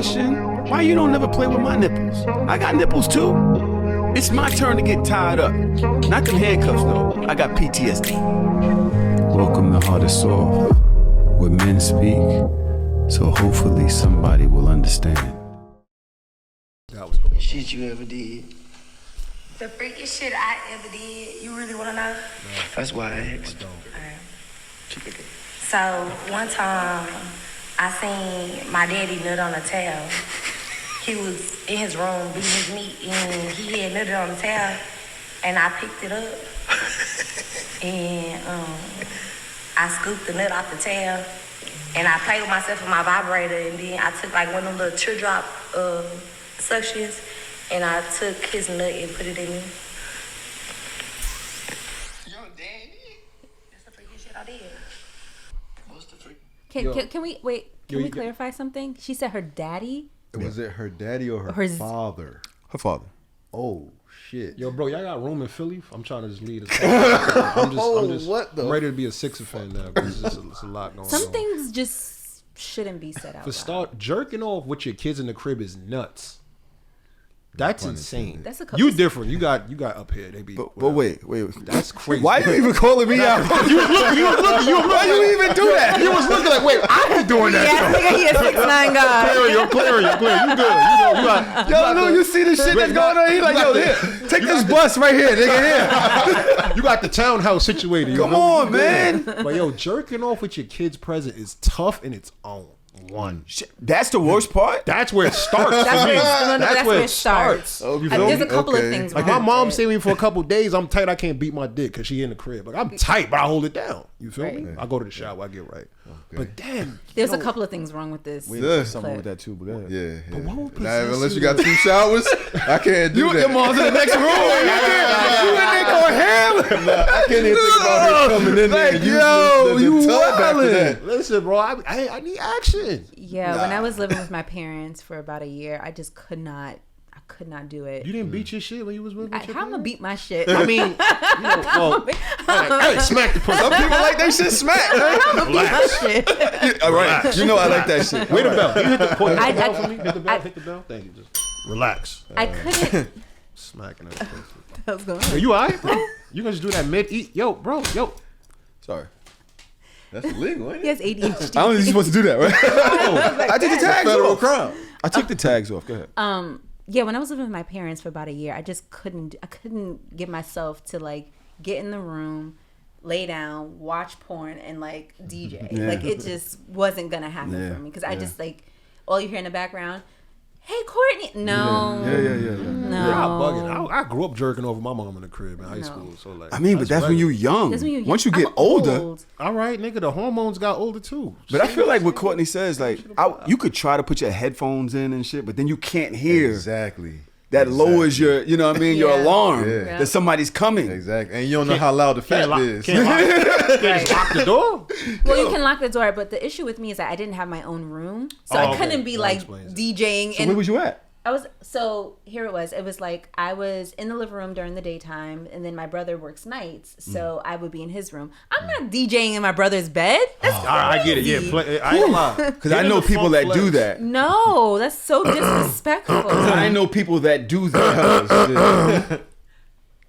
question. Why you don't never play with my nipples? I got nipples too. It's my turn to get tied up. Not them handcuffs though. I got PTSD. Welcome to Hardorsoft, where men speak, so hopefully somebody will understand. Shit you ever did. The freakiest shit I ever did. You really want to know? That's why I asked. Alright. So one time I seen my daddy nut on a towel. He was in his room beating his meat and he had nutted on the towel and I picked it up and I scooped the nut off the towel and I played with myself with my vibrator and then I took like one of them little teardrop suctions and I took his nut and put it in me. Your daddy? That's the freakiest shit I did. What's the freak? Can we wait? Can we clarify something? She said her daddy. Was it her daddy or her father? Her father. Oh shit. Yo, bro, y'all got room in Philly? I'm trying to just lead this. I'm ready to be a Sixer fan now because it's a lot going on. Some things just shouldn't be said out For loud. start, jerking off with your kids in the crib is nuts. That's insane. That's a couple. You different. You got up here. They be. But wait. That's crazy. Why you even calling me out? You was looking. Why you even do that? You was looking like, wait, I ain't doing that. Yeah, nigga, he a 6'9" guy. Clear. You good. You see the shit that's going on? He like, yo, here, take this bus right here, nigga, here. You got the townhouse situated. Come on, man. But yo, jerking off with your kids present is tough in its own. That's the worst part? That's where it starts. That's where it starts. Oh, you feel There's me? a couple of things. Like my mom stayed with me for a couple days. I'm tight. I can't beat my dick because she in the crib. Like I'm tight, but I hold it down. You feel me? I go to the shower. I get right. But damn, there's a couple of things wrong with this. There's something with that too. But yeah. But what would Nah, possess unless you got 2 showers, I can't do that. Your mom's in the next room. You in there going ham? I can't even think about her coming in there. Like, yo, you wildin'. Listen, bro, I need action. Yeah, when I was living with my parents for about a year, I just could not do it. You didn't beat your shit when you was with your How am I parents? beat my shit? I mean, hey, smack the pussy. Some people like that shit smack. Relax. All right. You know I like that shit. Wait a bell. You hit the bell for me. Hit the bell. Thank you. Just relax. I couldn't. Smacking that pussy. That was going Are on. you alright, bro? You gonna just do that mid-eat? Yo, bro. Sorry. That's illegal, ain't He it? has ADHD. I don't think you're supposed to do that, right? I took the tags Federal off. crime. I took the tags off. Go ahead. Yeah, when I was living with my parents for about a year, I just couldn't get myself to like get in the room, lay down, watch porn, and like DJ. Yeah. Like it just wasn't gonna happen for me because I just like all you hear in the background. Hey, Courtney. No. Yeah. No. Yeah, I'm bugging. I grew up jerking over my mom in the crib in high school. So like, I mean, but that's when you're young. That's when you're young. Once you get I'm older. old. all right, nigga, the hormones got older too. But I feel like what Courtney says, like, you could try to put your headphones in and shit, but then you can't hear. Exactly. That lowers your, you know what I mean, your Yeah. alarm Yeah. that somebody's coming. Exactly. And you don't know how loud the fat is. Can't lock the door. Well, you can lock the door, but the issue with me is that I didn't have my own room, so Oh, I okay. couldn't be That like explains it. DJing. So And where was you at? here it was. It was like I was in the living room during the daytime, and then my brother works nights, so I would be in his room. I'm not DJing in my brother's bed. That's crazy. I get it. Yeah, I ain't lie. Because I know people that do that. No, that's so disrespectful. I know people that do that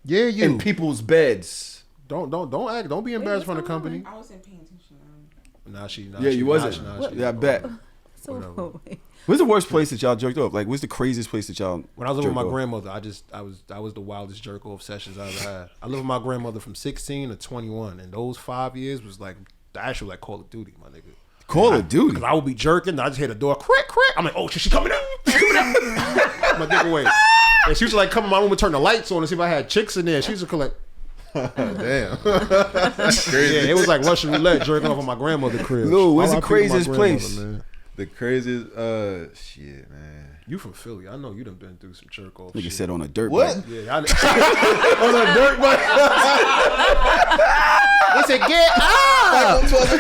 Yeah, you. in people's beds. Don't act. Don't be embarrassed from the company. I wasn't paying attention. Nah, she. Yeah, you wasn't. Yeah, I bet. So What's the worst place that y'all jerked off? Like, what's the craziest place that y'all When I was living with my jerked off? grandmother, I was the wildest jerk off sessions I ever had. I lived with my grandmother from 16 to 21, and those 5 years was like the actual like Call of Duty, my nigga. Call of Duty. Cause I would be jerking, and I just hear the door crack. I'm like, oh shit, she coming out. My dick away. And she used to like come in my room and turn the lights on and see if I had chicks in there. She used to collect. Damn. That's crazy. Yeah, it was like Russian roulette jerking off on my grandmother's crib. Lou, what's the R.I.P. to my craziest grandmother, place? man. The craziest, shit, man. You from Philly? I know you done been through some jerk off. Nigga shit. said on a dirt What? bike. Yeah, On a dirt bike. He said, get up. 12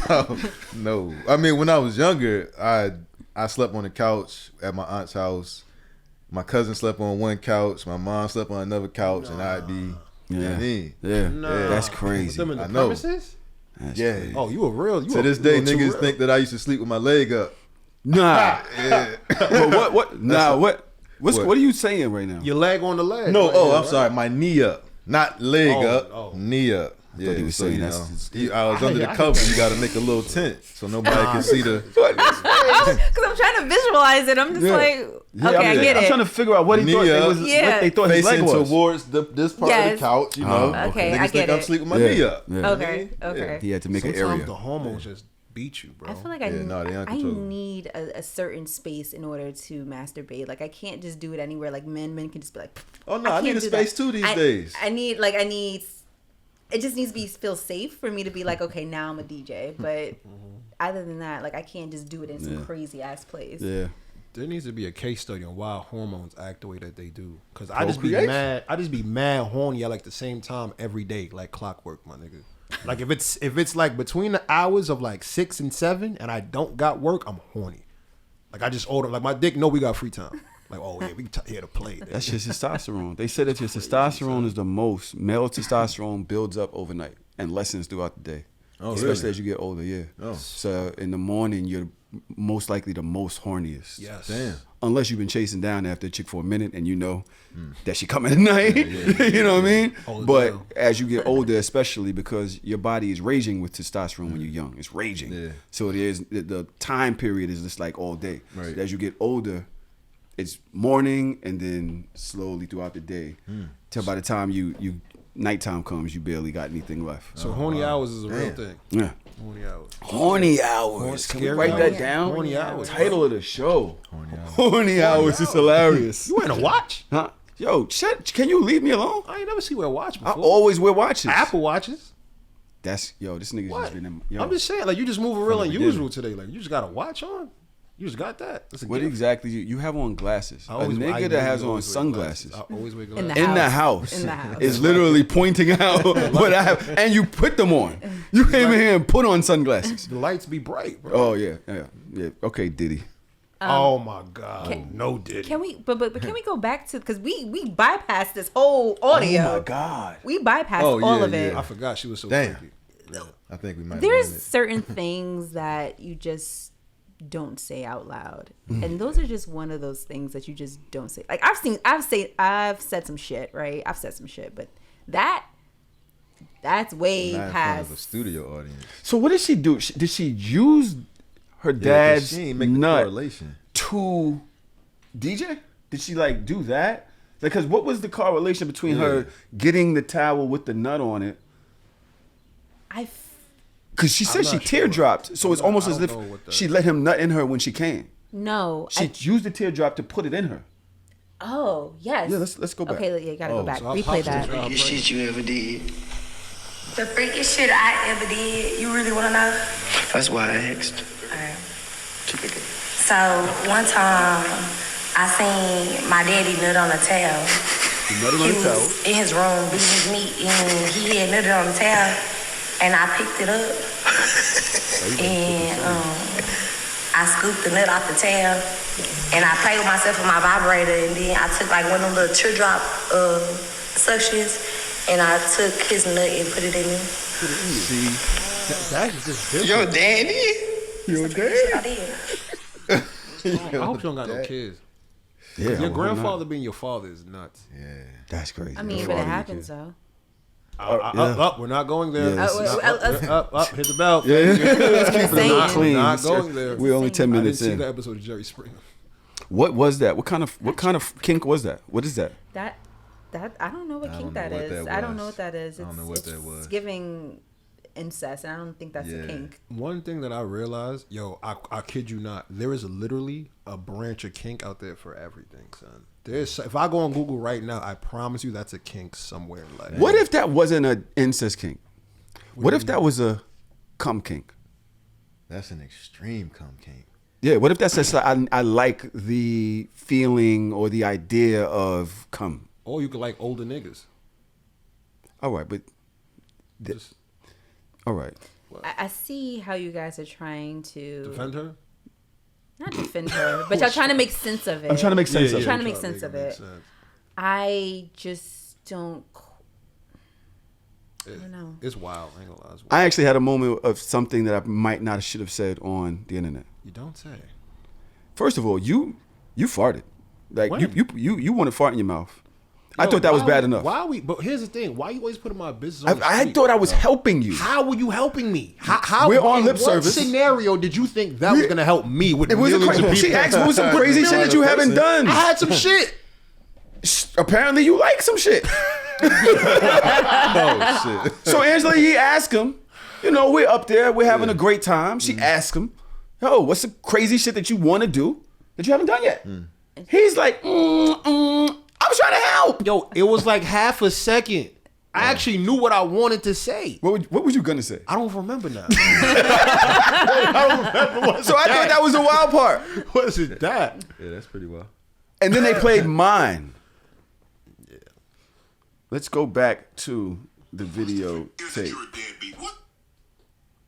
o'clock. No. I mean, when I was younger, I slept on the couch at my aunt's house. My cousin slept on one couch. My mom slept on another couch, and I'd be. You know what I mean? Yeah, Nah. that's With crazy. them in the I know. premises? That's Yeah. crazy. Oh, you a real. You To a, this day, you a too niggas real. think that I used to sleep with my leg up. Nah. Yeah. But what? Nah. What's What? what are you saying right now? Your leg on the leg. No, right oh, here, I'm right? sorry, my knee up, not leg Oh, up, oh. knee up. Yeah, he was so, saying you that's- know, I was under the cover. You got to make a little tent so nobody can see the. Because I'm trying to visualize it. I'm just Yeah. like, Yeah, okay, I get I'm it. trying to figure out what he thought Knee they up. was, Yeah. what they thought his leg Facing was. towards this part of Yes. the couch, you know. Oh, okay, Niggas I think get I'm it. sleeping with my Yeah. knee up. Yeah. Okay, okay. He had to make an Sometimes area. the hormones just beat you, bro. I feel like Yeah, no, they I uncontrollable. need a certain space in order to masturbate. Like I can't just do it anywhere. Like men can just be like. Oh, no, I need can't a do space that. too these days. I need. It just needs to be feel safe for me to be like, okay, now I'm a DJ. But other than that, like I can't just do it in some crazy ass place. Yeah. There needs to be a case study on why hormones act the way that they do. Cause I just be Procreation? mad. I just be mad horny at like the same time every day, like clockwork, my nigga. Like if it's like between the hours of like 6 and 7, and I don't got work, I'm horny. Like I just order. Like my dick know we got free time. Like oh yeah, we here to play. That's just testosterone. They said that your testosterone is the most. Male testosterone builds up overnight and lessens throughout the day. Oh, Especially really? as you get older, yeah. Oh. So in the morning, you're most likely the most horniest. Yes. Damn. Unless you've been chasing down after a chick for a minute and you know that she coming at night. You know what I mean? Hold it But down. as you get older, especially because your body is raging with testosterone when you're young. It's raging. Yeah. So it is the time period is just like all day. Right. So as you get older, it's morning and then slowly throughout the day. Till by the time you nighttime comes, you barely got anything left. So horny hours is a real Damn. thing. Yeah. Horny hours. Horny hours. Can we Scary write that hours? down? Horny hours. Title of the show. Horny hours. Horny hours is hilarious. You wearing a watch? Huh? Yo, shut. Can you leave me alone? I ain't never see wear a watch I before. always wear watches. Apple watches. That's this nigga's What? just been in. Yo, I'm just saying, like you just moving real From the unusual today. Like you just got a watch on. You just got that. That's a what gift. exactly you have on glasses? I A always- I nigga that has on always wear sunglasses glasses. I always wear In glasses. the in the house. house In the house. is literally pointing out what I have, and you put them on. You came in here and put on sunglasses. The lights be bright, bro. Oh yeah. Okay, Diddy. Oh my god, no Diddy. Can we? But can we go back to because we bypassed this whole audio. Oh my God. We bypassed Oh, all yeah, of it. yeah. I forgot she was so Damn. freaky. I think we might. There's have certain things that you just don't say out loud, and those are just one of those things that you just don't say. Like I've said some shit, right? I've said some shit, but that's way not in front of a past. studio audience. So what did she do? Did she use her Yeah, 'cause dad's she ain't make the nut correlation. to DJ? Did she like do that? Because what was the correlation between her getting the towel with the nut on it? Because she said she not sure. teardropped, so it's almost I as don't if know what the- she let him nut in her when she came. No. She used the teardrop to put it in her. Oh yes. Yeah, let's go back. Okay, you gotta go back. so I'll Replay pop that. this. Freakiest shit you ever did. The freakiest shit I ever did. You really want to know? That's why I asked. Alright. Keep it going. So one time I seen my daddy nut on a towel. You nutted on He the towel. was in his room beating his meat and he had nutted on the towel and I picked it up and I scooped the nut off the towel and I played with myself with my vibrator and then I took like one of them little teardrop suctions and I took his nut and put it in me. See, That's just different. Your daddy? I did. I hope you don't got no kids. yeah, Your well, grandfather not. being your father is nuts. Yeah. That's crazy. I mean, That's but it why you happens can't. though. Up, we're not going there. Yeah, Up, hit the bell. Yeah, let's keep it Saying. not clean. Not going there. We're only 10 I didn't minutes see in. the episode of Jerry Springer. What was that? What kind of kink was that? What is that? That I don't know what I kink don't know that what is. that I don't was. know what that is. I don't know what that was. It's giving incest, and I don't think that's a Yeah. kink. One thing that I realized, I kid you not, there is literally a branch of kink out there for everything, son. If I go on Google right now, I promise you that's a kink somewhere. Like, What if that wasn't an incest kink? What if that was a cum kink? That's an extreme cum kink. Yeah, what if that's just like, I like the feeling or the idea of cum? Or you could like older niggas. All right, but Just all right. I see how you guys are trying to defend her. not defend her, but y'all trying to make sense of it. I'm trying to make sense of it. Trying to make sense of make it. sense. I just don't. don't know. It's wild. I ain't gonna lie. It's wild. I actually had a moment of something that I might not should have said on the internet. You don't say. First of all, you farted. Like When? you want to fart in your mouth. I thought that was bad enough. Why we? But here's the thing. Why you always putting my business on the I street? thought I was helping you. How were you helping me? How We're on in lip what service. scenario did you think that was gonna help me with It was a millions of crazy. people? She asked what was some crazy shit that you haven't done. I had some shit. Apparently, you like some shit. Oh shit. So Angela, he asked him. You know, we're up there. We're having a great time. She asked him, "Yo, what's the crazy shit that you want to do that you haven't done yet?" He's like, I was trying to help. Yo, it was like half a second. I actually knew what I wanted to say. What was you gonna say? I don't remember now. So I thought that was the wild part. What is it that? Yeah, that's pretty wild. And then they played mine. Yeah. Let's go back to the video tape.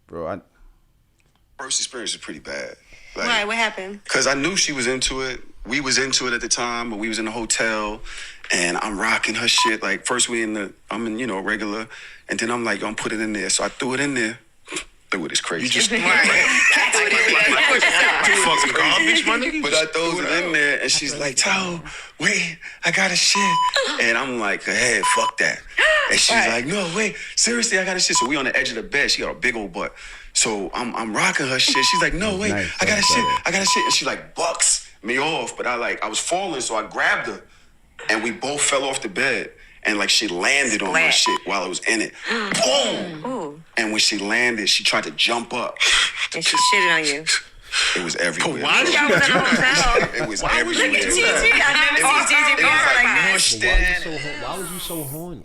Bro, First experience was pretty bad. Why? What happened? Because I knew she was into it. We was into it at the time, but we was in the hotel, and I'm rocking her shit. Like, first I'm in, regular, and then I'm like, I'm put it in there. So I threw it in there. Threw it is crazy. You just Fucking garbage, my nigga. But I throws it in there, and she's like, Tahoe, wait, I got a shit. And I'm like, hey, fuck that. And she's like, no, wait, seriously, I got a shit. So we on the edge of the bed. She got a big old butt. So I'm rocking her shit. She's like, no, wait, Nice. I got a shit. I got a shit. And she like bucks me off. But I was falling, so I grabbed her. And we both fell off the bed. And like she landed on my shit while I was in it. Boom! Ooh. And when she landed, she tried to jump up. And she shitted on you. It was everywhere. Why did y'all was in a hotel? It was everywhere. Look at TG. I've never seen TG It was like like mushed Why in. was you so horny?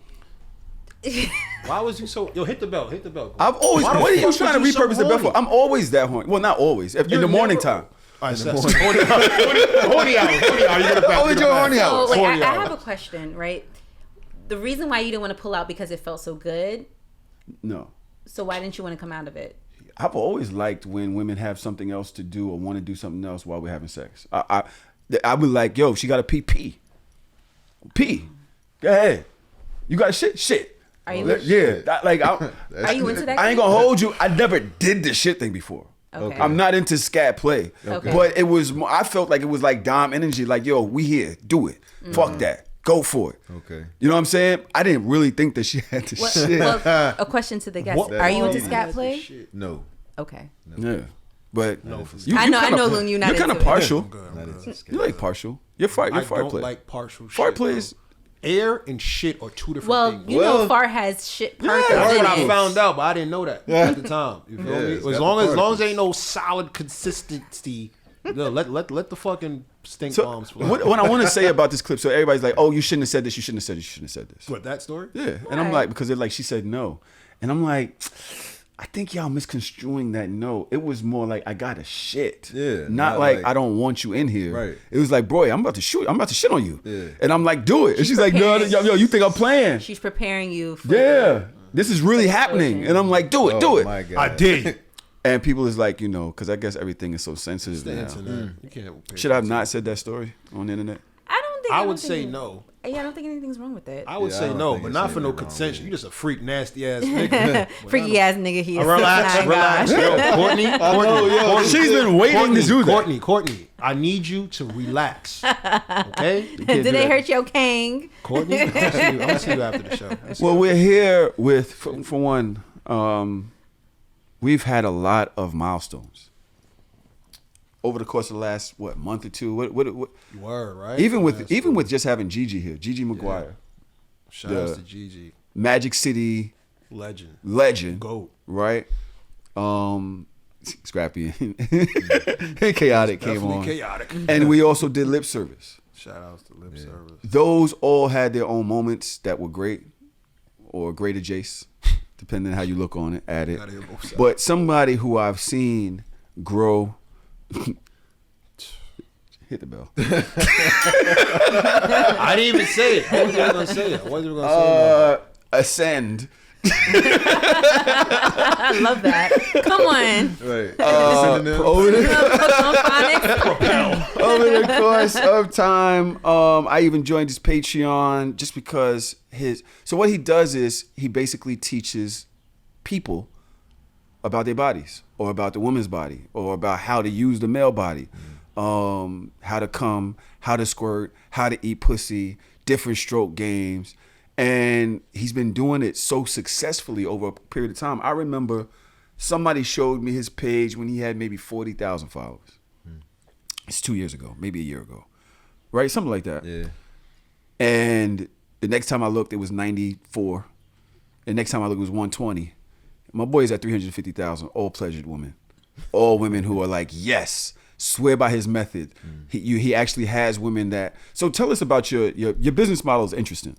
Why was you so? Yo, hit the bell. Hit the bell. I've always. Why the What are you fuck trying to was you so repurpose the bed for? horny? I'm always that horny. Well, not always. In the morning time. All right, so horny hours. Horny hours. You get it back. Always your horny So, hours. like, Horny I hours. have a question, right? The reason why you didn't want to pull out because it felt so good. No. So why didn't you want to come out of it? I've always liked when women have something else to do or want to do something else while we're having sex. I would like, yo, she got a pee. Pee. Go ahead. You got a shit? Shit. Are you? Yeah. Are you into that? I ain't gonna hold you. I never did the shit thing before. Okay. I'm not into scat play. Okay. But it was, I felt like it was like Dom energy. Like, yo, we here. Do it. Fuck that. Go for it. Okay. You know what I'm saying? I didn't really think that she had the What, shit. well, a question to the guest: What- Are you into That- scat play? No. Okay. Yeah. But No. I know, Loon, you're not You're kind of into it. partial. Not into scat. You like partial. You're fart I fart don't play. like partial shit. Fart plays. bro. Air and shit are two different Well, things. you know, fart has shit parts Yeah, That's in what I it. found out, but I didn't know that at the time. You feel Yeah, me? it's As got long the as particles. ain't no solid consistency, let the fucking stink So bombs fly. what I want to say about this clip, so everybody's like, oh, you shouldn't have said this, you shouldn't have said this, you shouldn't have said this. What, that story? Yeah. And I'm like, because they're like, she said no. And I'm like, I think y'all misconstruing that no. It was more like, I got a shit. Yeah, Not not like, like- I don't want you in here. Right. It was like, bro, I'm about to shit on you. Yeah. And I'm like, do it. And she's like, no, preparing- yo, you think I'm playing? She's preparing you for Yeah. This is really happening. And I'm like, do it. Oh it. my God. I did. And people is like, because I guess everything is so sensitive The now. internet. You can't pay Should I have attention. not said that story on the internet? I I would don't say think- no. Yeah, I don't think anything's wrong with it. I would Yeah, I say don't no, think but it's not for no anything wrong consent. with it. You just a freak, nasty ass nigga. Freaky ass nigga here. Relax, relax. Yo, Courtney, Courtney, She's been waiting to do that. Courtney, I need you to relax. Okay? Did they hurt your king? Courtney, I'm gonna see you after the show. Well, we're here with, for one, we've had a lot of milestones over the course of the last month or two. What Word, right? even That's with just having Gigi here, Gigi McGuire, shout outs to Gigi, Magic City legend, legend, goat. right? Scrappy and Chaotic came Definitely on, chaotic. and we also did lip service. Shout outs to lip service. Those all had their own moments that were great or great adjacent, depending on how you look on it, at it. Gotta hear both sides. But somebody who I've seen grow. Hit the bell. I didn't even say it. I wasn't even gonna say it. Ascend I love that. Come on. Right. Over the course of time, I even joined his Patreon just because so what he does is he basically teaches people about their bodies or about the woman's body or about how to use the male body, how to come, how to squirt, how to eat pussy, different stroke games. And he's been doing it so successfully over a period of time. I remember somebody showed me his page when he had maybe 40,000 followers. It's 2 years ago, maybe a year ago, right? Something like that. Yeah. And the next time I looked, it was 94. The next time I looked, it was 120. My boy's at 350,000, all pleasured women. All women who are like, yes, swear by his method. He actually has women that. So tell us about your business model is interesting.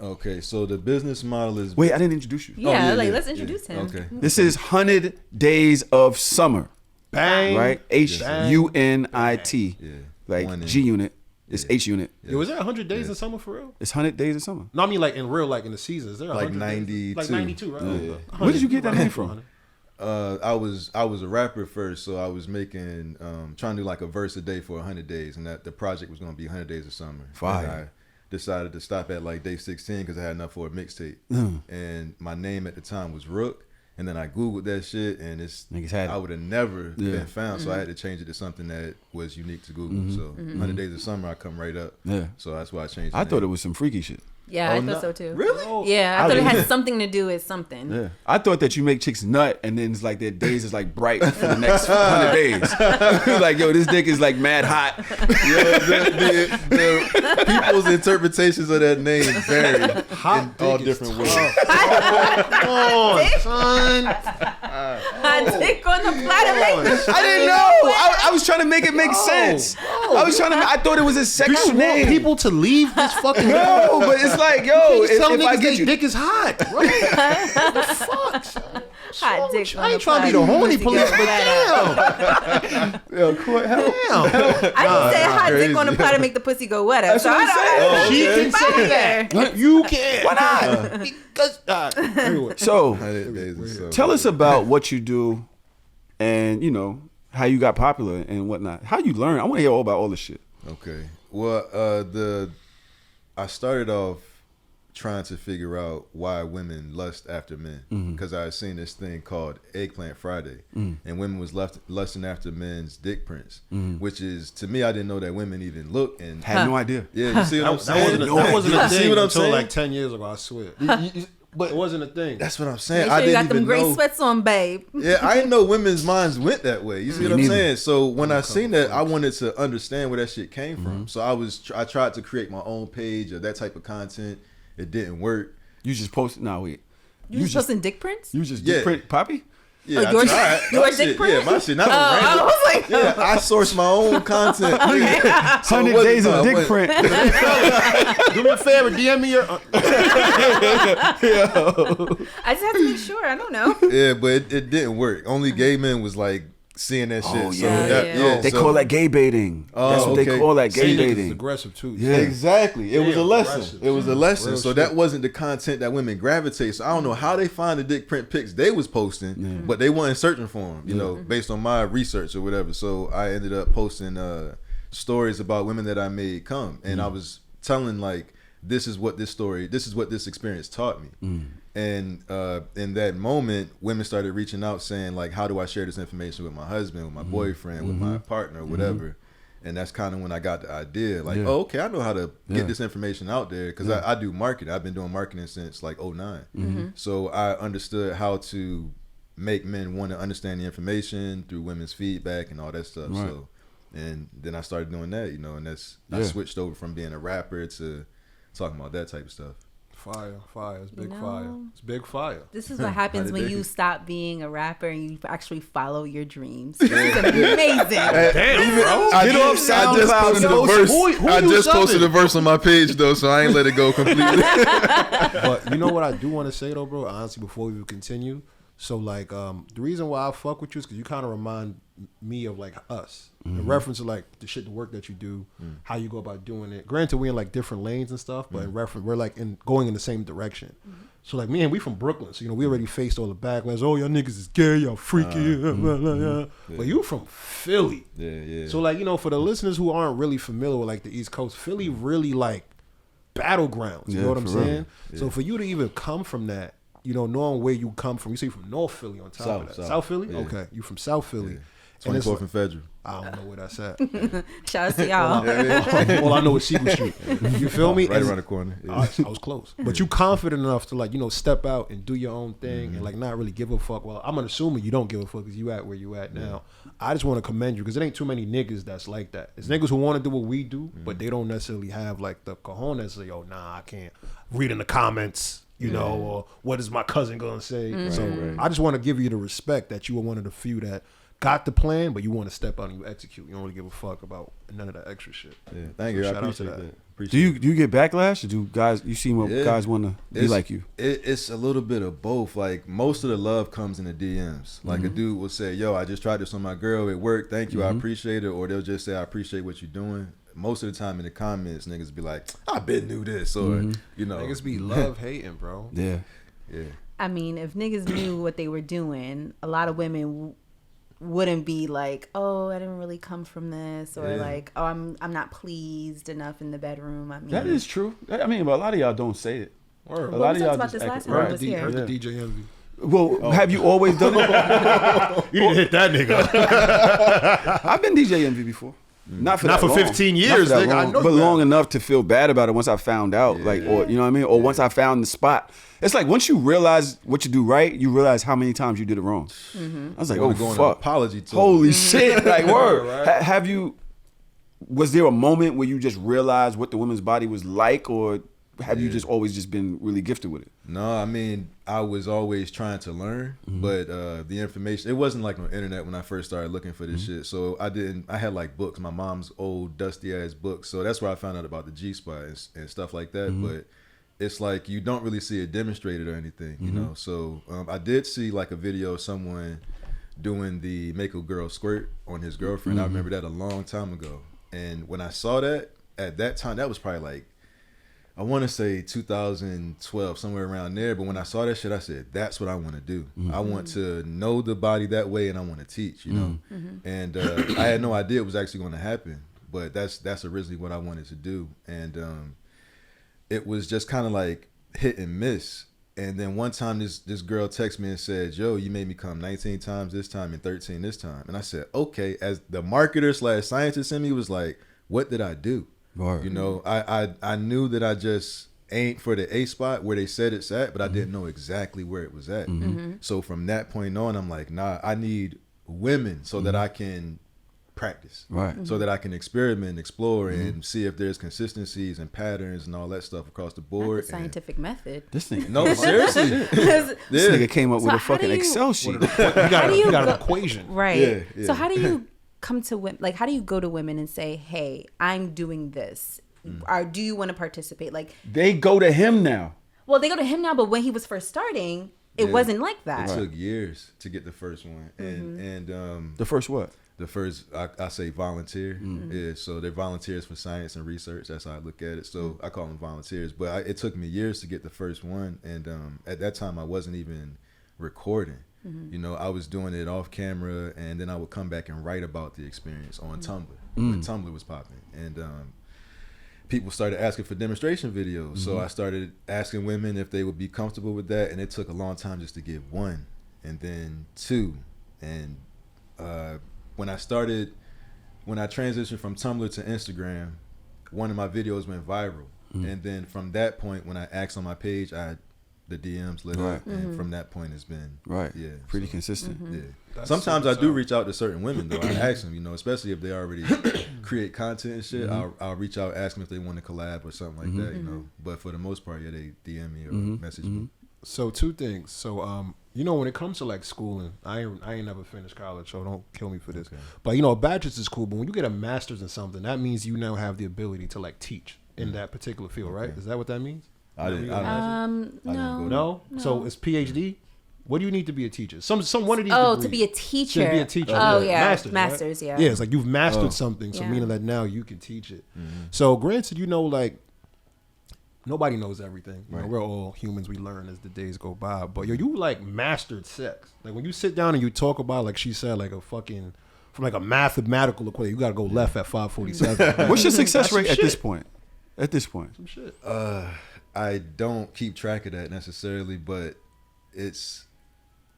Okay, so the business model is. Wait, I didn't introduce you. Yeah, yeah, let's introduce him. Okay. This is 100 Days of Summer. Bang. Right? HUNIT. Yeah. Like One in. G unit. It's H unit. Yo, was there 100 days in summer for real? It's 100 Days of Summer. No, I mean like in real, like in the seasons. There are Like 100 days? 92. Like 92, right? Yeah. Where did you get that name from? I was a rapper first, so I was making trying to do like a verse a day for 100 days, and that the project was going to be 100 Days of Summer. Fire. And I decided to stop at like day 16 because I had enough for a mixtape, and my name at the time was Rook. And then I Googled that shit, and Niggas had it. I would have never been found, so I had to change it to something that was unique to Google. So 100 Days of Summer, I come right up. Yeah. So that's why I changed. I thought it was some freaky shit. Yeah, I Oh, thought no. so too. Really? Yeah, I thought it had something to do with something. Yeah. I thought that you make chicks nut and then it's like their days is like bright for the next 100 days. Like, yo, this dick is like mad hot. the people's interpretations of that name vary in all different ways. Oh, son. Hot dick on the platter. I didn't know. I was trying to make it make sense. I thought it was a Do sexual you want name. people to leave this fucking No, but it's like, yo, Tell if I niggas get they you. dick is hot. What the fuck, son? Hot dick I on the ain't trying to be the platter. horny Pussy police, get but wetter. damn. Yo, Court, help. Damn. I just said hot dick on the platter make the pussy go wetter. That's So what I'm saying. She Okay. can say that. You can't. Why not? Because, anyway. So, 100 Days of Summer. tell us about what you do and, you know, how you got popular and whatnot. How you learn. I want to hear all about all this shit. Okay. Well, I started off trying to figure out why women lust after men because I had seen this thing called Eggplant Friday, and women was lusting after men's dick prints, which is, to me, I didn't know that women even look and Had no idea. Yeah, you see what I'm That saying? wasn't a You see thing what I'm until saying? like 10 years ago, I swear. But It wasn't a thing. that's what I'm saying. Make I sure you didn't got them even gray know. sweats on, babe. Yeah, I didn't know women's minds went that way. You see what I'm neither. saying? So when I seen that, I wanted to understand where that shit came from. So I tried to create my own page of that type of content. It didn't work. You just posted. No, wait. You just posting dick prints? You just Yeah. dick print Poppy? Yeah, Oh, yours- I tried. your My dick shit, print? Yeah, my shit. Not I random. was like, Yeah, I source my own content. So 100 it wasn't- days no, of it dick wasn't- print. Do me a favor, DM me your. I just have to make sure. I don't know. Yeah, but it didn't work. Only gay men was like seeing that shit. Oh, So yeah. Yeah. They so- call that gay baiting. Oh, That's what they okay. call that, gay Gay niggas is baiting. aggressive too. Yeah. Exactly. It was a Damn, lesson. aggressive. It was a lesson. Real So shit. that wasn't the content that women gravitate. So I don't know how they find the dick print pics they was posting, but they weren't searching for them, you know, based on my research or whatever. So I ended up posting stories about women that I made come, and I was telling like, this is what this experience taught me. And in that moment, women started reaching out saying like, how do I share this information with my husband, with my boyfriend, with my partner, or whatever. And that's kind of when I got the idea, like, oh, okay, I know how to get this information out there because I do marketing. I've been doing marketing since like 09. So I understood how to make men want to understand the information through women's feedback and all that stuff. Right. So, and then I started doing that, you know, and I switched over from being a rapper to talking about that type of stuff. Fire. It's big You know? fire. It's big fire. This is what happens when they you do? stop being a rapper and you actually follow your dreams. This is amazing. Damn, bro. I Get off SoundCloud and posted a verse. Who I you just posted subbing? a verse on my page though, so I ain't let it go completely. But you know what I do want to say though, bro? Honestly, before we continue, So like the reason why I fuck with you is because you kind of remind me of like us. The reference to like the work that you do, how you go about doing it. Granted, we in like different lanes and stuff, but in reference, we're like going in the same direction. So like me and we from Brooklyn, so we already faced all the backlash. Oh, y'all niggas is gay, y'all freaky, but you from Philly. Yeah. So like for the listeners who aren't really familiar with like the East Coast, Philly really like battlegrounds. You know what I'm saying? Yeah. So for you to even come from that. Knowing where you come from. You say you're from North Philly on top of that. South Philly? Yeah. Okay. You from South Philly. Yeah. 24th and Federal. I don't know where that's at. Shout out to y'all. All I know is Seagull Street. You feel me? Right around the corner. Yeah. I was close. But you confident enough to like, step out and do your own thing and like not really give a fuck. Well, I'm assuming you don't give a fuck because you at where you at now. I just want to commend you because it ain't too many niggas that's like that. It's niggas who want to do what we do, but they don't necessarily have like the cojones to say, I can't read in the comments. Or what is my cousin gonna say? So I just want to give you the respect that you were one of the few that got the plan, but you want to step out and you execute. You don't really give a fuck about none of that extra shit. Yeah, thank you. I appreciate that. Do you get backlash? Or do guys? You seem guys want to be like you? It's a little bit of both. Like most of the love comes in the DMs. Like a dude will say, "Yo, I just tried this on my girl. It worked. Thank you. I appreciate it." Or they'll just say, "I appreciate what you're doing." Most of the time in the comments, niggas be like, "I been knew this," or niggas be love hating, bro. Yeah. I mean, if niggas knew what they were doing, a lot of women wouldn't be like, "Oh, I didn't really come from this," or like, "Oh, I'm not pleased enough in the bedroom." I mean, that is true. I mean, but a lot of y'all don't say it. A lot of y'all just act right. Heard the DJ envy. Well, have you always done it? You didn't hit that nigga. I've been DJ envy before. Not for 15 years, nigga. I know but long enough to feel bad about it once I found out, or you know what I mean, or once I found the spot. It's like once you realize what you do right, you realize how many times you did it wrong. I was like, oh fuck, apology to holy shit, like word. Right. Have you? Was there a moment where you just realized what the woman's body was like, or have you just always just been really gifted with it? No, I mean, I was always trying to learn, but the information, it wasn't like no internet when I first started looking for this shit. So I had like books, my mom's old dusty ass books. So that's where I found out about the G-spot and stuff like that. But it's like, you don't really see it demonstrated or anything, So I did see like a video of someone doing the make a girl squirt on his girlfriend. I remember that a long time ago. And when I saw that, at that time, that was probably like, I want to say 2012, somewhere around there. But when I saw that shit, I said, that's what I want to do. I want to know the body that way, and I want to teach, And I had no idea it was actually going to happen. But that's originally what I wanted to do. And it was just kind of like hit and miss. And then one time this girl texted me and said, "Yo, you made me come 19 times this time and 13 this time." And I said, okay. As the marketer / scientist in me was like, what did I do? Right. I knew that I just ain't for the A spot where they said it's at, but I didn't know exactly where it was at. So from that point on, I'm like, nah, I need women so that I can practice, right? So that I can experiment, explore, and see if there's consistencies and patterns and all that stuff across the board. That's a scientific method. This thing, no, seriously, this nigga came up with a fucking Excel sheet. You got an equation, right? Yeah. So how do you come to women? Like, how do you go to women and say, "Hey, I'm doing this," or do you want to participate? Like, they go to him now. Well, they go to him now, but when he was first starting, it wasn't like that. It took years to get the first one, and the first what? The first, I say volunteer. Yeah, so they're volunteers for science and research. That's how I look at it. So I call them volunteers. But it took me years to get the first one. And at that time, I wasn't even recording. I was doing it off camera. And then I would come back and write about the experience on Tumblr when Tumblr was popping. And people started asking for demonstration videos. So I started asking women if they would be comfortable with that. And it took a long time just to get one. And then two. And when I transitioned from Tumblr to Instagram, one of my videos went viral. And then from that point, when I asked on my page, the DMs lit up. And from that point, it's been pretty consistent. Yeah. Sometimes I do reach out to certain women, though. I ask them, especially if they already create content and shit. I'll reach out, ask them if they want to collab or something like that, But for the most part, they DM me or message me. So two things. So when it comes to like schooling, I ain't never finished college, so don't kill me for this. Okay. But a bachelor's is cool, but when you get a master's in something, that means you now have the ability to like teach in that particular field, right? Is that what that means? I didn't go no. So it's PhD. What do you need to be a teacher? Some one of these. Oh, degrees. to be a teacher. To be a teacher. Oh yeah, Masters, right? yeah. Yeah, it's like you've mastered something, so Yeah. meaning that now you can teach it. So granted, like nobody knows everything. You know, we're all humans. We learn as the days go by. But you like mastered sex. Like when you sit down and you talk about, like she said, like a fucking from like a mathematical equation, you got to go left at 5:47. What's your success rate at shit. this point? At this point, Some shit. I don't keep track of that necessarily, but it's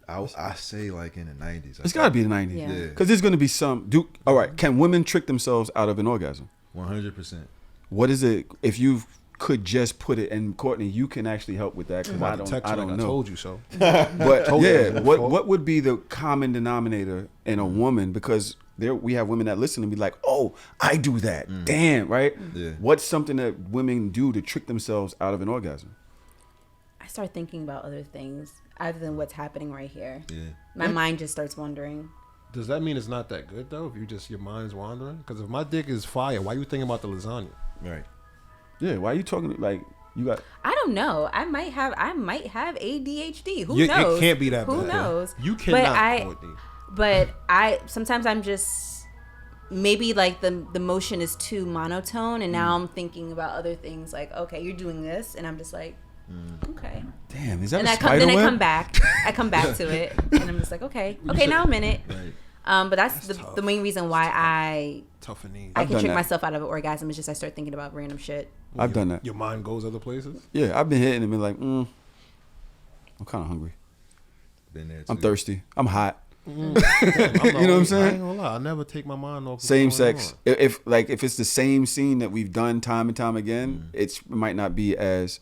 I say like in the 90s. it's got to be the 90s. Yeah. Yeah. Because there's going to be some. All right. Can women trick themselves out of an orgasm? 100%. What is it? If you could just put it, and Courtney, you can actually help with that because I don't know. I told you so. But Told you yeah, it was your fault. what would be the common denominator in a woman? Because we have women that listen and be like, oh, I do that. Damn, right? Yeah. What's something that women do to trick themselves out of an orgasm? I start thinking about other things other than what's happening right here. Yeah. My mind just starts wandering. Does that mean it's not that good though? If your mind's wandering? Because if my dick is fire, why you thinking about the lasagna? Right. Yeah, why are you talking like you got? I don't know. I might have ADHD. Who It knows? can't be that Who bad. knows? You cannot, But Courtney. But sometimes I'm just maybe like the motion is too monotone, and now I'm thinking about other things. Like, okay, you're doing this, and I'm just like, okay. Damn, is that And a I spider web? come back. I come back to it, and I'm just like, okay, now I'm in it. Right. But that's the main reason why I Tough and easy. can done trick that. myself out of an orgasm is just I start thinking about random shit. I've done that. Your mind goes other places. Yeah, I've been hitting and been like, I'm kind of hungry. Been there too. I'm thirsty. I'm hot. You know what I'm saying? I ain't gonna lie. I never take my mind off. Same what's going sex. on. If it's the same scene that we've done time and time again, it might not be as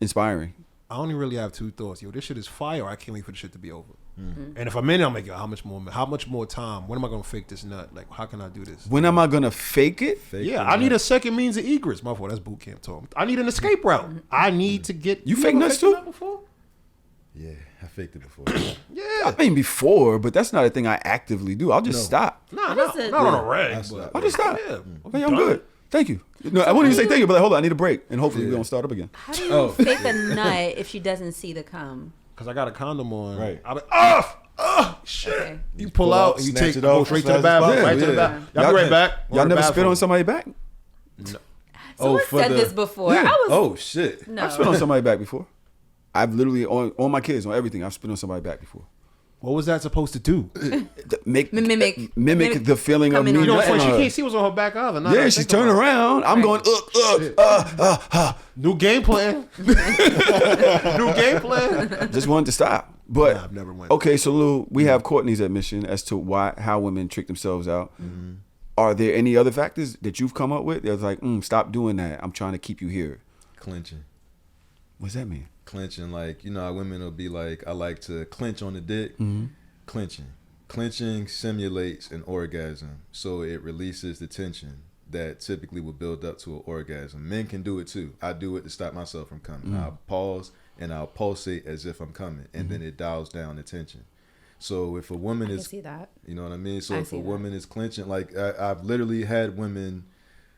inspiring. I only really have two thoughts. Yo, this shit is fire. I can't wait for the shit to be over. And if I'm in it, I'm like, yo, how much more time? When am I gonna fake this nut? Like, how can I do this? When am I gonna fake it? Yeah, I need a second means of egress. My fault. That's boot camp talk. I need an escape route. I need to get. You fake ever nuts faked a too? nut before? Yeah, I faked it before. Yeah. I mean before, but that's not a thing I actively do. I'll just stop. Nah, What is not it? on a reg. That's but- I'll just stop. Yeah. Okay, I'm good. Thank you. No, I won't even say thank you, but like, hold on, I need a break, and hopefully we don't start up again. How do you fake a nut if she doesn't see the cum? Cause I got a condom on. Right. I be, oh shit. Okay. You pull out and you snatch take it go off straight as to the fast as bathroom. possible. Right to the Yeah. bathroom. Y'all be right back. Y'all never spit on somebody's back? Someone for said the- this before. Yeah. I was Oh shit. no. I've spit on somebody's back before. I've literally on my kids, on everything. I've spit on somebody's back before. What was that supposed to do? Mimic Mimic the feeling of coming me. on You know, Yeah. funny, she nutting can't her. see what's on her back either. Now Yeah, that I she's think turning about it. around. I'm going, New game plan. New game plan. just wanted to stop. But Nah, I've never went. okay, so Lou, we have Courtney's admission as to how women trick themselves out. Are there any other factors that you've come up with? That's like, stop doing that. I'm trying to keep you here. Clenching. What's that mean? Clenching, like, you know how women will be like, I like to clench on the dick. Clenching simulates an orgasm, so it releases the tension that typically will build up to an orgasm. Men can do it too. I do it to stop myself from coming. I'll pause and I'll pulsate as if I'm coming, and then it dials down the tension. So if a woman I can is, see that. you know what I mean? So I if see a that. woman is clenching, like I've literally had women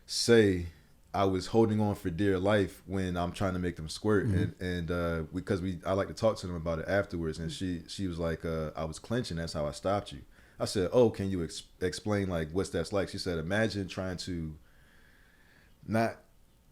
say, I was holding on for dear life when I'm trying to make them squirt, and because I like to talk to them about it afterwards, and she was like, I was clenching, that's how I stopped you. I said, oh, can you explain like what's that's like? She said, imagine trying to not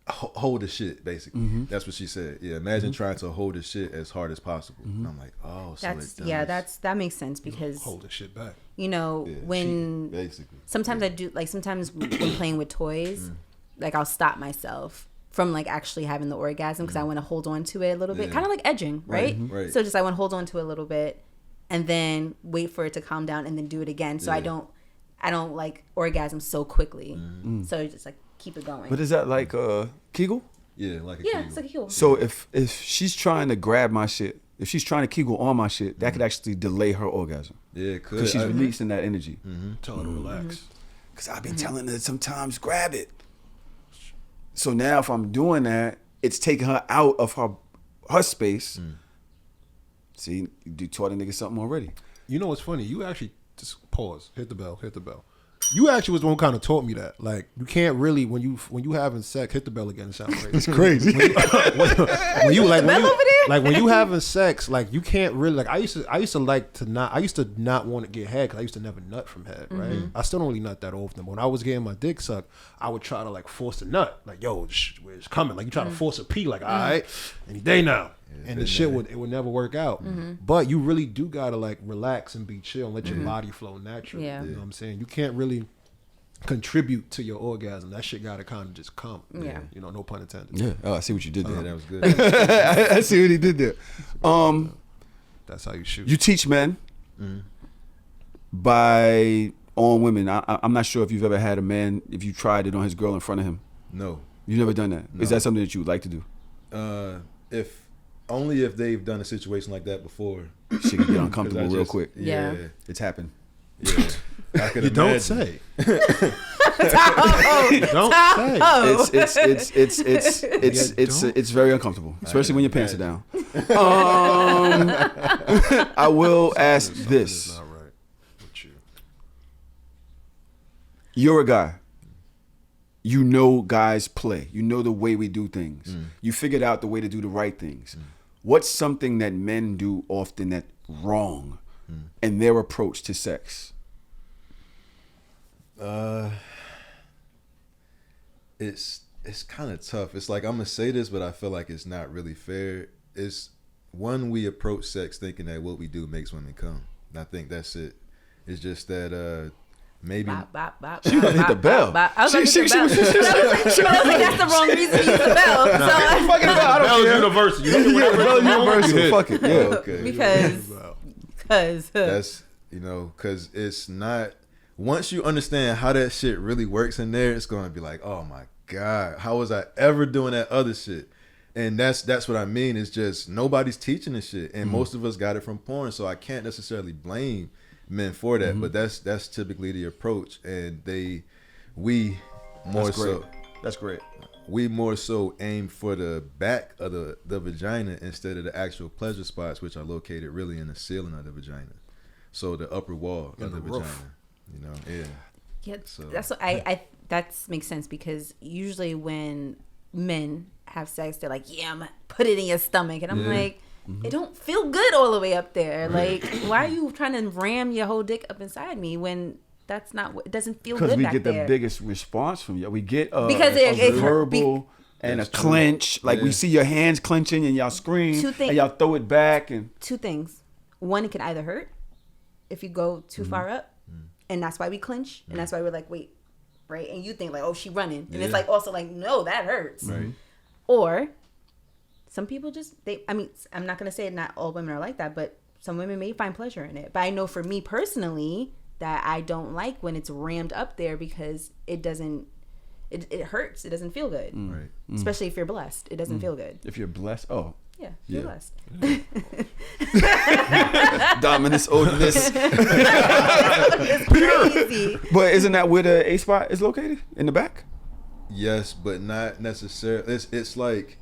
hold the shit, basically. That's what she said. Yeah, imagine trying to hold the shit as hard as possible. And I'm like, oh, so That's it does. that makes sense because Hold the shit back. you know Yeah, when basically. sometimes I do like sometimes when playing with toys, like I'll stop myself from like actually having the orgasm because I want to hold on to it a little bit, Yeah. kind of like edging, right? Right. So just I want to hold on to it a little bit and then wait for it to calm down and then do it again. So I don't like orgasm so quickly. So just like keep it going. But is that like Kegel? Yeah, like a yeah, Kegel. it's like a heel. So if she's trying to grab my shit, if she's trying to Kegel on my shit, that could actually delay her orgasm Yeah, it could. because she's releasing that energy. Tell her to relax. Because I've been telling her sometimes grab it. So now if I'm doing that, it's taking her out of her space. See, you taught a nigga something already. You know what's funny? You actually just pause. Hit the bell. You actually was the one who kind of taught me that. Like, you can't really when you having sex, hit the bell again. It sounds crazy. It's crazy. when you having sex, like you can't really like. I used to not want to get head because I used to never nut from head. Right. I still don't really nut that often. But when I was getting my dick sucked, I would try to like force a nut. Like, yo, it's coming. Like you try to force a pee. Like, all right, any day now. And the shit would never work out. But you really do gotta like relax and be chill and let your body flow naturally. Yeah. You know what I'm saying? You can't really contribute to your orgasm. That shit gotta kind of just come. Yeah. You know, no pun intended. Yeah. Oh, I see what you did there. Yeah, that was good. I see what he did there. That's how you shoot. You teach men on women. I'm not sure if you've ever had a man, if you tried it on his girl in front of him. No. You've never done that. No. Is that something that you would like to do? If only if they've done a situation like that before. She can get uncomfortable real quick. Yeah. It's happened. Yeah. I could You imagine. don't say. It's very uncomfortable, especially when your pants are down. I will ask this. Not right with you. You're a guy. You know guys play. You know the way we do things. You figured out the way to do the right things. What's something that men do often that's wrong in their approach to sex? It's kind of tough. It's like I'm gonna say this, but I feel like it's not really fair. It's one, we approach sex thinking that what we do makes women come. And I think that's it. It's just that maybe She was gonna hit the bell. I was like, that's the wrong reason to use the bell. So Fucking bell. I don't Bell's care. universal. You know Yeah, bell's universal. Fuck it. Yeah. okay. because That's because it's not. Once you understand how that shit really works in there, it's gonna be like, oh my god, how was I ever doing that other shit? And that's what I mean. It's just nobody's teaching this shit, and most of us got it from porn. So I can't necessarily blame men for that, but that's typically the approach, and we more so. That's great. We more so aim for the back of the vagina instead of the actual pleasure spots, which are located really in the ceiling of the vagina. So the upper wall of the vagina. You know, yeah, So- that's what I that makes sense because usually when men have sex, they're like, yeah, I'm gonna put it in your stomach, and I'm like, it don't feel good all the way up there. Like, why are you trying to ram your whole dick up inside me when that's not what it doesn't feel Because good we back get there? the biggest response from you. We get Because a it- verbal and a clench. Like we see your hands clenching and y'all scream Two things- and y'all throw it back and Two things. One, it can either hurt if you go too far up, and that's why we clinch, and that's why we're like, wait, right? And you think like, oh, she running, and it's like also like, no, that hurts. Right. Or some people just I'm not gonna say not all women are like that, but some women may find pleasure in it. But I know for me personally that I don't like when it's rammed up there because it doesn't. It hurts. It doesn't feel good. Right. Especially if you're blessed, it doesn't feel good. if you're blessed, oh, Yeah, you're Yeah. blessed. dominance, odorless. It's crazy. But isn't that where the A spot is located? In the back? Yes, but not necessarily. It's like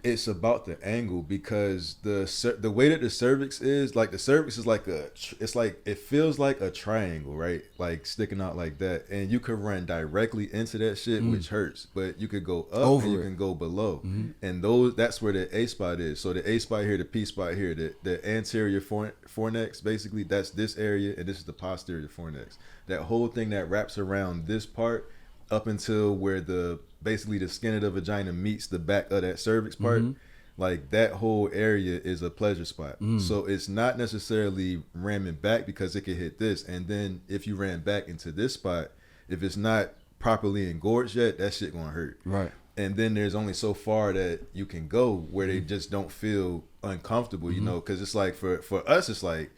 it's about the angle because the way that the cervix is, like the cervix is like it feels like a triangle, right? Like sticking out like that, and you could run directly into that shit, which hurts. But you could go up Over and you it. can go below, and that's where the A spot is. So the A spot here, the P spot here, the anterior fornix, basically that's this area, and this is the posterior fornix. That whole thing that wraps around this part up until where basically the skin of the vagina meets the back of that cervix part, like that whole area is a pleasure spot. So it's not necessarily ramming back because it could hit this, and then if you ran back into this spot, if it's not properly engorged yet, that shit gonna hurt. Right. And then there's only so far that you can go where they just don't feel uncomfortable, you know, because it's like for us, it's like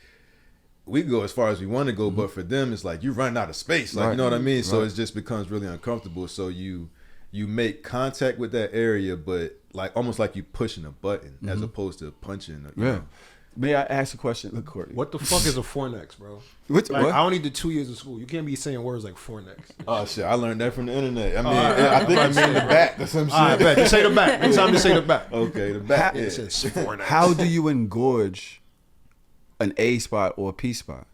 we go as far as we want to go, but for them, it's like you run out of space, like you know what I mean. So it just becomes really uncomfortable. So you make contact with that area, but like almost like you pushing a button as opposed to punching. You know. May I ask a question? Look, Courtney. What the fuck is a fornix, bro? What? Like, I only did 2 years of school. You can't be saying words like fornix. Oh shit, I learned that from the internet. I mean, I think I mean the back or some shit. All right, bet. Just say the back. Next time, just say the back. Okay, the back. It says fornix. How do you engorge an A spot or a P spot?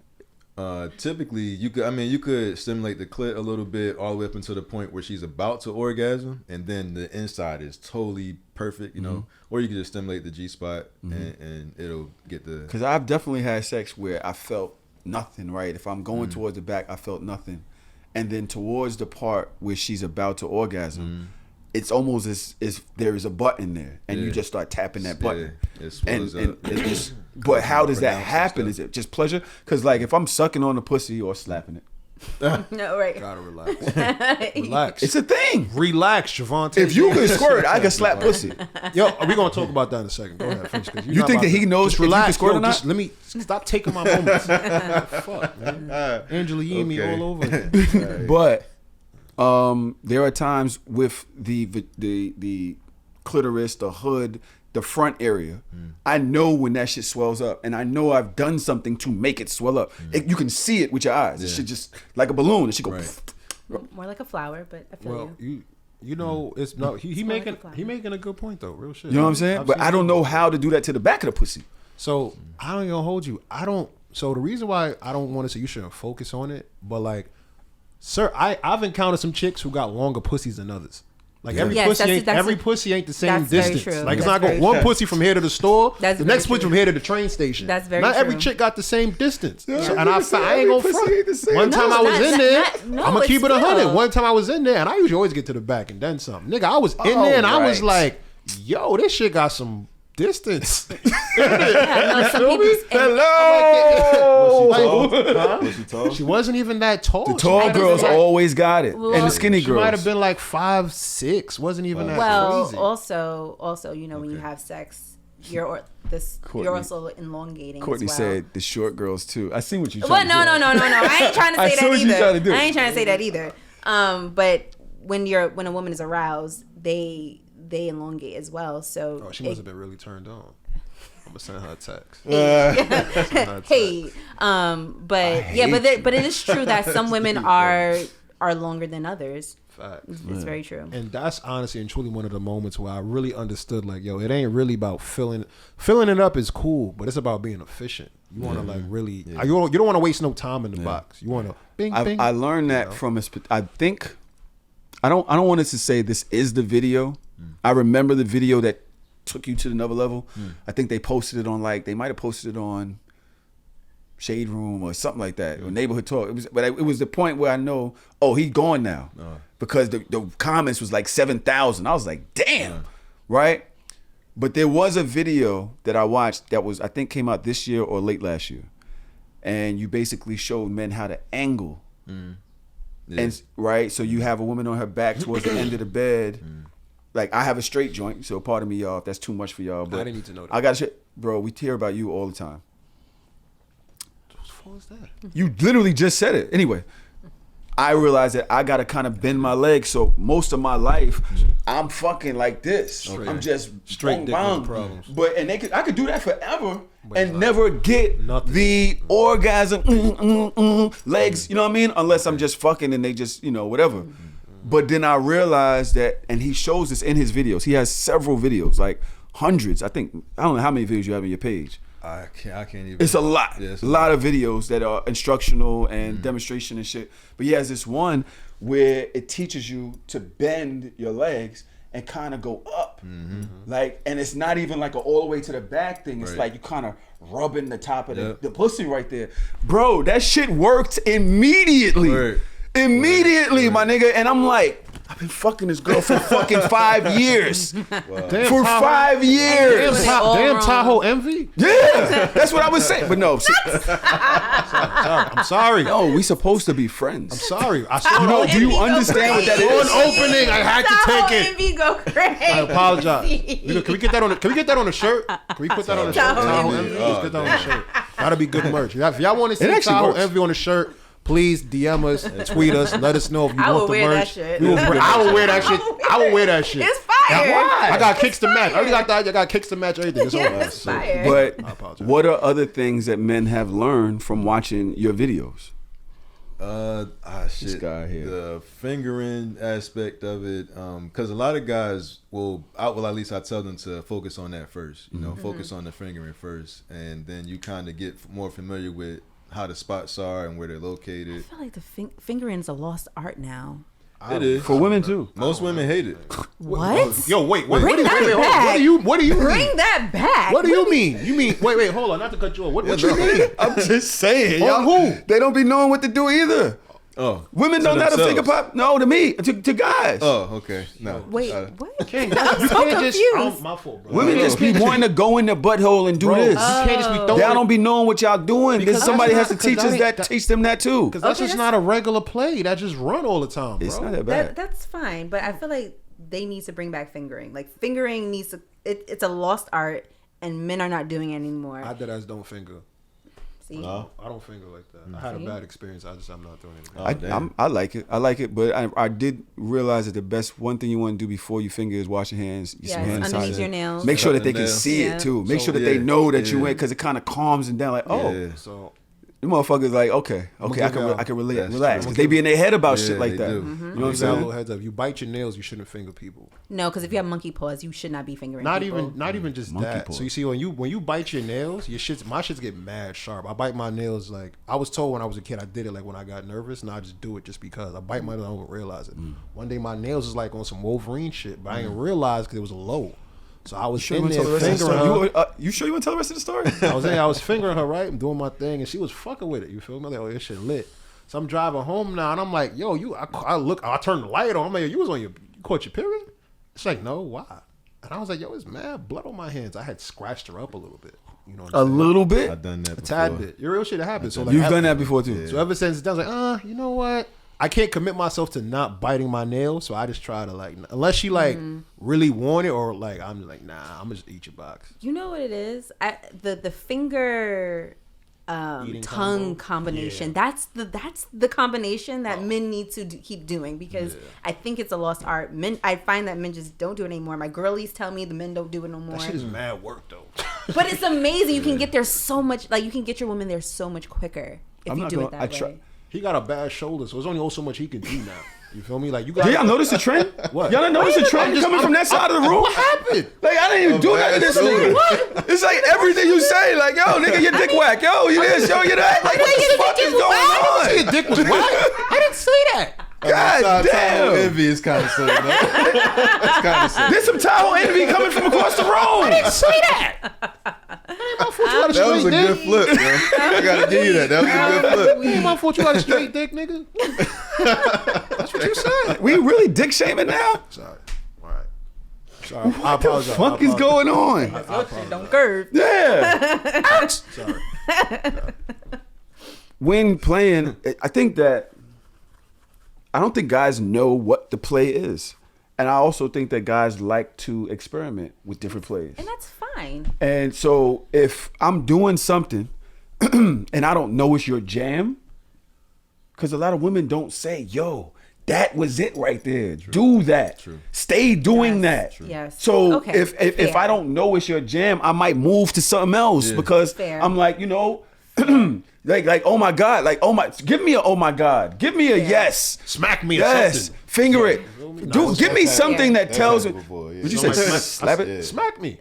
Typically, you could stimulate the clit a little bit all the way up until the point where she's about to orgasm, and then the inside is totally perfect, you know. Or you could just stimulate the G spot, and it'll get the. Because I've definitely had sex where I felt nothing. Right, if I'm going towards the back, I felt nothing, and then towards the part where she's about to orgasm. It's almost as there is a button there, and you just start tapping that button. But how does that happen? Is it just pleasure? Because like if I'm sucking on the pussy or slapping it, No, right. Gotta relax. Relax. it's a thing. Relax, Javante. If you can squirt, I can slap pussy. Yo, we're gonna talk about that in a second. Go ahead, finish. You think that he knows just if you can relax, squirt or not? Just let me stop taking my moments. Fuck, man. Angela Yee all over again. But there are times with the clitoris, the hood, the front area. I know when that shit swells up, and I know I've done something to make it swell up. You can see it with your eyes. It should just like a balloon. It should go. More like a flower, but I feel you know, it's no. He making a good point though. Real shit. You know what I'm saying? But I don't know how to do that to the back of the pussy. So I don't even hold you. I don't. So the reason why I don't want to say you shouldn't focus on it, but like, sir, I've encountered some chicks who got longer pussies than others. Like every pussy ain't the same distance. Like it's not going one pussy from here to the store, the next pussy from here to the train station. That's very Not true. every chick got the same distance. So, and I ain't gonna front. One time I was in there, I'm gonna keep it 100. One time I was in there, and I usually always get to the back and then something. Nigga, I was in there and I was like, yo, this shit got some distance. Hello. She wasn't even that tall. The tall girls always got it, and the skinny She girls might have been like 5'6". Wasn't even that crazy. Also, you know, when you have sex, you're also elongating. Courtney as well. said the short girls too. I see what you're Well, trying to do. no. I ain't trying to say that either. I ain't trying to say that either. But when a woman is aroused, they elongate as well. So she must have been really turned on. I'm gonna send her a text. Hey, but it is true that some women are longer than others. Facts. It's very true. And that's honestly and truly one of the moments where I really understood, like, yo, it ain't really about filling it up is cool, but it's about being efficient. You want to like really, you don't want to waste no time in the box. You want to bing. I learned that from I think I don't want us to say this is the video. I remember the video that took you to another level. I think they posted it on they might have posted it on Shade Room or something like that, or Neighborhood Talk. It was the point where I know, he's gone now, because the comments was like 7,000. I was like, damn, right? But there was a video that I watched that I think came out this year or late last year, and you basically showed men how to angle, and right. So you have a woman on her back towards the end of the bed. Like, I have a straight joint, so pardon me, y'all, if that's too much for y'all. But I didn't need to know that. I got shit, bro. We hear about you all the time. What the fuck is that? You literally just said it. Anyway, I realized that I gotta kind of bend my legs, so most of my life I'm fucking like this. I'm just straight dick with problems. But I could do that forever and never get the orgasm legs. You know what I mean? Unless I'm just fucking and they just whatever. But then I realized that, and he shows this in his videos. He has several videos, like hundreds. I don't know how many videos you have on your page. I can't even. It's a lot. Yeah, it's a lot of videos that are instructional and demonstration and shit. But he has this one where it teaches you to bend your legs and kind of go up. Like, and it's not even like all the way to the back thing. It's like you kind of rubbing the top of the pussy right there. Bro, that shit worked immediately. Immediately, my nigga. And I'm like, I've been fucking this girl for fucking 5 years. Damn, for 5 years. Damn Tahoe envy? Yeah, that's what I was saying. But no. I'm sorry. No, we supposed to be friends. I'm sorry. I saw do you understand what that is? On opening, I had to take it. Envy go crazy. I apologize. Can we get that on a shirt? Can we put that on a shirt? Tahoe envy. Let's get that on a shirt. That'll be good merch. If y'all want to see Tahoe envy on a shirt, please DM us, tweet us, let us know if you want the merch. I will wear that shit. I will wear that shit. It's fire. Why? I got kicks to match. I got kicks to match everything. It's all It's fire. But what are other things that men have learned from watching your videos? Shit. This guy here. The fingering aspect of it, because a lot of guys at least I tell them to focus on that first. Focus on the fingering first, and then you kind of get more familiar with how the spots are and where they're I located. feel like the fingering's a lost art now. It is For women too. Most women hate it. What? Yo, wait. Bring Hold that on. back. What do you Bring mean? that back. What do you mean? You mean wait, hold on, not to cut you off. What you mean? I'm just saying, On y'all. who? They don't be knowing what to do either. Oh, Women to don't know how to themselves. finger pop. No, to me, to guys. Oh, okay. No. Wait, Got what? You can't I'm you so can't just. confused. My fault, bro. Women just be wanting to go in the butthole and do this. You can't just be throwing. Y'all don't be knowing what y'all doing. There's Because somebody that's has to not- teach because us that that, ain't- teach them that too. Because that's Okay, just that's- not a regular play. That just run all the time, bro. It's not that bad. That's fine, but I feel like they need to bring back fingering. Like fingering needs to. It's a lost art, and men are not doing it anymore. I dead ass don't finger. See, I don't finger like that. I had a bad experience. I'm not doing anything. Oh, damn. I like it, but I did realize that the best one thing you want to do before you finger is wash your hands. Get some Yes, hand underneath sanitizer. your nails. Make sure that they The can nails. see Yeah. it too. Make So- sure that they Yeah, know that you yeah. went because it kind of calms them down. Like, oh, Yeah. So the motherfuckers like, okay, give y'all- I can relate, That's relax true. because they be in their head about Yeah, shit like they that. do. You know what I'm give y'all a saying? little heads up. You bite your nails, you shouldn't finger people. no, because if you have monkey paws, you should not be fingering. Not people. even just Monkey that. paws. So you see when you bite your nails, my shits get mad sharp. I bite my nails like I was told when I was a kid. I did it like when I got nervous, and I just do it just because I bite my nails. I don't realize it. One day my nails was like on some Wolverine shit, but I didn't realize because it was low. So I was in there fingering her. You sure you want to tell the rest of the story? I was fingering her, right? I'm doing my thing, and she was fucking with it. You feel me? Like, oh, this shit lit. So I'm driving home now, and I'm like, yo, I turned the light on. I'm like, you caught your period? She's like, no, why? And I was like, yo, it's mad blood on my hands. I had scratched her up a little bit. You know what A I'm saying? little bit. I've done that before. A tad bit. Your real shit happened. So like, You've done that before too. So ever since then, I was like, you know what? I can't commit myself to not biting my nails, so I just try to like, unless she like really want it, or like I'm just like, nah, I'm gonna just eat your box. You know what it is? The finger Eating tongue combo? combination. That's the combination that men need to keep doing because I think it's a lost art. I find that men just don't do it anymore. My girlies tell me the men don't do it no more. That shit is mad work though. But it's amazing. You can get there so much. Like you can get your woman there so much quicker if I'm you not do it gonna- that I way. He got a bad shoulder, so there's only so much he can do now. You feel me? Like you got. Did y'all notice the trend? What? Y'all didn't notice the trend coming from that side of the room? What happened? Like I didn't even do that to this nigga. What? It's like everything you say, like yo, nigga, your dick whack, yo, you this, yo, you that. Like what the fuck is going on? Your dick was whack. I didn't say that. God Tahoe damn. envy is kind of silly. No? It's kind of silly. There's some Tahoe envy coming from across the room. Say that. That was a good flip, bro. I gotta give you that. That was a good flip. Ain't my fault you got a straight dick, nigga. That's what you said. We really dick shaming now? Sorry. All right. Sorry. I apologize. Fuck is going on? Don't curve. Yeah. Sorry. When playing, I think that I don't think guys know what the play is. And I also think that guys like to experiment with different plays. And that's fine. And so if I'm doing something and I don't know it's your jam, because a lot of women don't say, yo, that was it right there. Do that. Stay doing that. Yes. So Okay. if I don't know it's your jam, I might move to something else because Fair. I'm like, you know, like oh my God, like oh my, give me a oh my God, give me a yes, Smack me or yes, something. finger it, give me something that tells me. before, yeah. Would you So say like, slap it? Smack me.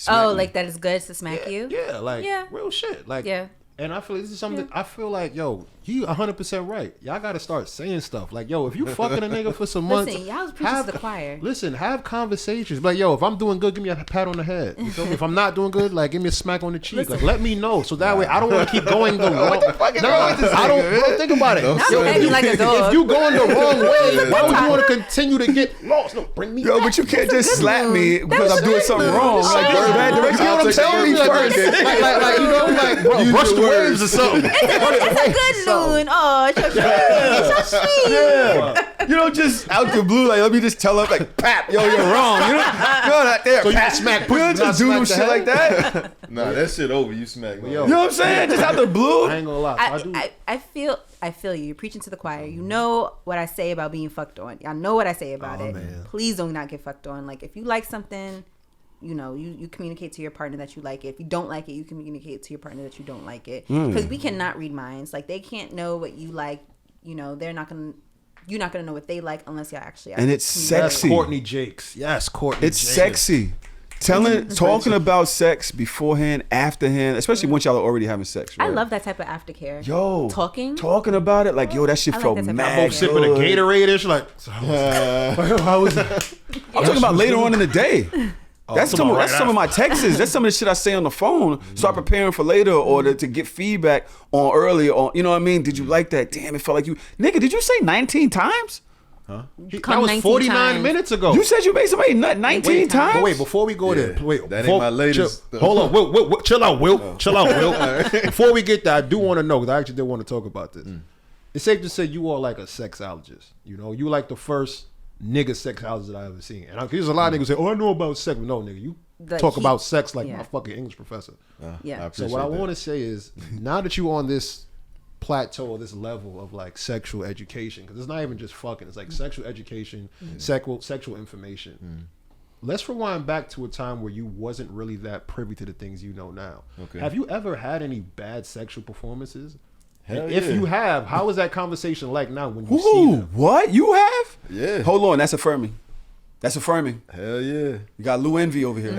Oh, like that is good to smack you? Yeah, like Yeah. real shit. Like Yeah. And I feel like this is something I feel like, yo, you 100% right. Y'all gotta start saying stuff. Like, yo, if you fucking a nigga for some months, Listen, y'all was preaching to the choir. Listen, have conversations. Like, yo, if I'm doing good, give me a pat on the head. You feel me? If I'm not doing good, like give me a smack on the cheek. Like, let me know. So that way I don't want to keep going the wrong. What the fuck is wrong with this I don't bro, think about it. Now I'm acting like a dog. If you going the wrong way, why would you want to continue to get lost? No, bring me Yo, back. but you can't just good slap move. me That because was I'm doing good something move. wrong. Like, Oh, go bad direction. You know what I'm telling you first. like, you know, like brush the waves or something. It's a good Loon. Oh, it's so sweet. Yeah. You don't just out the blue, like, let me just tell her, like, pap, yo, you're wrong. You know, not there, So you pap. smack You pussy, don't not just do no smack the shit like head? that. Nah, that shit over. You smack me. Yo. You know what I'm saying? Just out the blue. I ain't gonna lie. So I do. I feel you. You're preaching to the choir. You know what I say about being fucked on. Y'all know what I say about it. Man. Please don't not get fucked on. Like if you like something, you know, you communicate to your partner that you like it. If you don't like it, you communicate to your partner that you don't like it. Because we cannot read minds. Like they can't know what you like. You know, you're not gonna know what they like unless y'all actually. And it's communicate. sexy. Courtney Jakes. Yes, Courtney It's Jakes. sexy. Talking about sex beforehand, afterhand, especially once y'all are already having sex. Right? I love that type of aftercare. Yo, talking about it, like yo, that shit I like felt that type of mad. Both sipping a Gatorade and shit like. So how was that? I'm talking about later on in the day. That's some of my texts. That's some of the shit I say on the phone. Start preparing for later or to get feedback on earlier. On you know what I mean? Did you like that? Damn, it felt like you, nigga. Did you say 19 times? Huh? That was 49 minutes ago. You said you made somebody nut 19 times. But wait, before we go there, wait, that ain't my latest. Hold on, Will, chill out, Will. Chill out, Will. Before we get there, I do want to know because I actually did want to talk about this. It's safe to say you are like a sexologist. You know, you like the first nigga sexologist I ever seen. And there's a lot of niggas say, "Oh, I know about sex." But no, nigga, you talk about sex like my fucking English professor. So what I want to say is, now that you on this plateau or this level of like sexual education, because it's not even just fucking, it's like sexual education, sexual information. Let's rewind back to a time where you wasn't really that privy to the things you know now. Have you ever had any bad sexual performances? If you have, how is that conversation like now when you see them? What? You have? Yeah. Hold on, that's affirming. That's affirming. Hell yeah. You got Lou Envy over here.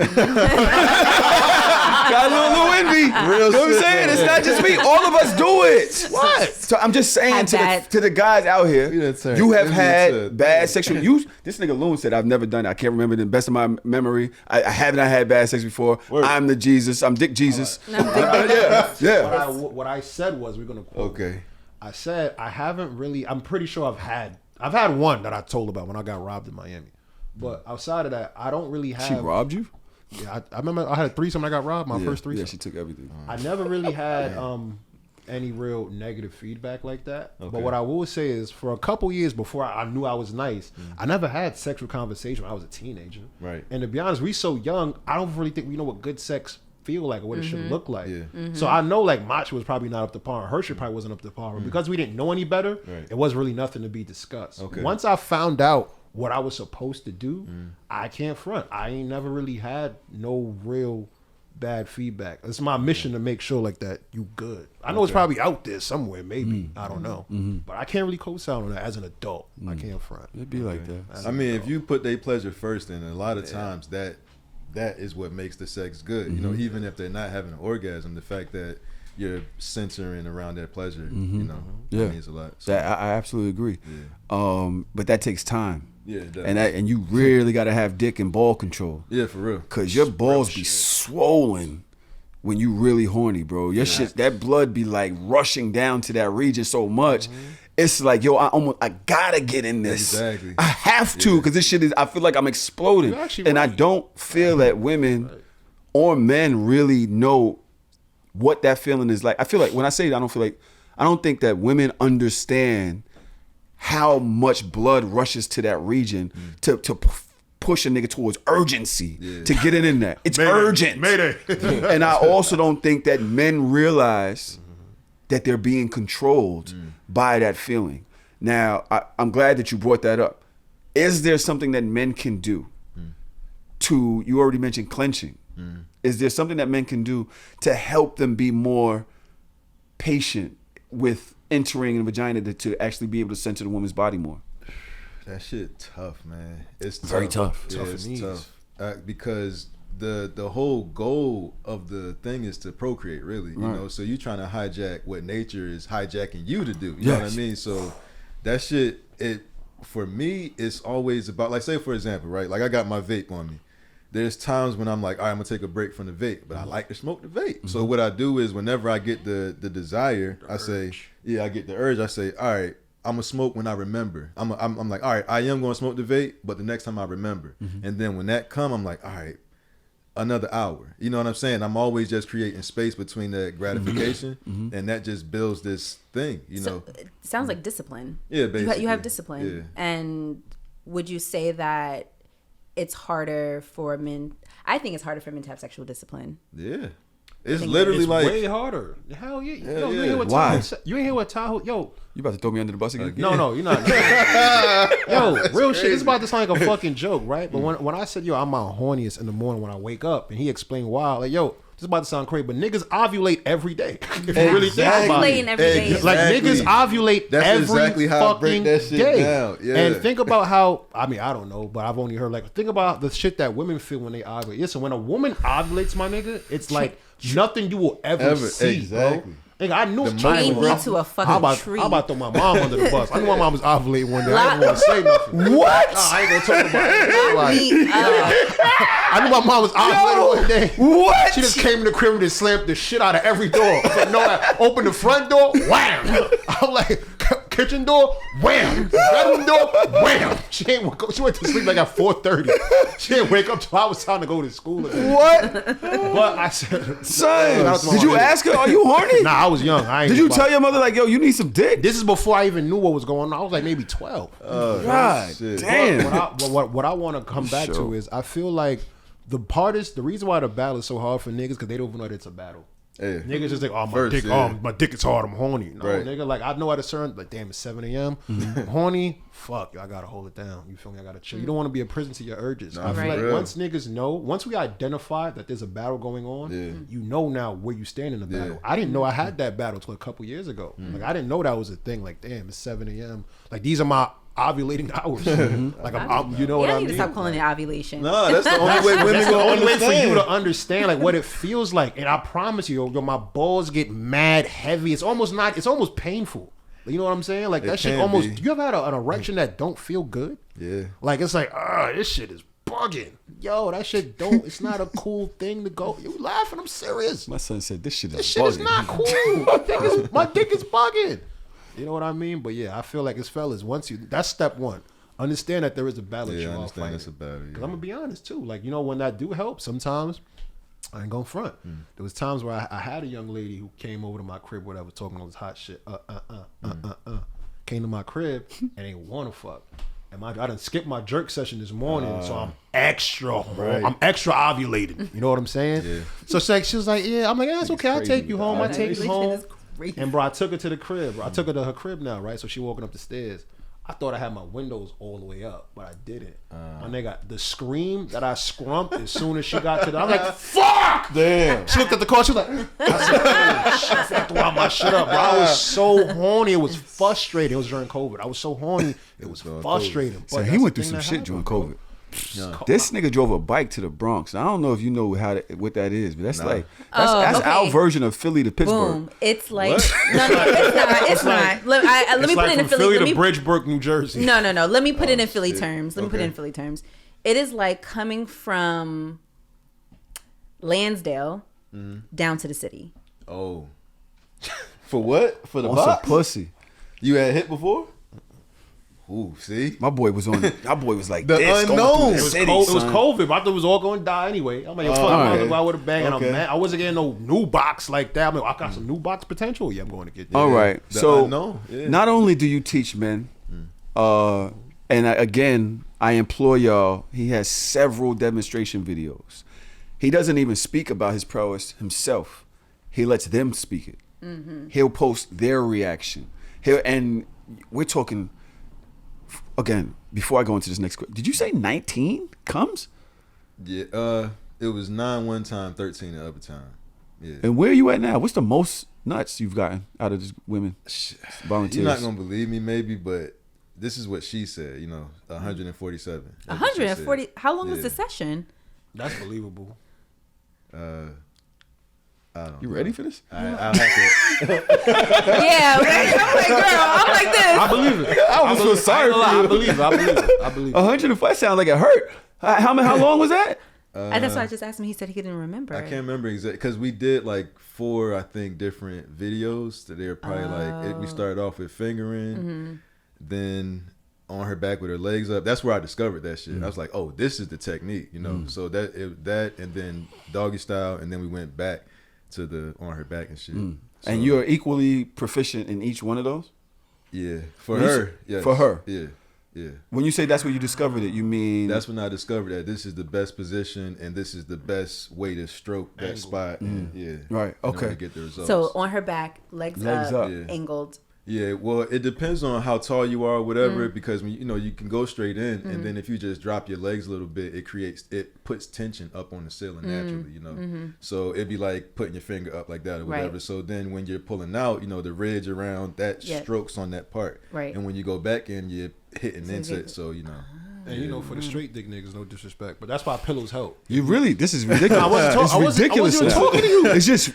Got a little Envy. Real you know what I'm shit, saying? man. It's not just me. All of us do it. What? So I'm just saying to the guys out here, you have had bad sexual. This nigga Loon said, I've never done it. I can't remember the best of my memory. I have not had bad sex before. Word. I'm the Jesus. I'm Dick Jesus. Yeah. What I said was, we're gonna quote. Okay. I said I haven't really. I'm pretty sure I've had one that I told about when I got robbed in Miami. But outside of that, I don't really have. She robbed you? Yeah, I remember I had a threesome when I got robbed. My first threesome. Yeah, she took everything. I never really had any real negative feedback like that. Okay. But what I will say is, for a couple years before I knew I was nice, I never had sexual conversation when I was a teenager. Right. And to be honest, we so young, I don't really think we know what good sex feel like or what it should look like. So I know like my shit was probably not up to par. Her shit probably wasn't up to par. But because we didn't know any better, it was really nothing to be discussed. Okay. Once I found out what I was supposed to do, I can't front. I ain't never really had no real bad feedback. It's my mission to make sure like that you good. I know it's probably out there somewhere, maybe. I don't know. But I can't really co-sign on that as an adult. I can't front. It'd be like that. I mean, if you put their pleasure first, then a lot of times that is what makes the sex good. You know, even if they're not having an orgasm, the fact that you're centering around their pleasure, you know, that means a lot. So, That I absolutely agree. But that takes time. Yeah, it does. And you really got to have dick and ball control. Yeah, for real. Cause your balls be swollen when you really horny, bro. Your shit, that blood be like rushing down to that region so much. It's like, yo, I gotta get in this. Exactly. I have to, cause this shit is. I feel like I'm exploding, and I don't feel that women or men really know what that feeling is like. I feel like when I say it, I don't think that women understand how much blood rushes to that region to push a nigga towards urgency to get it in there. It's urgent. Mayday. And I also don't think that men realize that they're being controlled by that feeling. Now, I'm glad that you brought that up. Is there something that men can do to, you already mentioned clenching. Is there something that men can do to help them be more patient with entering a vagina to actually be able to censor the woman's body more? That shit tough, man. It's tough. Very tough. Yeah, it's tough. Because the whole goal of the thing is to procreate, really. You know, so you trying to hijack what nature is hijacking you to do. You know what I mean? So that shit, for me, it's always about, like, say for example, right? Like I got my vape on me. There's times when I'm like, all right, I'm gonna take a break from the vape, but I like to smoke the vape. So what I do is whenever I get the desire, I say, I get the urge. I say, all right, I'm gonna smoke when I remember. I'm like, all right, I am gonna smoke the vape, but the next time I remember. And then when that come, I'm like, all right, another hour. You know what I'm saying? I'm always just creating space between that gratification, and that just builds this thing. You know, it sounds like discipline. Yeah, basically. You have discipline, and would you say that it's harder for men? I think it's harder for men to have sexual discipline. Yeah. It's literally it's like way harder. Hell yeah. Yo, you ain't hear what Why? Tahoe, you ain't hear what Tahoe, yo. You about to throw me under the bus again? No, you're not. Yo, real shit. It's about to sound like a fucking joke, right? But when I said, yo, I'm my horniest in the morning when I wake up, and he explained why, like, yo, this is about to sound crazy, but niggas ovulate every day. If you really think about Ovulating it. every day. Exactly. Like niggas ovulate That's every exactly how I break fucking that shit day. down. Yeah. And think about how, I mean, I don't know, but I've only heard like, think about the shit that women feel when they ovulate. Listen, when a woman ovulates, my nigga, it's like nothing you will ever see, exactly. bro. Nigga, I knew Chain me to a fucking tree. How about throw my mom under the bus? I knew my mom was ovulating one day. I didn't want to say nothing. What? Nah, I ain't gonna talk about it. Lock me up. I knew my mom was ovulating one day. What? She just came in the crib and just slammed the shit out of every door. But no, I opened the front door, wham! I'm like, kitchen door, wham! Bedroom door, wham! She went to sleep like at 4:30. She didn't wake up till I was time to go to school again. What? But I said, Son, Son, did you ask her, are you horny? Nah, I was young. I ain't Did you about- tell your mother, like, yo, you need some dick? This is before I even knew what was going on. I was like maybe 12. God shit. damn. What I want to come back to is I feel like the reason why the battle is so hard for niggas because they don't even know that it's a battle. Yeah. Niggas just like, oh, First, yeah. my dick is hard, I'm horny. No, Right. nigga, like I know at a certain, like damn, it's 7 a.m. I'm horny, fuck, I gotta hold it down. You feel me? I gotta chill. You don't want to be a prison to your urges. Nah, I feel for like real. once niggas know, once we identify that there's a battle going on, you know now where you stand in the battle. I didn't know I had that battle till a couple years ago. Like I didn't know that was a thing. Like damn, it's 7 a.m. Like these are my ovulating hours. Like I'm you know what Yeah, I I need mean? to stop calling it ovulation. No, that's the only way women That's the gonna only way for understand. you to understand like what it feels like. And I promise you, yo, my balls get mad heavy. It's almost painful. You know what I'm saying? Like It that shit can almost. be. You ever had an erection that don't feel good? Yeah. Like it's like, this shit is bugging. Yo, that shit don't. It's not a cool thing to go. You laughing? I'm serious. My son said, this shit is This shit is bugging. not cool. My dick is bugging. You know what I mean? But yeah, I feel like as fellas, that's step one. Understand that there is a battle. Yeah, you I all understand fighting. it's a battle. Because Yeah. I'm gonna be honest too. Like, you know, when that do help, sometimes I ain't gonna front. There was times where I had a young lady who came over to my crib, whatever, talking all this hot shit. Came to my crib and ain't wanna fuck. And I done skipped my jerk session this morning, so I'm extra ovulated. You know what I'm saying? Yeah. So she was like, yeah. I'm like, yeah, it's okay. I'll crazy take you home. I take you Ovulation home. is crazy. And bro, I took her to the crib. Bro. I took her to her crib now, right? So she walking up the stairs. I thought I had my windows all the way up, but I didn't. My nigga, the scream that I scrumped as soon as she got to the, I'm like, fuck! Damn. She looked at the car, she was like, I said, oh, shit, I forgot to wind my shit up, bro. I was so horny, it was frustrating. It was during COVID. I was so horny, it was frustrating. So But he that's went the through thing some that shit during happened, COVID. bro. This nigga drove a bike to the Bronx. I don't know if you know what that is, but that's Oh, that's okay. our version of Philly to Pittsburgh. Boom. It's like no, it's not. It's not. Let me It's put like it in from Philly. to Let me Bridgebrook, New Jersey. No. Let me put it in Philly terms. Let me put it Okay. in Philly terms. It is like coming from Lansdale down to the city. Oh. For what? For the On some box? pussy. You had hit before? Ooh, see? My boy was like The this, going unknown. through the It was, city, cold, it was son. COVID. I thought it was all going to die anyway. I'm like, fuck, all I right. was go out with a bang. And Okay. I'm mad. I wasn't getting no new box like that. I'm like, I got some new box potential. Yeah, I'm going to get that. All right. The So unknown, yeah. not only do you teach men, again, I implore y'all, he has several demonstration videos. He doesn't even speak about his prowess himself. He lets them speak it. He'll post their reaction. And we're talking, again, before I go into this next question, did you say 19 comes? Yeah, it was 9 one time, 13 the other time. Yeah. And where are you at now? What's the most nuts you've gotten out of these women volunteers? You're not gonna believe me, maybe, but this is what she said. 147. That's what she said. 140. How long was Yeah. the session? That's believable. I don't You know. ready for this? I'll have to. Yeah, right? I'm like, girl, I'm like this. I believe it. I was so sorry for I you. believe it. I believe it. I believe it. 105 sound like it hurt. How long was that? And that's why I just asked him. He said he didn't remember. I can't remember exactly because we did like 4, I think, different videos. That they were probably we started off with fingering, then on her back with her legs up. That's where I discovered that shit. I was like, oh, this is the technique, So that and then doggy style, and then we went back to the on her back and shit. So, And you're equally proficient in each one of those? yeah, for When you her, say- yes. for her? yeah. When you say that's where you discovered it, you mean That's when I discovered that this is the best position and this is the best way to stroke that spot. And, yeah, Right, in order okay. to get the results. So on her back, legs Legs up, up. Yeah. angled. Yeah, well, it depends on how tall you are or whatever, because when you can go straight in, and then if you just drop your legs a little bit, it puts tension up on the ceiling naturally, So it'd be like putting your finger up like that or whatever. Right. So then when you're pulling out, the ridge around that strokes on that part. Right. And when you go back in, you're hitting into it, so And for the straight dick niggas, no disrespect, but that's why pillows help. This is ridiculous. It's ridiculous. I wasn't talking to you. It's just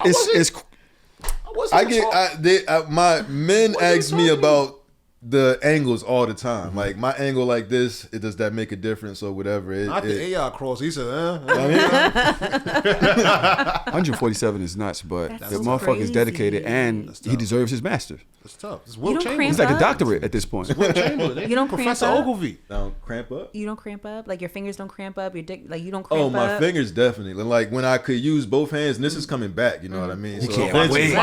my men ask me about the angles all the time. Like my angle like this, does that make a difference or whatever? Not the AI cross. He said, 147 is nuts, but the motherfucker is dedicated and he deserves his master. That's tough. It's Will Chamberlain. He's like a doctorate at this point. Will Chamberlain. You don't Professor cramp up? Ogilvy. Don't cramp up? You don't cramp up? Like your fingers don't cramp up? Your dick, like you don't cramp up? Oh, my fingers definitely. Like when I could use both hands, and this is coming back, you know what I mean? You So can't eventually- wait.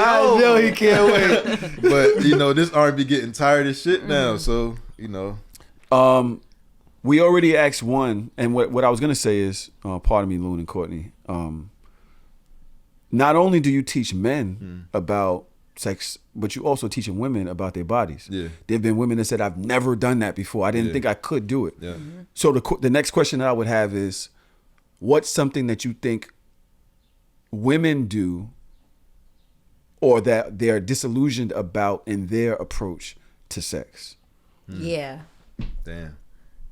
I know he can't wait. But, this R&B getting tired of shit now, so, We already asked one, and what I was going to say is, pardon me, Loon and Courtney, not only do you teach men about sex, but you also teaching women about their bodies. Yeah. There have been women that said, I've never done that before. I didn't think I could do it. Yeah. So the next question that I would have is, what's something that you think women do or that they're disillusioned about in their approach to sex? Yeah. Damn.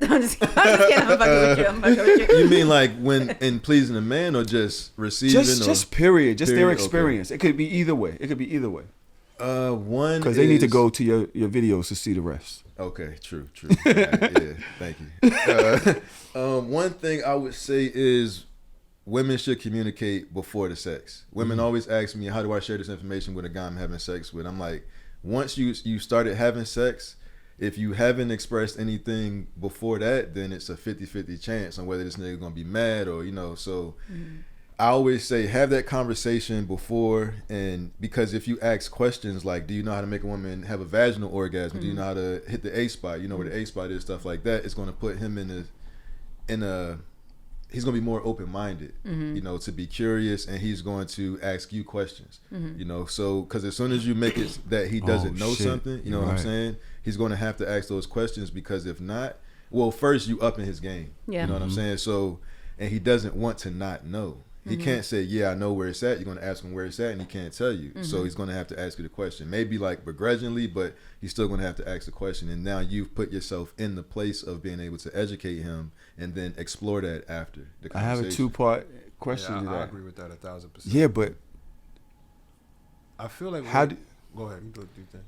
I'm just kidding. I'm fucking with you. You mean like when in pleasing a man or just receiving? Just period. Just their Period, experience. Okay. It could be either way. One because they need to go to your videos to see the rest. Okay, true. Yeah, thank you. One thing I would say is women should communicate before the sex. Women always ask me, how do I share this information with a guy I'm having sex with? I'm like, once you started having sex, if you haven't expressed anything before that, then it's a 50-50 chance on whether this nigga gonna be mad or, so I always say have that conversation before, and because if you ask questions like, do you know how to make a woman have a vaginal orgasm? Do you know how to hit the A spot? You know where the A spot is, stuff like that. It's gonna put him in a he's gonna be more open-minded, to be curious, and he's going to ask you questions, so because as soon as you make it that he doesn't know something, you know what I'm saying, he's going to have to ask those questions, because if not, well, first you up in his game, you know what I'm saying, so, and he doesn't want to not know. He can't say, yeah, I know where it's at. You're going to ask him where it's at, and he can't tell you. So he's going to have to ask you the question. Maybe like begrudgingly, but he's still going to have to ask the question. And now you've put yourself in the place of being able to educate him and then explore that after the conversation. I have a 2-part question to that. I agree with that 1,000%. Yeah, but I feel like go ahead, you do your thing.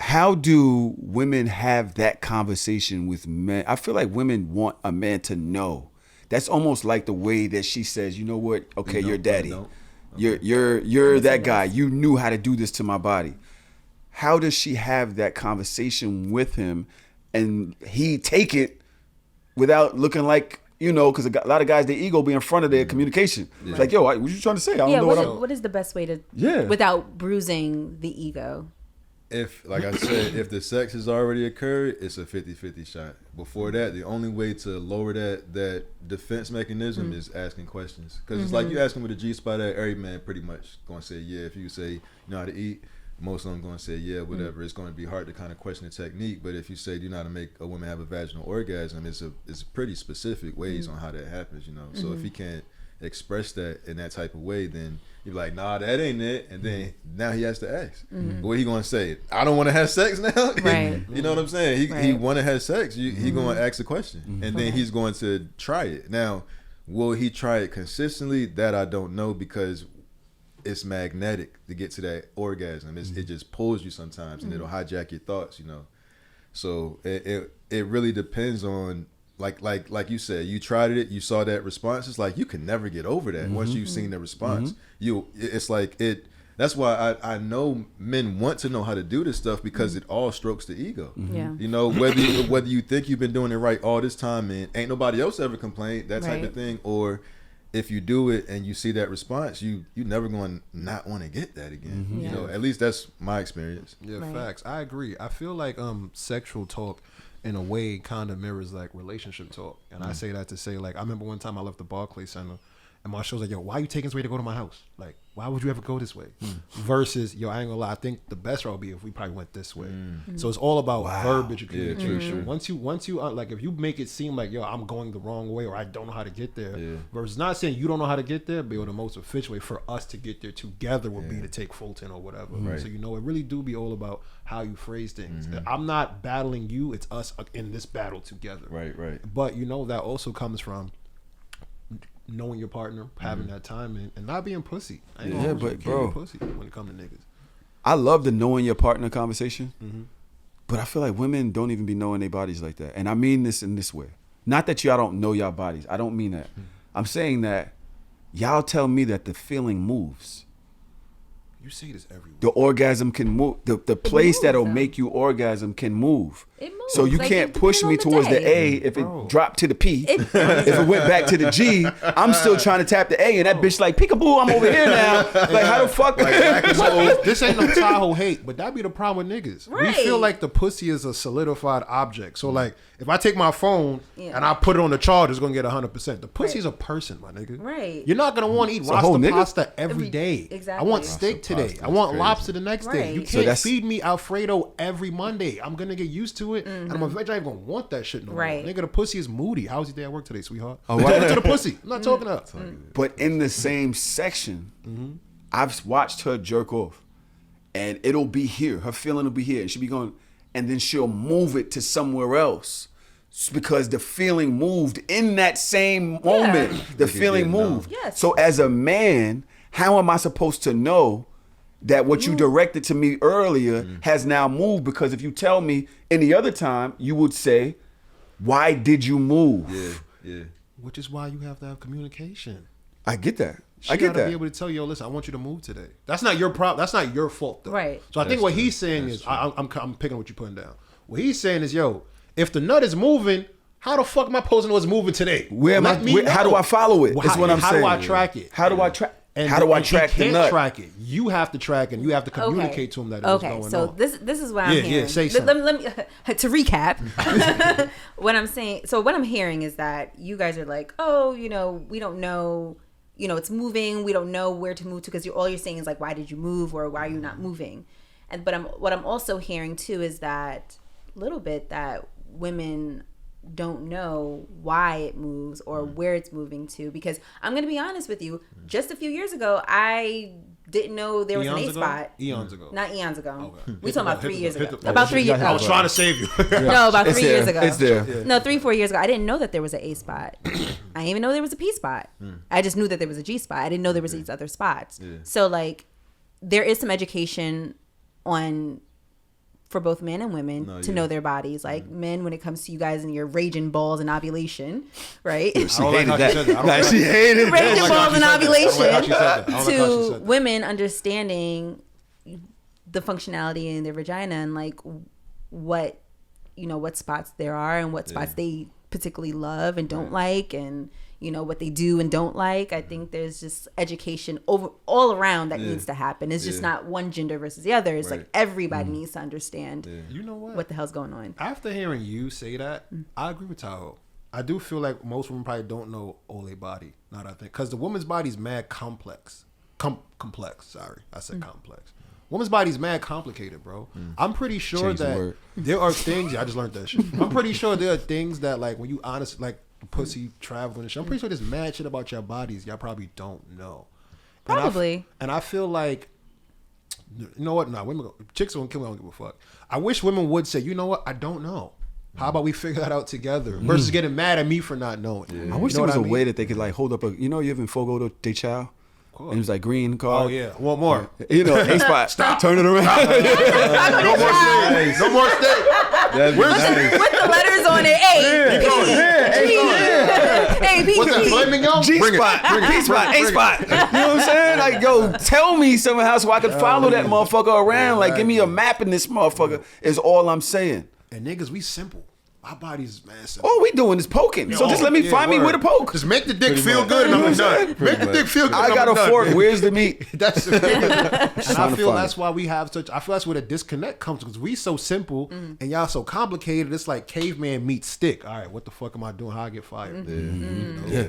How do women have that conversation with men? I feel like women want a man to know. That's almost like the way that she says, you know what? Okay, you're daddy. Okay. You're that guy. You knew how to do this to my body. How does she have that conversation with him and he take it without looking like, because a lot of guys, their ego be in front of their communication. Yeah. It's like, yo, what you trying to say? I don't know what is the best way to, without bruising the ego? If, like I said, if the sex has already occurred, it's a 50-50 shot. Before that, the only way to lower that defense mechanism is asking questions. Because it's like you asking with a G-spot at, every man pretty much going to say, yeah. If you say, you know how to eat, most of them going to say, yeah, whatever. It's going to be hard to kind of question the technique. But if you say, do you know how to make a woman have a vaginal orgasm, it's pretty specific ways on how that happens, So if he can't express that in that type of way, then you're like, nah, that ain't it. And then now he has to ask. What he gonna say? I don't want to have sex now. Right. You know what I'm saying? He want to have sex. He gonna ask a question, and then he's going to try it. Now, will he try it consistently? That I don't know, because it's magnetic to get to that orgasm. It just pulls you sometimes, and it'll hijack your thoughts. So it really depends on. Like you said, you tried it, you saw that response. It's like you can never get over that once you've seen the response. It's like it. That's why I know men want to know how to do this stuff, because it all strokes the ego. Yeah. Whether you think you've been doing it right all this time and ain't nobody else ever complained, that type of thing, or if you do it and you see that response, you never going to not want to get that again. At least that's my experience. Yeah, facts. I agree. I feel like sexual talk in a way kind of mirrors like relationship talk, and I say that to say, like, I remember one time I left the Barclays Center And Marshall's like, yo, why are you taking this way to go to my house? Like, why would you ever go this way? Versus, yo, I ain't gonna lie, I think the best route would be if we probably went this way. So it's all about verbiage and communication. Once you like, if you make it seem like, yo, I'm going the wrong way or I don't know how to get there, versus not saying you don't know how to get there, but the most efficient way for us to get there together would be to take Fulton or whatever. Right. So, it really do be all about how you phrase things. I'm not battling you, it's us in this battle together. Right. But, that also comes from knowing your partner, having that time, and not being pussy. But bro, pussy when it comes to niggas. I love the knowing your partner conversation, but I feel like women don't even be knowing their bodies like that. And I mean this in this way. Not that y'all don't know y'all bodies. I don't mean that. I'm saying that y'all tell me that the feeling moves. You say this every week. The orgasm can move. The place moves, that'll though. make you orgasm can move. It moves. So you Like, can't it push me depends on the towards the day. A if it dropped to the P. If it went back to the G, I'm still trying to tap the A, and that bitch like, peekaboo, I'm over here now. Like, how the fuck? This ain't no Tahoe hate, but that be the problem with niggas. Right. We feel like the pussy is a solidified object. So like, if I take my phone and I put it on the charger, it's gonna get 100%. The pussy's a person, my nigga. Right. You're not gonna want to eat a whole rasta nigga? pasta every day. Exactly. I want steak today. pasta I is want crazy. lobster the next day. Right. You So can't that's- feed me Alfredo every Monday. I'm gonna get used to it, and I'm eventually not even gonna want that shit no Right. more. Nigga, the pussy is moody. How was your day at work today, sweetheart? Oh, right. Talking to the pussy. I'm not talking up. But in the same section, I've watched her jerk off, and it'll be here. Her feeling will be here, and she'll be going, and then she'll move it to somewhere else. It's because the feeling moved in that same moment. The feeling moved. Yes. So as a man, how am I supposed to know that what you directed to me earlier has now moved? Because if you tell me any other time, you would say, why did you move? Yeah. Which is why you have to have communication. I get that. She I get gotta that. be able to tell you, yo, listen, I want you to move today. That's not your problem. That's not your fault, though. Right. So I think what he's saying is, I'm picking what you're putting down. What he's saying is, yo, if the nut is moving, how the fuck am I supposed to know it's moving today? How do I follow it? That's what I'm saying. How do I track it? How do I track? And how do I and track he the can't nut? track it. You have to track it. And you have to communicate to him that it's going so on. this is what I'm Yeah, hearing. say Let me to recap. What I'm saying. So what I'm hearing is that you guys are like, oh, we don't know. It's moving. We don't know where to move to because all you're saying is like, why did you move or why are you not moving? What I'm also hearing too is that little bit that women don't know why it moves or where it's moving to, because I'm going to be honest with you, just a few years ago I didn't know there was an A spot. Eons ago. Not eons ago. Okay. We talking about 3 years ago. I About 3 years was ago. trying to save you. No, about It's 3 there. years ago. It's there. No, 3-4 years ago. I didn't know that there was an A spot. I didn't even know there was a P spot. I just knew that there was a G spot. I didn't know there was these other spots. So like there is some education for both men and women to know their bodies. Like men, when it comes to you guys and your raging balls and ovulation, right? She hated that. She hated Raging that. balls and ovulation to that. women understanding the functionality in their vagina and like what spots there are and what spots they particularly love and don't like, and what they do and don't like. I think there's just education all around that needs to happen. It's just not one gender versus the other. It's like everybody needs to understand You know what the hell's going on. After hearing you say that, I agree with Tahoe. I do feel like most women probably don't know all their body. Not I think, because the woman's body's mad complex. Complex. Sorry, I said complex. Woman's body's mad complicated, bro. I'm pretty sure Change the that word. there are things. I just learned that shit. I'm pretty sure there are things that like when you honest like pussy traveling and shit. I'm pretty sure there's mad shit about your bodies y'all probably don't know. Probably. And I feel like, you know what? Nah, chicks don't kill me. I don't give a fuck. I wish women would say, you know what? I don't know. How about we figure that out together versus getting mad at me for not knowing. I wish You know there was what a I mean? way that they could like hold up you ever fogo de child? And it was like green card. Oh yeah, one more. A spot. Stop. Turn it around. No more steak. No more steak. With the letters on it. A, B, What's that, G. flamingo? G Bring it. spot, P spot, A spot. You know what I'm saying? Like, yo, tell me somehow so I can follow that motherfucker around. Like, give me a map in this motherfucker. Is all I'm saying. And niggas, we simple. My body's massive. All we doing is poking. So just let me find me with a poke. Just make the dick feel good and I'm done. Make the dick feel good. I got a fork. Where's the meat? That's and I feel find that's why we have such. I feel that's where the disconnect comes because we so simple and y'all so complicated. It's like caveman meets stick. All right, what the fuck am I doing? How I get fired?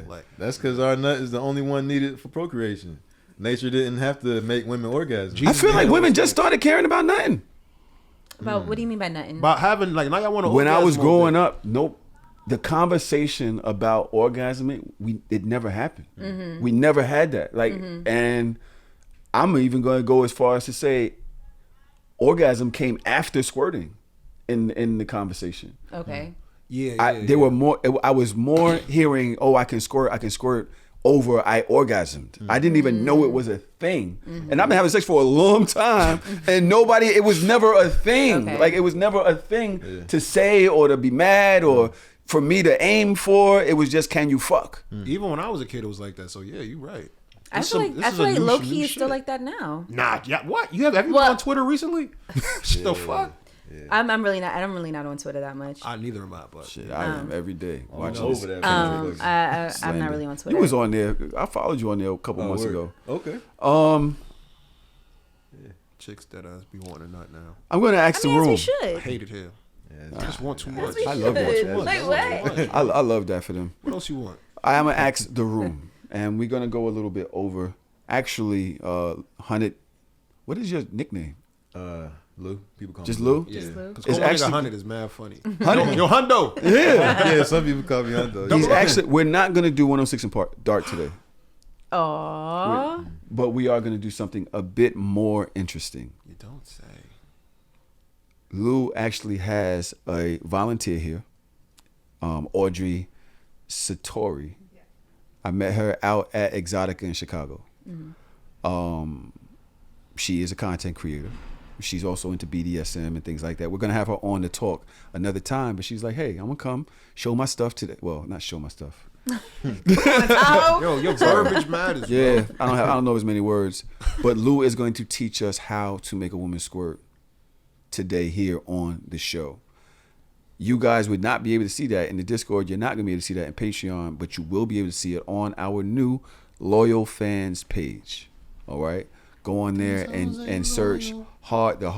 Like That's because our nut is the only one needed for procreation. Nature didn't have to make women orgasm. I feel like women just started caring about nothing. About what do you mean by nothing? about having like now y'all want to. When I was growing up, nope. The conversation about orgasming, it never happened. We never had that. Like, and I'm even going to go as far as to say, orgasm came after squirting, in the conversation. Okay. Yeah, Were more. I was more hearing, oh, I can squirt. Over I orgasmed. I didn't even know it was a thing. And I've been having sex for a long time and it was never a thing. Okay. Like it was never a thing to say or to be mad or for me to aim for. It was just, can you fuck? Even when I was a kid, it was like that. So yeah, you're right. I feel like low key is still like that now. Nah, yeah. What you have you been on Twitter recently? The fuck. Yeah. I'm really not on Twitter that much. I neither am I, but shit, I am every day. Watching over that. I'm not really on Twitter. You was on there. I followed you on there a couple months ago. Okay. Chicks that be wanting a nut now. I'm gonna ask the room. We should. I hate it here. I just want too much. I love that. Like what? I love that for them. What else you want? I'm gonna ask the room, and we're gonna go a little bit over. Actually, Hunted, what is your nickname? Lou. People call Just me Lou? Yeah. Just Lou? Because It's calling actually- nigga 100 is mad funny. Hundo. Yo, Hundo. Yeah. Some people call me Hundo. He's actually. We're not gonna do 106 and Dart today, Aww. but we are gonna do something a bit more interesting. You don't say. Lou actually has a volunteer here, Audrey Satori. I met her out at Exotica in Chicago. She is a content creator. She's also into BDSM and things like that. We're gonna have her on to talk another time, but she's like, "Hey, I'm gonna come show my stuff today." Well, not show my stuff. Yo, your verbiage matters. Yeah, Bro. I don't know as many words, but Lou is going to teach us how to make a woman squirt today here on the show. You guys would not be able to see that in the Discord. You're not gonna be able to see that in Patreon, but you will be able to see it on our new loyal fans page. All right, go on there and search the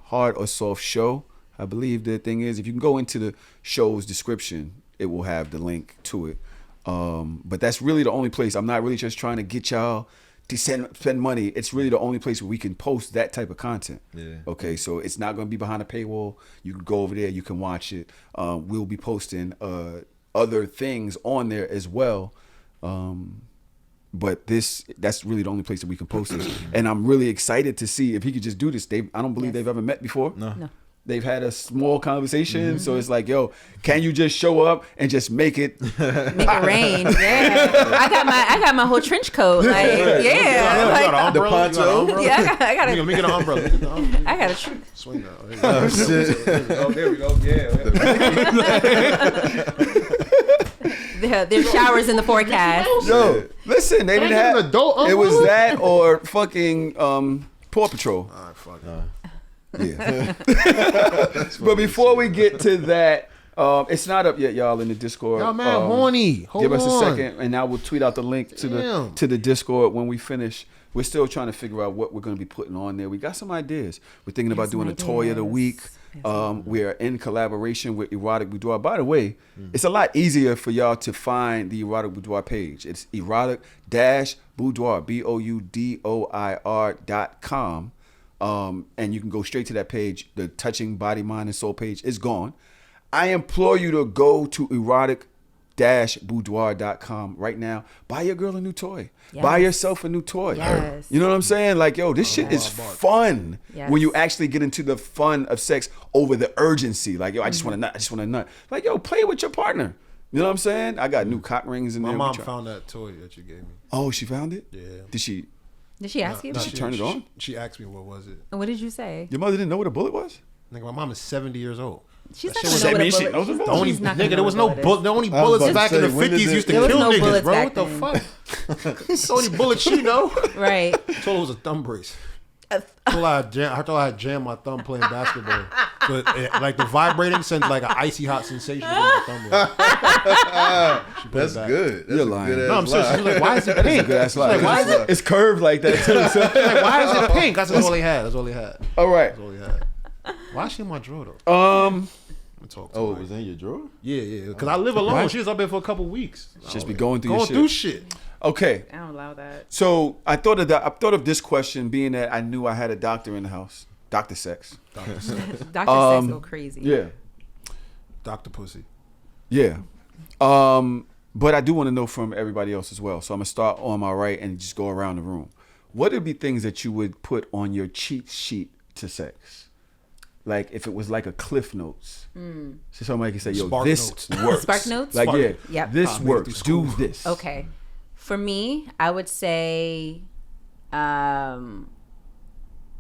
hard or soft show. I believe the thing is, if you can go into the show's description, it will have the link to it. But that's really the only place. I'm not really just trying to get y'all to spend money. It's really the only place where we can post that type of content. Yeah. Okay, so it's not going to be behind a paywall. You can go over there. You can watch it. We'll be posting other things on there as well. But that's really the only place that we can post it. And I'm really excited to see if he could just do this. I don't believe they've ever met before. No. They've had a small conversation, so it's like, yo, can you just show up and just make it Make it rain. Yeah. I got my whole trench coat. Like, yeah. Like, The poncho. yeah, I got Let me get an umbrella. I got a Swing that. Oh shit. There we go. Yeah. there's showers in the forecast. Yo, listen, they didn't have an adult it was umbrella? that or fucking Paw Patrol. All right, fuck. Yeah. But before we get to that, it's not up yet, y'all, in the Discord. Y'all man horny. Hold Give us a on. second, and I will tweet out the link to the Discord when we finish. We're still trying to figure out what we're going to be putting on there. We got some ideas. We're thinking about doing a toy of the week. We are in collaboration with Erotic Boudoir. By the way, it's a lot easier for y'all to find the Erotic Boudoir page. It's erotic-boudoir, BOUDOIR.com. And you can go straight to that page. The Touching Body, Mind, and Soul page is gone. I implore you to go to erotic-boudoir.com right now. Buy your girl a new toy. Yes. Buy yourself a new toy. Yes. You know what I'm saying? Like, yo, this shit is fun Yes. when you actually get into the fun of sex over the urgency. Like, yo, I just want to nut. I just want to nut. Like, yo, play with your partner. You know what I'm saying? I got new cock rings in My there. mom found that toy that you gave me. Oh, she found it? Yeah. Did she ask you? Did she turn it on? She asked me what was it. And what did you say? Your mother didn't know what a bullet was? Nigga, my mom is 70 years old. She's That not shit gonna know was- what she a knows bullet. what The only She's not gonna nigga, there know was what no a bullet bullet. The only I was bullets about to back in say, the when did 50s it- used to There was kill no niggas, bullets bro. back What the then. fuck? It's the only bullet she know. Right. I told her it was a thumb brace. I thought I had jammed my thumb playing basketball. So like the vibrating sends like an icy hot sensation in my thumb. That's good. That's You're a lying. good No, I'm ass serious. lie. She's like, why is it pink? That's like, Why is it? it's curved like that too. So. Like, why is it pink? That's all he had. That's all he had. All right. That's all he had. Why is she in my drawer though? Um, Let me talk to Oh, her. it was in your drawer? Yeah. Because I live alone. Right. She was up there for a couple weeks. just be going through your shit. shit. Okay. I don't allow that. So I thought of this question, being that I knew I had a doctor in the house, Dr. Sex. Dr. Sex go crazy. Yeah. Dr. Pussy. Yeah. But I do want to know from everybody else as well. So I'm gonna start on my right and just go around the room. What would be things that you would put on your cheat sheet to sex? Like if it was like a Cliff Notes. So somebody can say, yo, Spark this notes. works. Spark notes? Like, yeah, Yep. this Made it works. through Do school. this. Okay. For me, I would say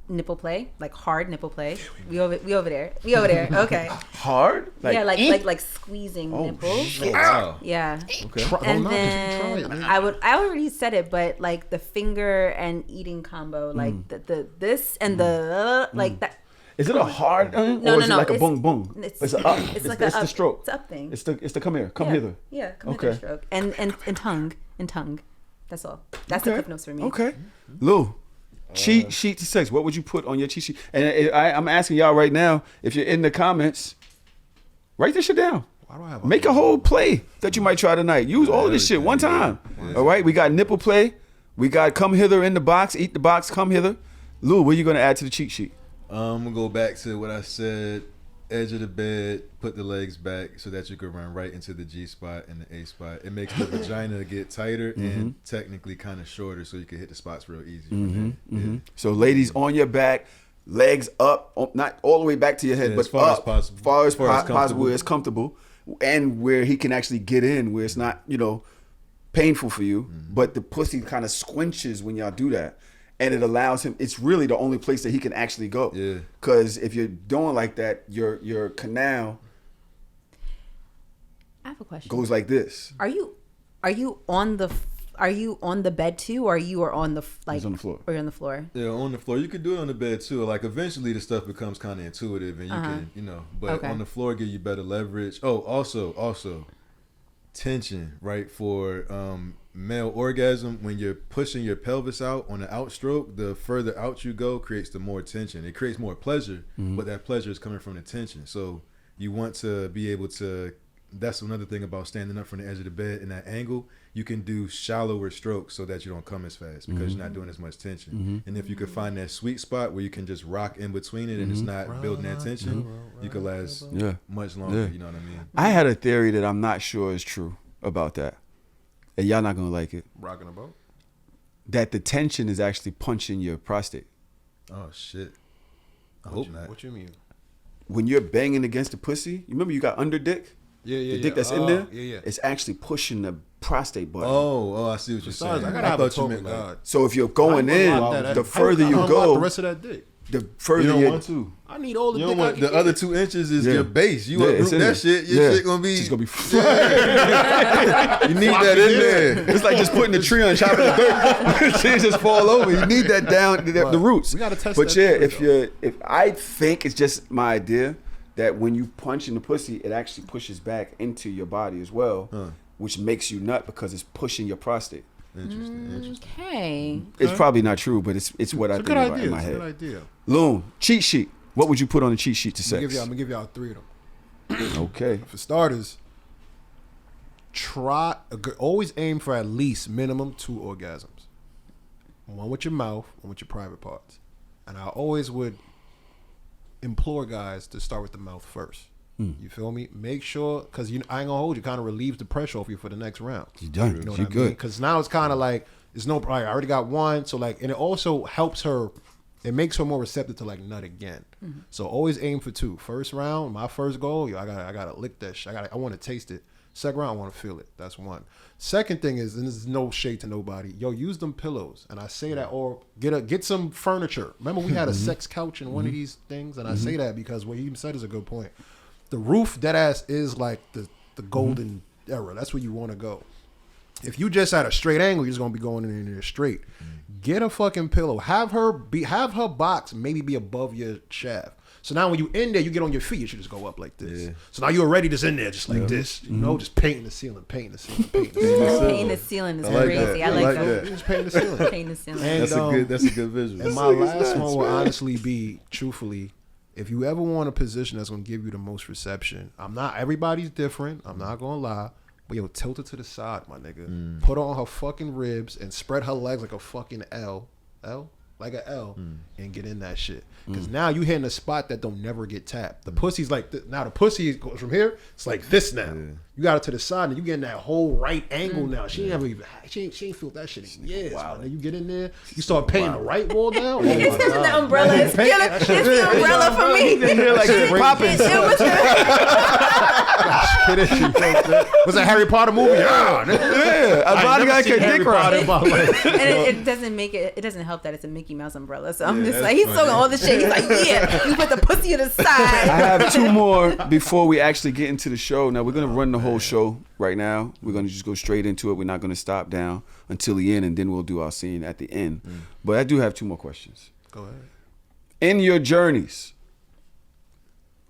nipple play, like hard nipple play. We over there. Okay. Hard? Yeah, like squeezing nipples. shit. Wow. Yeah. Okay. And knock it, you then try I already said it, but like the finger and eating combo, like the this and the like that. Is it a hard or No, is it like a it's- boom boom? It's a up. It's like it's a the up, stroke. It's a up thing. It's the come here. Come yeah. hither. Yeah, come Okay. hither stroke. And tongue. That's all. That's the clip notes for me. Okay. Lou, cheat sheet to sex. What would you put on your cheat sheet? And I'm asking y'all right now, if you're in the comments, write this shit down. Why do I have Make a whole play that you might try tonight. Use all of this shit one time. All right. We got nipple play. We got come hither in the box. Eat the box. Come hither. Lou, what are you gonna add to the cheat sheet? I'm gonna go back to what I said. Edge of the bed, put the legs back so that you can run right into the G spot and the A spot. It makes the vagina get tighter and technically kind of shorter, so you can hit the spots real easy. From there. Yeah. So ladies on your back, legs up, not all the way back to your head, Yeah, but as far as up, possible. far as As far as possible, where it's comfortable, and where he can actually get in, where it's not, painful for you, but the pussy kind of squinches when y'all do that. And it allows him, it's really the only place that he can actually go. Yeah. Because if you're doing like that, your canal I have a question. goes like this. Are you on the bed too, or you are on the He's on the floor. Or you're on the floor? Yeah, on the floor. You could do it on the bed too. Like eventually the stuff becomes kind of intuitive and you can, but Okay. on the floor give you better leverage. Oh, also tension, right? For male orgasm, when you're pushing your pelvis out on the outstroke, the further out you go creates the more tension. It creates more pleasure, but that pleasure is coming from the tension. So you want to be able to, that's another thing about standing up from the edge of the bed in that angle. You can do shallower strokes so that you don't come as fast because you're not doing as much tension. And if you can find that sweet spot where you can just rock in between it and it's not building that tension, you can last much longer. Yeah. You know what I mean? I had a theory that I'm not sure is true about that. And y'all not going to like it. Rocking a boat. That the tension is actually punching your prostate. Oh shit! I hope not. What you mean? When you're banging against the pussy, you remember you got under dick? Yeah. The dick that's in there? Yeah. It's actually pushing the prostate button. Oh, I see what you're saying. Besides, I gotta have a thought you token, meant like, God. So if you're going in, the further you the go, rest of that dick. the further you don't you want to. I need all the You dick. don't want I the can other get. 2 inches is Yeah. your base. You Yeah, uproot it's in that there. shit. Your shit gonna be. It's gonna be. You need that in there. It's like just putting the tree on top of the dirt. Shit just fall over. You need that down the roots. We gotta test But that yeah, theory, if I think it's just my idea that when you punch in the pussy, it actually pushes back into your body as well, which makes you nut because it's pushing your prostate. Interesting. Okay. It's probably not true, but it's what I It's a think good about idea. in my It's a head. good idea. Loon, cheat sheet. What would you put on the cheat sheet to I'm sex? gonna give y'all 3 of them. Okay. For starters, always aim for at least minimum 2 orgasms. One with your mouth, one with your private parts. And I always would implore guys to start with the mouth first. You feel me? Make sure, because I ain't gonna hold you, kind of relieves the pressure off you for the next round. You done. You know what You I mean? good. Because now it's kind of like, there's no, I already got one. So like, and it also helps her, it makes her more receptive to like nut again. So always aim for 2. First round, my first goal, I gotta lick that shit. I want to taste it. Second round, I want to feel it. That's one. Second thing is, and this is no shade to nobody, use them pillows. And I say that, or get some furniture. Remember we had a sex couch in one of these things, and I say that because what you said is a good point. The roof, that ass is like the golden era. That's where you want to go. If you just at a straight angle, you're just gonna be going in there straight. Get a fucking pillow. Have her box maybe be above your shaft. So now when you in there, you get on your feet, you should just go up like this. So now you're already just in there, just like this, you know, just painting the ceiling, painting the ceiling, painting the ceiling. Painting the ceiling is like crazy. that. I like that. Just painting the ceiling. Painting the ceiling. And, That's a good visual. And my last one will honestly be, truthfully, if you ever want a position that's gonna give you the most reception, everybody's different. I'm not gonna lie. But yo, tilt her to the side, my nigga. Put her on her fucking ribs and spread her legs like a fucking L. Like a L. And get in that shit. Because now you hitting a spot that don't never get tapped. The pussy's like, now the pussy goes from here, it's like this now. You got it to the side and you getting that whole right angle now. She ain't feel that shit in years. Wow. Now you get in there, you start painting the right wall down. It's the umbrella. It's the umbrella for me. Like popping. Was that Harry Potter movie? Yeah, a body guy could dick ride. And it doesn't make it. It doesn't help that it's a Mickey Mouse umbrella. So I'm just like, he's talking all the shit. He's like, yeah, you put the pussy to the side. I have two more before we actually get into the show. Now we're gonna run the whole show right now. We're gonna just go straight into it. We're not gonna stop down until the end, and then we'll do our scene at the end. But I do have two more questions. Go ahead. In your journeys,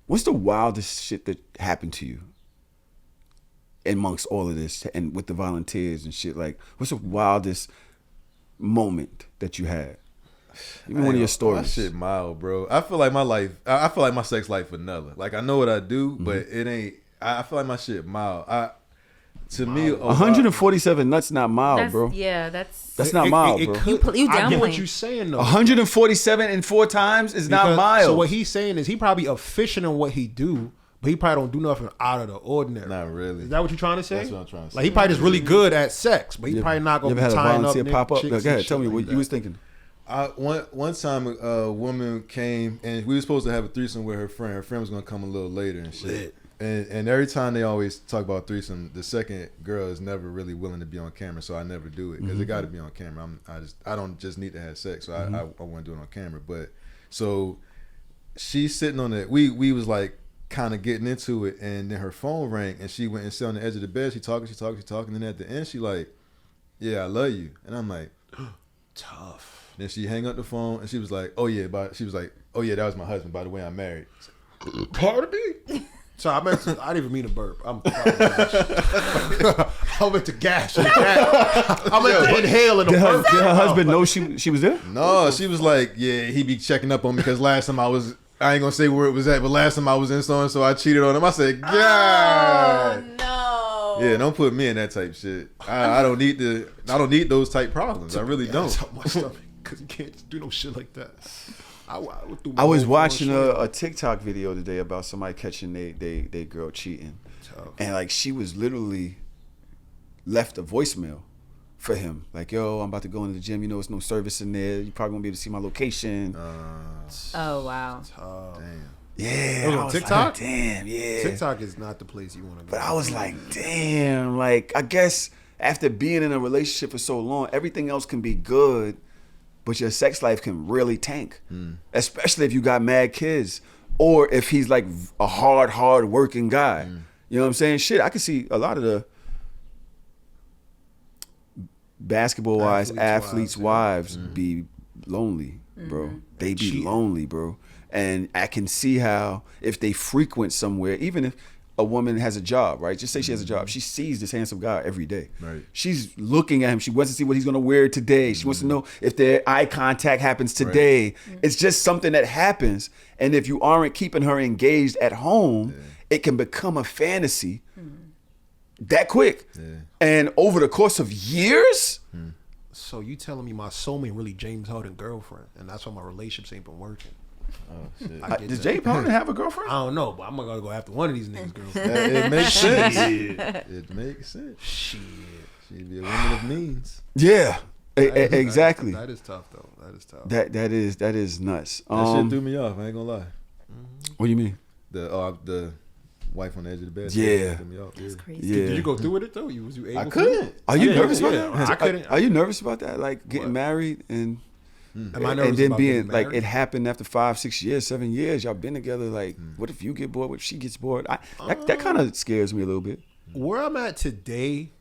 what's the wildest shit that happened to you amongst all of this, and with the volunteers and shit? Like, what's the wildest moment that you had? Even one of your stories. My shit mild, bro. I feel like my life. I feel like my sex life vanilla. Like I know what I do, but it ain't. I feel like my shit mild. To me, 147 nuts not mild, bro. Yeah, that's not mild, bro. You I get what downplaying. you're saying though. 147 in 4 times is not mild. So what he's saying is he probably efficient in what he do, but he probably don't do nothing out of the ordinary. Not really. Is that what you're trying to say? That's what I'm trying to say. Like he probably just really good at sex, but he probably not You gonna ever be had a tying up volunteer pop up? chicks Go and ahead, shit tell me like what that. you was thinking. One time a woman came and we were supposed to have a threesome with her friend. Her friend was gonna come a little later and shit. And every time they always talk about threesome, the second girl is never really willing to be on camera, so I never do it because it got to be on camera. I don't just need to have sex, so I want to do it on camera. But so she's sitting on it. We was like kind of getting into it, and then her phone rang, and she went and sat on the edge of the bed. She talking, and then at the end she like, "Yeah, I love you," and I'm like, tough. Then she hang up the phone, and she was like, "Oh yeah," she was like, "Oh yeah, that was my husband. By the way, I'm married." Pardon me? So I didn't even mean to burp. I meant to gas. I meant to inhale and Did burp. her husband know she was there? No, she was like, "Yeah, he be checking up on me because last time I ain't gonna say where it was at, but last time I was in so I cheated on him." I said, "God, no, yeah, don't put me in that type shit. I don't need those type problems. I really don't." My stomach, because you can't do no shit like that. I was watching a TikTok video today about somebody catching they girl cheating, and like she was literally left a voicemail for him, like, "Yo, I'm about to go into the gym. You know, it's no service in there. You probably won't be able to see my location." Oh wow. Damn. Yeah, was on TikTok? like, damn, yeah. TikTok is not the place you want to go. But I was like, damn, like I guess after being in a relationship for so long, everything else can be good, but your sex life can really tank, especially if you got mad kids, or if he's like a hard working guy. You know what I'm saying? Shit, I can see a lot of the basketball-wise athletes' wives be lonely, bro. They be lonely, bro. And I can see how if they frequent somewhere, even if a woman has a job, right? Just say she has a job. She sees this handsome guy every day. Right. She's looking at him. She wants to see what he's going to wear today. She wants to know if their eye contact happens today. Right. It's just something that happens. And if you aren't keeping her engaged at home, it can become a fantasy that quick. And over the course of years. So you telling me my soulmate really James Harden girlfriend, and that's why my relationships ain't been working. Oh shit! Does James Harden have a girlfriend? I don't know, but I'm gonna go after one of these niggas' girlfriends. It makes sense. It makes sense. Shit. She'd be a woman of means. Yeah, exactly. That is tough, though. That is tough. That is nuts. That shit threw me off. I ain't gonna lie. What do you mean? The wife on the edge of the bed. Yeah. Threw me off. That's crazy. Yeah. Did you go through with it though? Was you able? I couldn't. Are you nervous about that? I couldn't. Are you nervous about that? Like getting married and Am I nervous and then about being getting like married? it happened after 5, 6 years, 7 years. Y'all been together. Like, what if you get bored? What if she gets bored? That kind of scares me a little bit. Where I'm at today,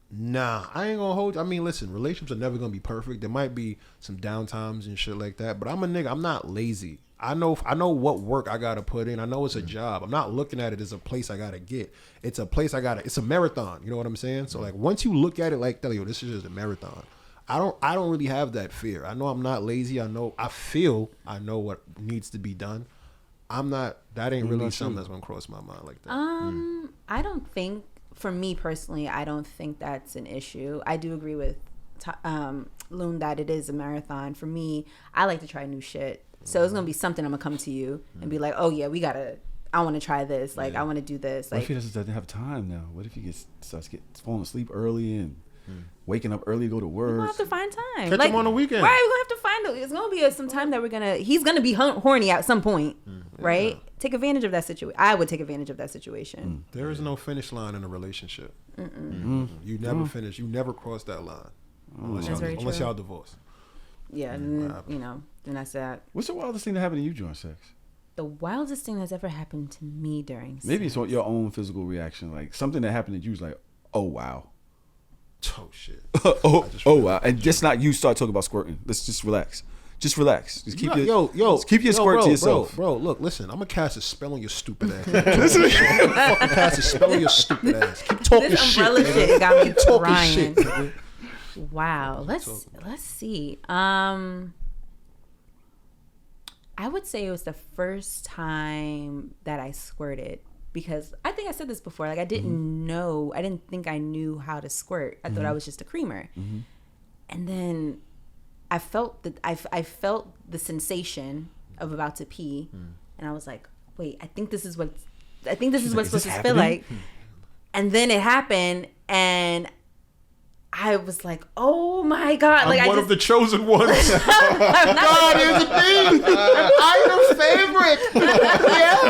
nah, I ain't gonna hold you. I mean, listen, relationships are never gonna be perfect. There might be some downtimes and shit like that, but I'm a nigga. I'm not lazy. I know what work I gotta put in. I know it's a job. I'm not looking at it as a place I gotta get. It's a place it's a marathon. You know what I'm saying? So like once you look at it like that, yo, this is just a marathon. I don't really have that fear. I know I'm not lazy. I know what needs to be done. That ain't really something that's gonna cross my mind like that. I don't think, for me personally, I don't think that's an issue. I do agree with Loon that it is a marathon. For me, I like to try new shit. So it's gonna be something I'm gonna come to you and be like, oh yeah, I want to try this. Like I want to do this. What like if he doesn't have time now? What if he starts falling asleep early and waking up early to go to work? We're gonna have to find time. Catch him on the weekend. Right, we're gonna have to find it's gonna be some time that he's gonna be horny at some point, right? Take advantage of that situation. I would take advantage of that situation. There is no finish line in a relationship. You never finish. You never cross that line unless y'all divorce. Yeah, and, then that's that. What's the wildest thing that happened to you during sex? The wildest thing that's ever happened to me during sex. Maybe it's your own physical reaction, like something that happened to you was like, oh wow. Oh shit. oh wow. And just not you start talking about squirting. Let's just relax. Just relax. Just keep keep your squirt to yourself. Bro, look, listen. I'm gonna cast a spell on your stupid ass. I'm fucking cast a spell on your stupid ass. Keep talking this shit. Umbrella shit got me crying. Shit, nigga. Wow. Let's see. I would say it was the first time that I squirted, because I think I said this before. Like I didn't think I knew how to squirt. I thought I was just a creamer. And then I felt the sensation of about to pee, and I was like, wait, I think this is what it's supposed to feel like. And then it happened, and I was like, oh my God. I'm like one of the chosen ones. God, here's the thing. I'm your favorite. Yes.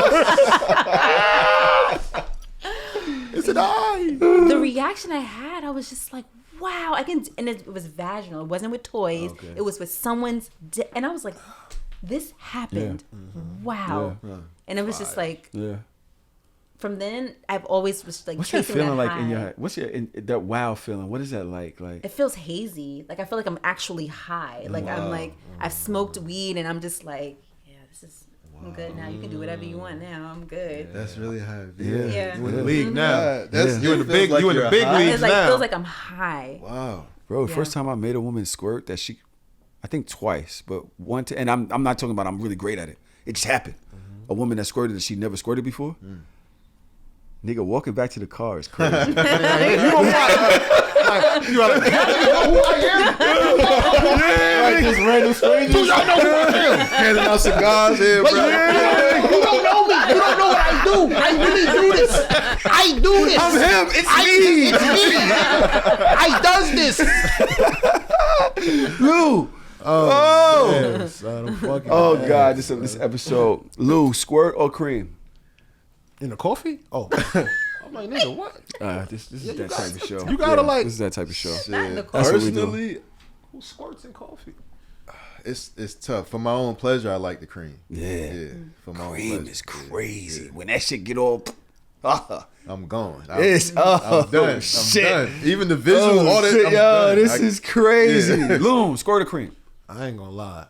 Is it I? The reaction I had, I was just like, wow. And it was vaginal. It wasn't with toys. Okay. It was with someone's and I was like, this happened. Yeah. Wow. Yeah. And it was just like, from then, I've always was like, what's that feeling like in your? What's that wow feeling? What is that like? Like it feels hazy. Like I feel like I'm actually high. Like I'm like I've smoked weed and I'm just like, yeah, this is I'm good now. You can do whatever you want now. I'm good. That's really high. Yeah. You in the league now. You in the big. You in the big leagues now. It feels now. like I'm high. Wow, bro. The first time I made a woman squirt, I think twice, but one time, and I'm not talking about I'm really great at it. It just happened. A woman that squirted that she never squirted before. Nigga, walking back to the car is crazy. You know who I am? Like just random strangers. Do y'all know who I am? Handing out cigars here, bro. You don't know me. You don't know what I do. I really do this. I do this. I'm him. It's me. It's me. I does this. Lou. Oh God, this episode. Lou, squirt or cream? In the coffee? Oh. I'm like, nigga, what? This is that type of show. You gotta like. This is that type of show. Personally, who squirts in coffee? It's tough. For my own pleasure, I like the cream. Yeah. For my cream own pleasure. is crazy. When that shit get all, I'm gone. I'm done. Shit. I'm done. Even the visual, all that. I'm done. This is crazy. Loon, squirt or cream? I ain't gonna lie.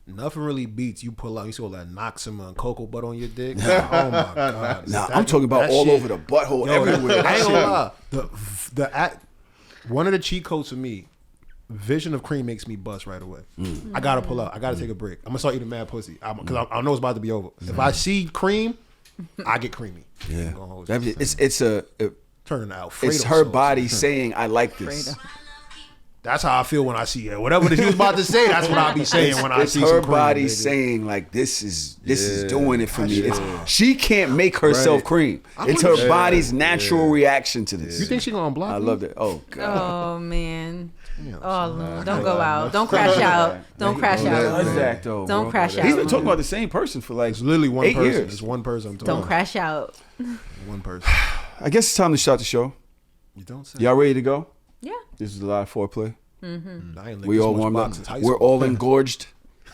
Nothing really beats you pull out. You see all that Noxima and cocoa butter on your dick. Oh my God. Nah, I'm talking about all over the butthole, everywhere. I ain't gonna lie. One of the cheat codes for me, vision of cream makes me bust right away. I gotta pull out. I gotta take a break. I'm gonna start eating mad pussy because I know it's about to be over. If I see cream, I get creamy. Yeah, it's turning out. Alfredo it's her sauce. Body saying, "I like this." That's how I feel when I see it. Whatever he was about to say, that's what I'll be saying when I see her some cream, body baby. saying like, "This is doing it for me." She can't make herself cream. It's her body's natural reaction to this. You think she gonna block me? I love that. Oh God. Oh man. Oh, don't go out. Don't crash out. Don't crash out. Zach, though, don't crash out. He's been talking about the same person for like it's literally one 8 person. years. It's one person. I'm talking Don't about. crash out. One person. I guess it's time to start the show. You don't say. Y'all ready to go? Yeah. This is a lot of foreplay. We all warmed up. We're all engorged.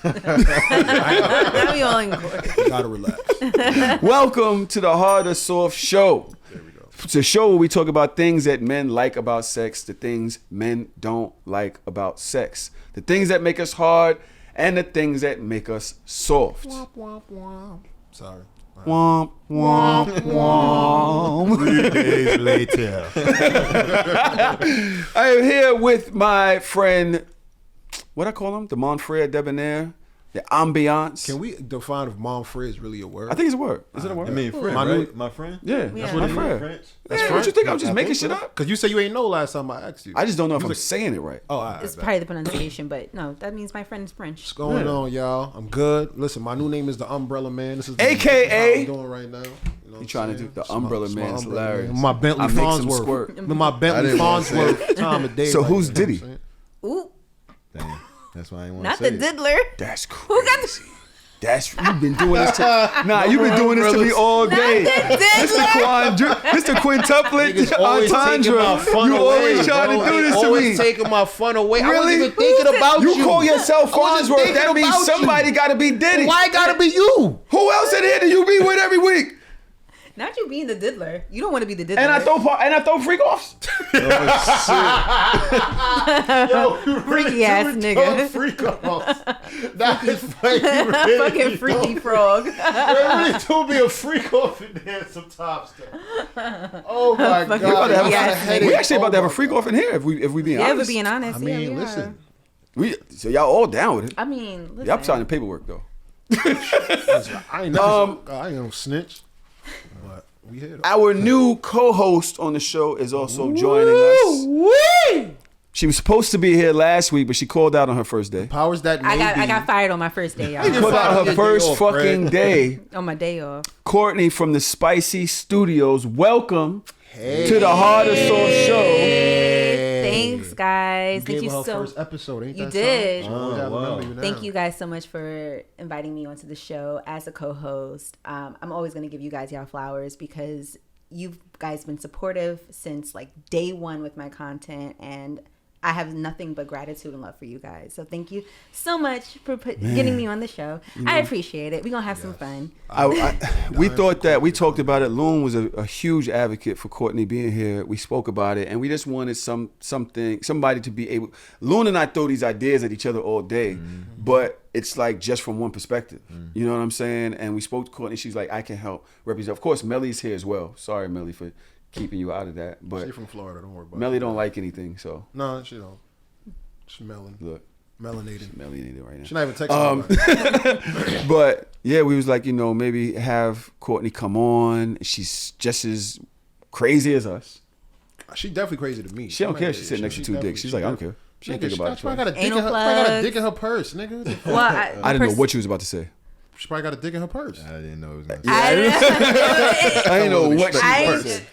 We all engorged. You gotta relax. Welcome to the Hardorsoft Show. There we go. It's a show where we talk about things that men like about sex, the things men don't like about sex, the things that make us hard, and the things that make us soft. Sorry. Womp, womp, womp. 3 days later. I am here with my friend, what I call him? The Monfrere Debonair, the ambiance. Can we define if Monfrere is really a word? I think it's a word. Is it a word? I mean, friend, My right? My friend? Yeah, That's my what it is. friend. French? Yeah, what you think? I'm just making shit up? Because you said you ain't know last time I asked you. I just don't know if I'm saying it right. Oh, all right. It's probably the pronunciation, but no, that means my friend is French. What's going on, y'all? I'm good. Listen, my new name is the Umbrella Man. This is AKA how I'm doing right now. You know You trying to do the Umbrella Man? It's hilarious. My Bentley I make some Farnsworth. squirt. My Bentley Farnsworth time of day. So right who's now, you know Diddy? what I'm saying? Ooh, Damn. That's why I ain't want not to the say it. diddler. That's Who got crazy. That's you've been doing this to you've been doing this to me all day. Mr. Quintuplet, Niggas always taking my Entendre. fun You away, always trying bro. to do They this to always me. taking my fun away. I Really? wasn't even thinking about you. You call yourself I wasn't Farnsworth. thinking That means about you. somebody got to be Diddy. Why it gotta be you? Who else in here do you be with every week? Not you being the diddler. You don't want to be the diddler. And I throw freak offs. Yo, you Freaky ass nigga. Freak off. That is funny. Really Fucking freaky frog. They really do be a freak off in there sometimes. Oh my Fucking god. freaky I got a ass headache. We actually about to have Oh a freak off in here if we being Yeah, honest. we're being honest. I mean, yeah, we listen. So y'all all down with it. I mean, listen. Y'all signing paperwork though. I ain't no snitch. But we here. though. Our new co-host on the show is also joining us. She was supposed to be here last week, but she called out on her first day. Powers that may I be. got fired on my first day, She y'all. called out on her Day first off, fucking Fred. day. On my day off. Courtney from the Spicy Studios. Welcome to the Hardorsoft Show. Thanks, guys. You Thank gave you her so first episode, ain't You that did. something? Oh, I wow. remember you now. Thank you guys so much for inviting me onto the show as a co-host. I'm always going to give you guys y'all flowers because you guys been supportive since like day one with my content, and I have nothing but gratitude and love for you guys. So thank you so much for getting me on the show. I appreciate it. We're going to have some fun. We thought that we talked about it. Loon was a huge advocate for Courtney being here. We spoke about it, and we just wanted somebody to be able. Loon and I throw these ideas at each other all day, but it's like just from one perspective. You know what I'm saying? And we spoke to Courtney. She's like, I can help represent. Of course, Melly's here as well. Sorry, Melly, for keeping you out of that. But She from Florida, don't worry about Melly it. don't like anything, so No, she don't. She's melon. look, Melanated. Melly ain't it right now. She's not even texting me. But yeah, we was like, maybe have Courtney come on. She's just as crazy as us. She definitely crazy to me. She don't care. She's sitting next to two dicks. She's like, I don't care. She ain't think about it. She probably got a dick in Anal her. Probably got a plugs. dick in her purse, nigga. Well, I didn't know what you was about to say. She probably got a dick in her purse. I didn't know it was going to I didn't know what she I- was about to say.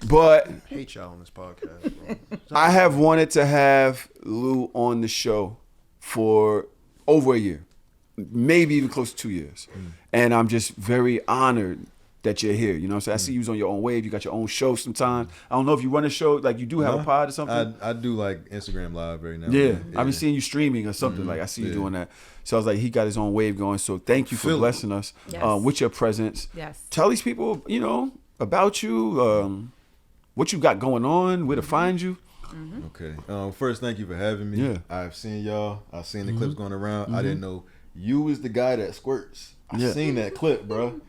But I hate y'all on this podcast, bro. I have wanted to have Lou on the show for over a year, maybe even close to 2 years. And I'm just very honored that you're here. You know what I'm saying? I see you was on your own wave. You got your own show sometimes. I don't know if you run a show, like you do have a pod or something. I do like Instagram Live right now. Yeah, I've been seeing you streaming or something. Like I see you doing that. So I was like, he got his own wave going. So thank you for blessing us Yes. with your presence. Yes. Tell these people, about you, what you got going on, where to find you. Okay. First, thank you for having me. Yeah. I've seen y'all. I've seen the clips going around. I didn't know you was the guy that squirts. I Yeah. seen that clip, bro.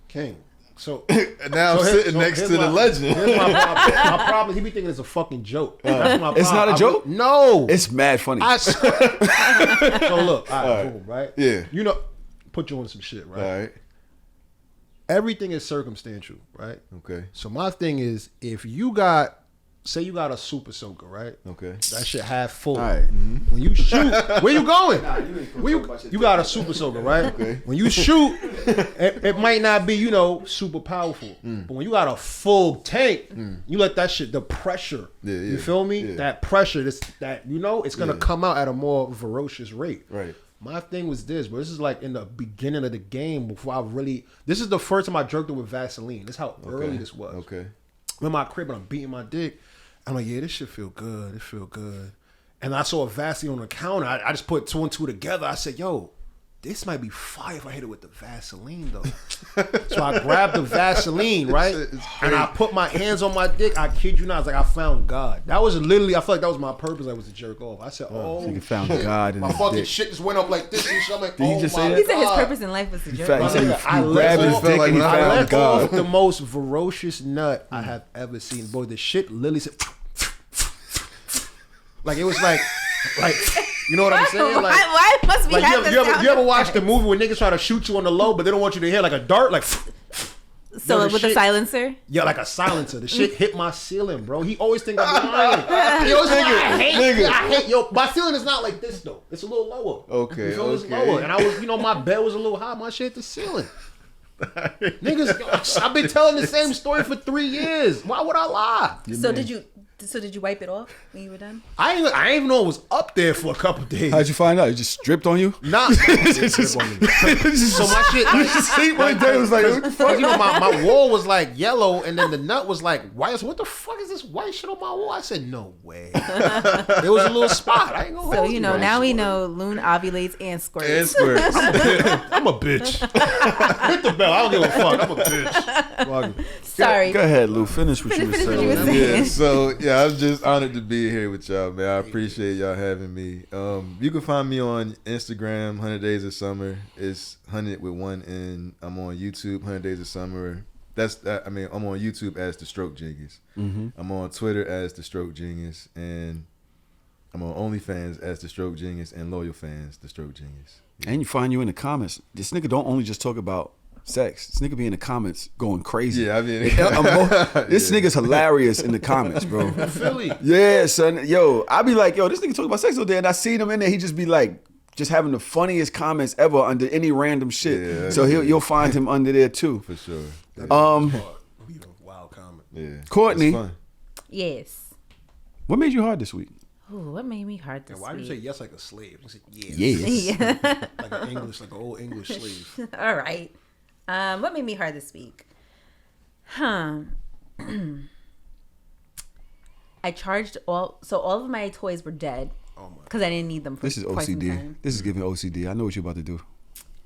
King. So And now I'm sitting next to here's the my- legend. Here's my problem. My problem. He be thinking it's a fucking joke. That's my It's not a problem. joke? No. It's mad funny. So look. All right. Boom, right. Yeah. Put you on some shit, right? All right. Everything is circumstantial, right? Okay. So my thing is, if say you got a super soaker, right? Okay. That shit half full. All right. When you shoot, where you going? you You got a super soaker, right? Okay. When you shoot, it might not be, super powerful. But when you got a full tank, you let that shit, the pressure, Yeah, you yeah, feel me? yeah. That pressure, it's gonna come out at a more ferocious rate. Right. My thing was this, but this is like in the beginning of the game before this is the first time I jerked it with Vaseline. This is how early this was. Okay. I'm in my crib and I'm beating my dick. I'm like, yeah, this shit feel good. It feel good. And I saw a Vaseline on the counter. I just put two and two together. I said, yo, this might be fire if I hit it with the Vaseline though. So I grabbed the Vaseline, right? And I put my hands on my dick. I kid you not. I was like, I found God. That was literally, I feel like that was my purpose. I was to jerk off. I said, So you found shit. God in my his fucking dick. shit just went up like this and shit. I'm like, Did he just say that? He said his God. purpose in life was to jerk fact, he off. said he I grabbed his let dick and he I found let God. off the most ferocious nut I have ever seen. Boy, the shit literally said, like it was like, you know what I'm saying? Like, why must we like have you ever watch the movie where niggas try to shoot you on the low, but they don't want you to hear like a dart, like. So the with a shit- silencer? Yeah, like a silencer. The shit hit my ceiling, bro. He always think I'm lying. He always think I hate. Yo, my ceiling is not like this though. It's a little lower. Okay, You feel me? It's okay. lower, and I was, my bed was a little high. My shit hit the ceiling. Niggas, I've been telling the same story for 3 years. Why would I lie? So did you wipe it off when you were done? I ain't even know it was up there for a couple days. How'd you find out? It just stripped on you? Nah. So my shit, Sleep one day was like, what the fuck? you know, my wall was like yellow, and then the nut was like white. So what the fuck is this white shit on my wall? I said, no way. It was a little spot. I ain't gonna So hold now we know Loon ovulates and squirts. And squirts. I'm a bitch. Hit the bell. I don't give a fuck. I'm a bitch. Sorry. Go ahead, Lou. Finish what you were Finish what you were saying. saying. Yeah, so yeah, I'm just honored to be here with y'all, man. I appreciate y'all having me. You can find me on Instagram, 100 Days of Summer. It's 100 with one N. I'm on YouTube, 100 Days of Summer. I'm on YouTube as The Stroke Genius. I'm on Twitter as The Stroke Genius, and I'm on OnlyFans as The Stroke Genius, and Loyal Fans, The Stroke Genius. And you find you in the comments. This nigga don't only just talk about sex. This nigga be in the comments going crazy. Yeah, I mean, this nigga's hilarious in the comments, bro. Philly. Yeah, son. Yo, I be like, yo, this nigga talk about sex all day, and I seen him in there. He just be like, just having the funniest comments ever under any random shit. Yeah, so you'll find him under there too. For sure. Wild comment. Yeah. Courtney. It's fun. Yes. What made you hard this week? Ooh, what made me hard this Why do you say week? yes like a slave? You say yes. Yes. Yeah. Like an English, like an old English slave. All right. What made me hard this week? I charged all of my toys were dead because I didn't need them for This is quite some OCD. time. This is giving OCD. I know what you're about to do.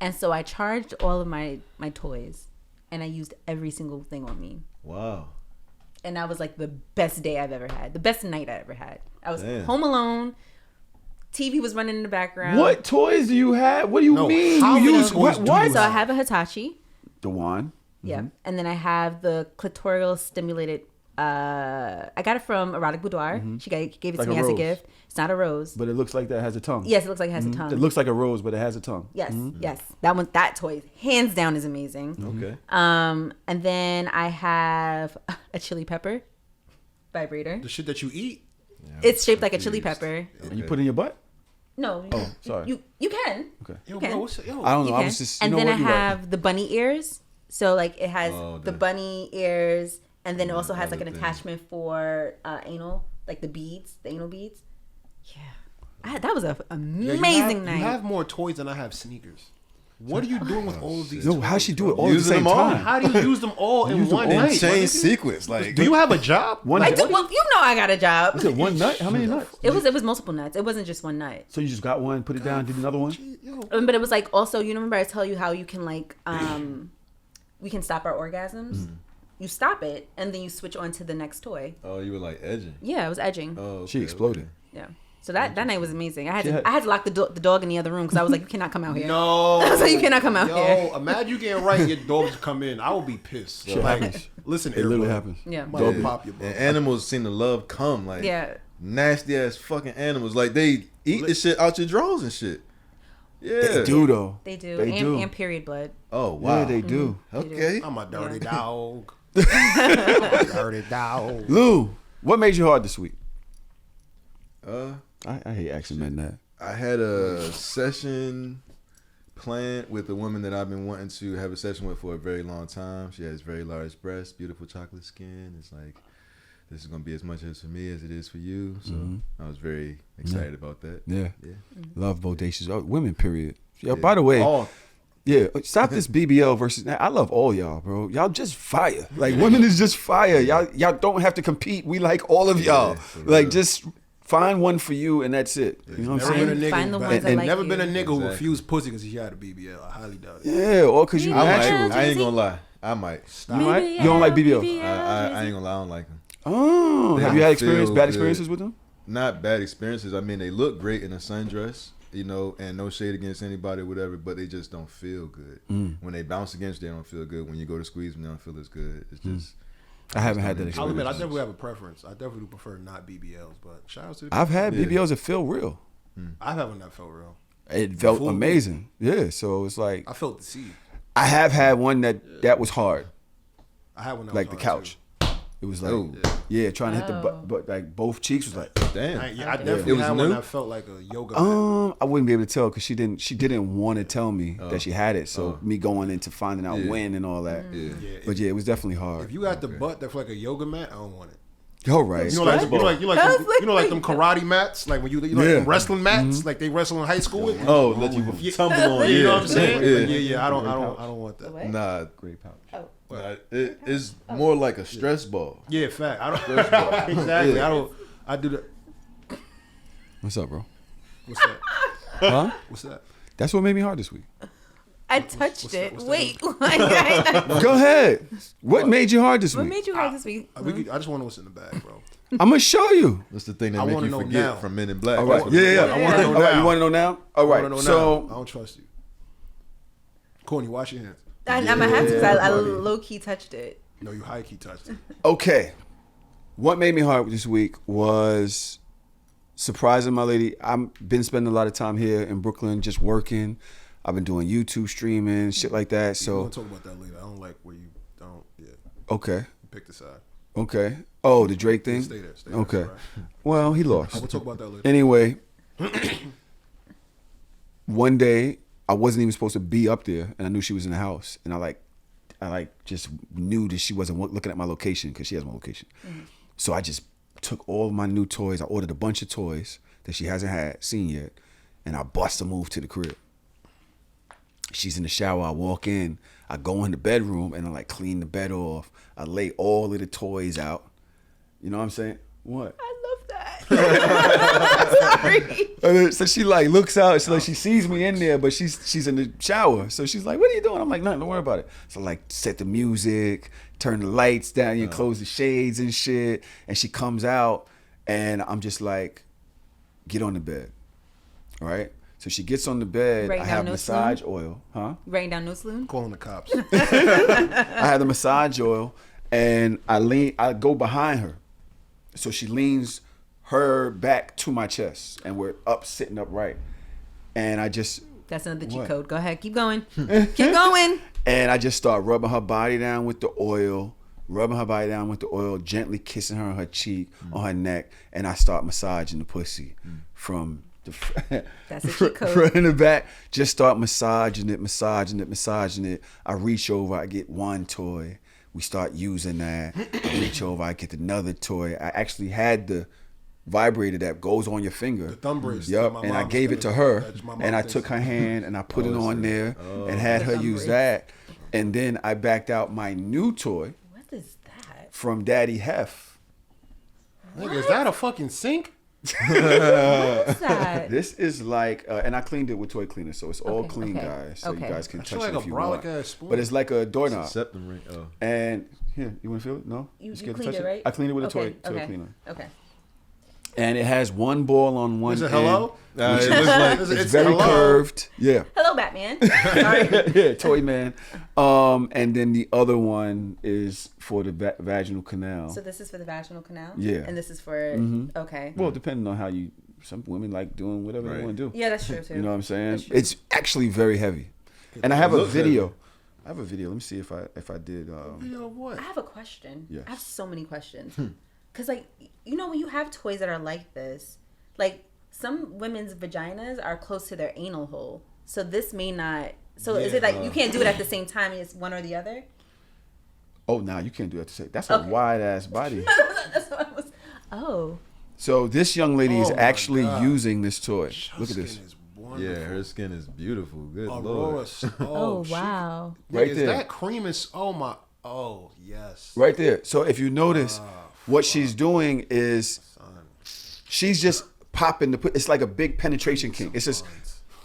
And so I charged all of my toys, and I used every single thing on me. Wow. And that was like the best day I've ever had, the best night I ever had. I was Damn. home alone. TV was running in the background. What toys do you have? What do you No, mean? how You many use toys what? do What? you So I have a Hitachi. The wand. Yeah. And then I have the clitoral stimulated. I got it from Erotic Boudoir. She gave it Like to me a as a rose. gift. It's not a rose. But it looks like that has a tongue. Yes, it looks like it has a tongue. It looks like a rose, but it has a tongue. Yes, yes. That toy, hands down, is amazing. Okay. And then I have a chili pepper vibrator. The shit that you eat. It's shaped like a chili pepper. And you put it in your butt? No. Oh, sorry. You can. Okay. Yo, Okay. bro, what's yo? I don't know. You I can. was just. And you then know I what? You're right. have the bunny ears. So like it has Oh, the the- bunny ears, and then it also has like an other thing. attachment for anal, like the beads, the anal beads. Yeah, that was a Yo, amazing night. You have more toys than I have sneakers. What are you doing with all of these? Yo, toys, how'd she do it bro? all at the Using same them all. time? How do you use them all in use them one all in night? Chain my nigga? sequence. Like, Do you have a job? One I night? do. Well, you know I got a job. Was it one nut? How many nuts? It was multiple nights. It wasn't just one night. So you just got one, put it down, did another one? But it was like also, you remember I tell you how you can like we can stop our orgasms. You stop it and then you switch on to the next toy. oh, you were like edging. Yeah, it was edging. Oh, She okay, exploded. Yeah. So that night was amazing. I She had- had to lock the dog in the other room because I was like, you cannot come out here. No. I was like, you cannot come out Yo, here. imagine you getting right and your dogs come in. I would be pissed. Shit happens. Listen, It literally everybody. happens. Yeah. Dog Yeah. pop your butt. And animals seem to love cum. Like, Yeah. nasty ass fucking animals. Like, they eat the shit out your drawers and shit. Yeah. They do though. They do. They do. And period blood. Oh, wow. Yeah, they do. Okay. I'm a dirty dog. I'm a dirty dog. Lou, what made you hard this week? I I hate asking men that. had a session planned with a woman that I've been wanting to have a session with for a very long time. She has very large breasts, beautiful chocolate skin. It's like, this is going to be as much as for me as it is for you. So I was very excited about that. Yeah. Yeah. Love bodacious. Oh, women, period. Yeah, by the way, All, yeah, stop this BBL versus. I love all y'all, bro. Y'all just fire. Like, women is just fire. Y'all don't have to compete. We like all of y'all. for Like, real. just Find one for you, and that's it. You know what I'm Never been saying? a nigga, Find the but- ones that like never you. been a nigga who Exactly. refused pussy because he had a BBL. I highly doubt it. Yeah, or because you I natural. might. I ain't gonna lie. I might. You might? You don't like BBL? I ain't gonna lie. I don't like them. Oh, They have you had feel bad good. experiences with them? Not bad experiences. I mean, they look great in a sundress, you know, and no shade against anybody or whatever, but they just don't feel good. When they bounce against you, they don't feel good. When you go to squeeze them, they don't feel as good. It's just. I haven't had that I'll experience. admit, I definitely have a preference. I definitely do prefer not BBLs, but shout out to the I've had Yeah. BBLs that feel real. I haven't that felt real. It felt Fool. amazing. Yeah, so it's like I felt the seed. I have had one that was hard, I had one that like the was hard, couch. too. It was like, Oh. yeah, trying to hit the but like both cheeks was like, Damn. I It definitely was had one new? that felt like a yoga mat. I wouldn't be able to tell because she didn't want to tell me that she had it. So me going into finding out Yeah. when and all that. Yeah. But yeah, it was definitely hard. If you got the butt that felt like a yoga mat, I don't want it. All right. You know, like them karate mats, like when you know, like Yeah. them wrestling mats, like they wrestle in high school with. Oh, let you tumble on. You know Yeah. what I'm saying? Yeah. Yeah. I don't want that. What? Nah, Great pouch. nah, it's more like a stress ball. Yeah, fact. I don't exactly. Yeah. I do that. What's up, bro? What's that? Huh? What's that? That's what made me hard this week. I touched it. what's that? Wait. What Go ahead. What made you hard this week? made you hard this week? I just want to know what's in the bag, bro. I'm gonna show you. That's the thing that I make wanna you know forget now. from Men in Black. All right. That's what- Yeah. I wanna know All right. now. You want to know now? All I wanna right. know So now. I don't trust you. Courtney, wash your hands. I'm gonna have to. 'Cause I buddy. low key touched it. No, you high key touched it. okay, what made me hard this week was surprising my lady. I've been spending a lot of time here in Brooklyn just working. I've been doing YouTube streaming, shit like that. We'll So talk about that later. I don't like where you don't. Yeah, okay, pick the side. okay. Oh, the Drake thing. Stay there. Stay Okay. there. Right. Well, he lost. We'll talk about that later. Anyway, one day I wasn't even supposed to be up there, and I knew she was in the house, and I just knew that she wasn't looking at my location because she has my location. So I just took all of my new toys. I ordered a bunch of toys that she hasn't seen yet, and I bust a move to the crib. She's in the shower. I walk in. I go in the bedroom and I like clean the bed off. I lay all of the toys out. You know what I'm saying? What? I love that. Sorry. And then- so she like looks out. It's like she sees me in there, but she's in the shower. So she's like, "What are you doing?" I'm like, "Nothing. Don't worry about it." So like set the music, turn the lights down, you close the shades and shit. And she comes out, and I'm just like, "Get on the bed." All right. So she gets on the bed. Right I now, have no massage Loon? oil, huh? Writing down no Loon. Calling the cops. I had the massage oil, and I go behind her. So she leans her back to my chest, and we're sitting upright. And I just, That's another cheat What? code. Go ahead. Keep going. Keep going. and I just start rubbing her body down with the oil, gently kissing her on her cheek, on her neck, and I start massaging the pussy from the That's a cheat code. front and the back. Just start massaging it. I reach over, I get one toy. We start using that. I reach over, I get another toy. I actually had the vibrator that goes on your finger. The thumb bracelet. Yep. My And I mom- gave it to her, That's my mom and I thinks. took her hand and I put it on there and had her Thumb use brace. that. And then I backed out my new toy What is that? from Daddy Hef. Nigga, is that a fucking sink? What's that? This is like, and I cleaned it with toy cleaner, so it's all Okay, clean, okay, guys. So okay. you guys can That's touch like it a if you brolic want. ass spoon. But it's like a doorknob. Septum ring. Oh. And here, you want to feel it? No? You scared to cleaned touch it, right? I cleaned it with a Okay, toy okay, cleaner. Okay. And it has one ball on one Is it end. hello? It looks like It's very hello. curved. Yeah. Hello, Batman. Sorry. Yeah, Toy Man. And then the other one is for the vaginal canal. So this is for the vaginal canal? Yeah. And this is for, okay. Well, depending on how some women like doing whatever they Right. want to do. Yeah, that's true too. You know what I'm saying? That's true. It's actually very heavy. And I have a looks video. heavy. I have a video. Let me see if I did. Yo, what? I have a question. Yes. I have so many questions. Because, like, you know, when you have toys that are like this, like, some women's vaginas are close to their anal hole. So this may not. So is it like you can't do it at the same time? It's one or the other? Oh, nah, you can't do that to say. That's a Okay. wide ass body. That's what I was. Oh. So this young lady is Oh my actually God. using this toy. Her Look at skin this. is wonderful. Yeah, her skin is beautiful. Good Aurora. lord. Oh, she- wow. Nigga, Right is there. that cream is? Oh my. Oh yes. Right there. So if you notice, what she's doing is She's just popping it's like a big penetration king. It's just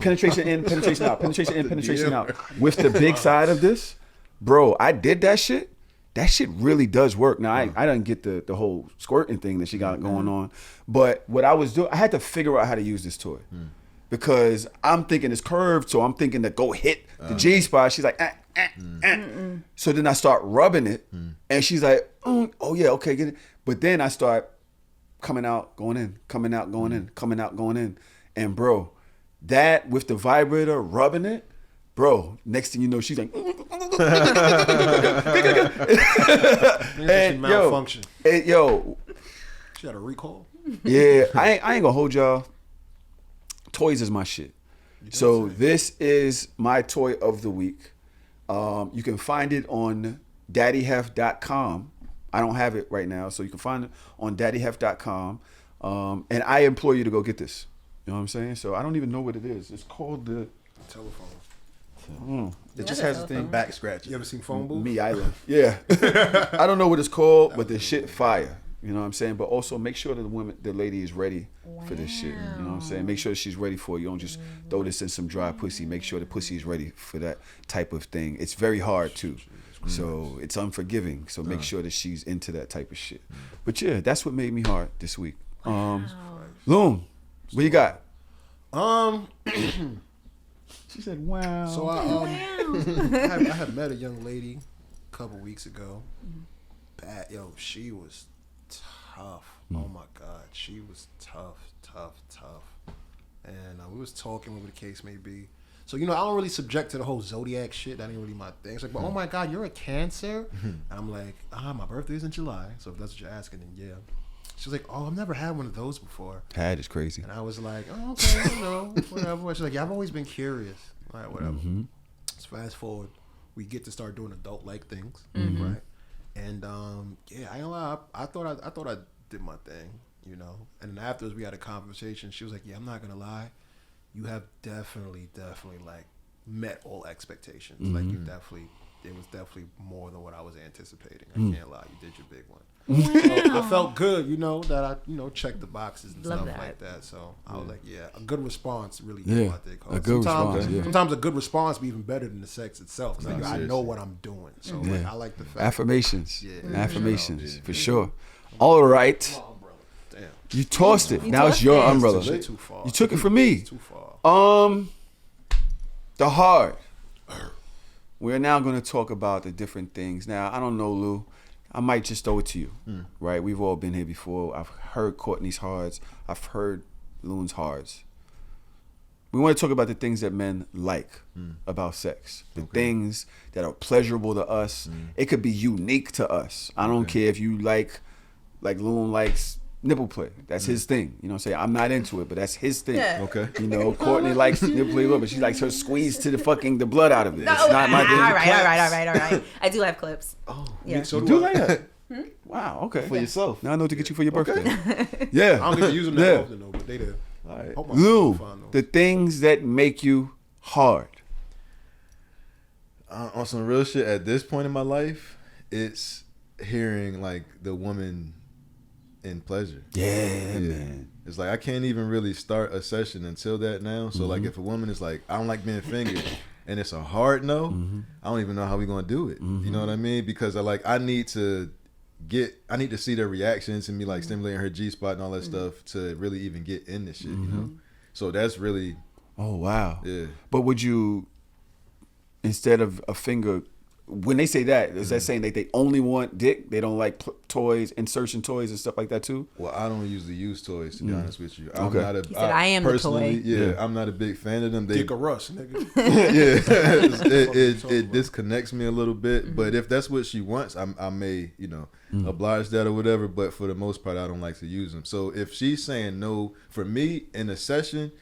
penetration in, penetration out, penetration in, penetration out. With the big side of this, bro, I did that shit. That shit really does work. Now, I didn't get the whole squirting thing that she got going on. But what I was doing, I had to figure out how to use this toy. Because I'm thinking it's curved, so I'm thinking to go hit the G-spot. She's like, So then I start rubbing it, and she's like, oh yeah, okay, get it. But then I start coming out, going in, coming out, going in, coming out, going in. And bro, that with the vibrator rubbing it, bro, next thing you know, she's like, and malfunction. Yo, She had a recall. Yeah, I ain't gonna hold y'all. Toys is my shit. So this is my toy of the week. You can find it on daddyhef.com. I don't have it right now, so you can find it on daddyhef.com. And I implore you to go get this. You know what I'm saying? So I don't even know what it is. It's called the telephone. It just has a thing. Back scratch. You ever seen Phone Booth? Me either. Yeah. I don't know what it's called, but the shit fire. You know what I'm saying? But also make sure that the lady is ready for this shit. You know what I'm saying? Make sure that she's ready for it. You don't just throw this in some dry pussy. Make sure the pussy is ready for that type of thing. It's very hard too. So it's unforgiving. So make sure that she's into that type of shit. But yeah, that's what made me hard this week. Loon, what you got? She said, wow. So I had met a young lady a couple weeks ago. Bad, she was tough. Oh my God, she was tough. And we was talking, whatever the case may be. So, I don't really subject to the whole zodiac shit. That ain't really my thing. It's like, but oh my God, you're a Cancer? And I'm like, my birthday's in July. So if that's what you're asking, then yeah. She was like, oh, I've never had one of those before. Had is crazy. And I was like, oh, okay, whatever. She's like, yeah, I've always been curious. All right, whatever. Let's fast forward. We get to start doing adult-like things, right? And yeah, I ain't gonna lie. I thought I did my thing, And then afterwards, we had a conversation. She was like, yeah, I'm not gonna lie. You have definitely like met all expectations. Like it was definitely more than what I was anticipating. I can't lie. You did your big one. So I felt good, that I, checked the boxes and stuff like that. So I was like, yeah, a good response really did my dick hard. A good response. Sometimes a good response be even better than the sex itself. Cause I know what I'm doing. So like, I like the fact. Affirmations. Affirmations, for sure. All right. Damn. You tossed it. Now it's your umbrella. Too far. You took it from me. Too far. The hard. We're now going to talk about the different things. Now, I don't know, Lou. I might just throw it to you, right? We've all been here before. I've heard Courtney's hards. I've heard Loon's hards. We want to talk about the things that men like about sex. The things that are pleasurable to us. It could be unique to us. I don't care if you like Loon likes nipple play. That's his thing. You know what I'm saying? I'm not into it, but that's his thing. Yeah. Okay. Courtney likes nipple play a little bit. She likes her squeeze to the blood out of it. It's not my thing. All right. I do have clips. Oh, yeah. So You do like that? Wow, okay. for yourself. Now I know what to get you for your birthday. Yeah. I don't get to use them that often though, but they do. All right. Hope my Lou, phone find those. the things that make you hard. On some real shit, at this point in my life, it's hearing like the woman in pleasure. Yeah, man. It's like I can't even really start a session until that now. So like if a woman is like, I don't like being fingered, and it's a hard no, I don't even know how we gonna do it. You know what I mean? Because I need to see their reactions and me like stimulating her G-spot and all that stuff to really even get in this shit, So that's really. Oh, wow. Yeah. But would you, instead of a finger, when they say that, is that saying that they only want dick? They don't like toys, insertion toys and stuff like that too? Well, I don't usually use toys, to be honest with you. I'm Okay. not a, He said, I am the personally, toy. Yeah, I'm not a big fan of them. Dick or Russ, nigga. It disconnects me a little bit. But if that's what she wants, I may, oblige that or whatever. But for the most part, I don't like to use them. So if she's saying no, for me in a session,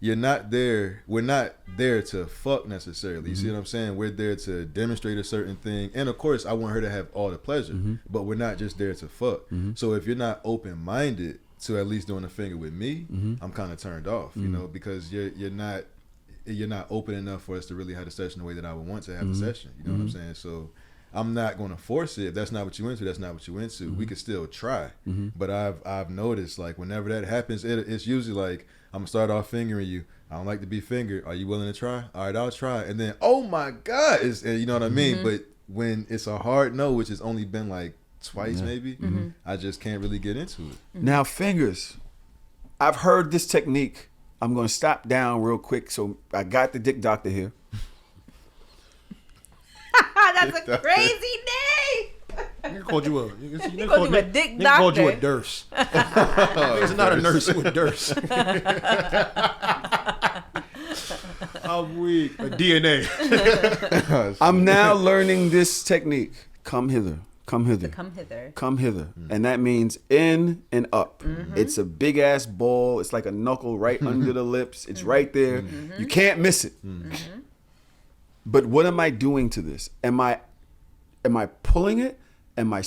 we're not there to fuck necessarily. You see what I'm saying? We're there to demonstrate a certain thing. And of course, I want her to have all the pleasure, but we're not just there to fuck. So if you're not open-minded to at least doing a finger with me, I'm kind of turned off, because you're not open enough for us to really have a session the way that I would want to have a session. You know what I'm saying? So I'm not going to force it. If that's not what you into, that's not what you into. We could still try. But I've noticed, like, whenever that happens, it's usually like, I'm going to start off fingering you. I don't like to be fingered. Are you willing to try? All right, I'll try. And then, oh my God, and you know what I mean? But when it's a hard no, which has only been like twice maybe, I just can't really get into it. Now, fingers. I've heard this technique. I'm going to stop down real quick. So I got the dick doctor here. That's a crazy name. Nigga called you a dick nigga called you a doctor. nurse. It's not a nurse with nurse. I'm weak. A DNA. I'm now learning this technique. Come hither. Come hither. Come hither. Come hither. And that means in and up. It's a big ass ball. It's like a knuckle right under the lips. It's right there. You can't miss it. But what am I doing to this? Am I pulling it? Am I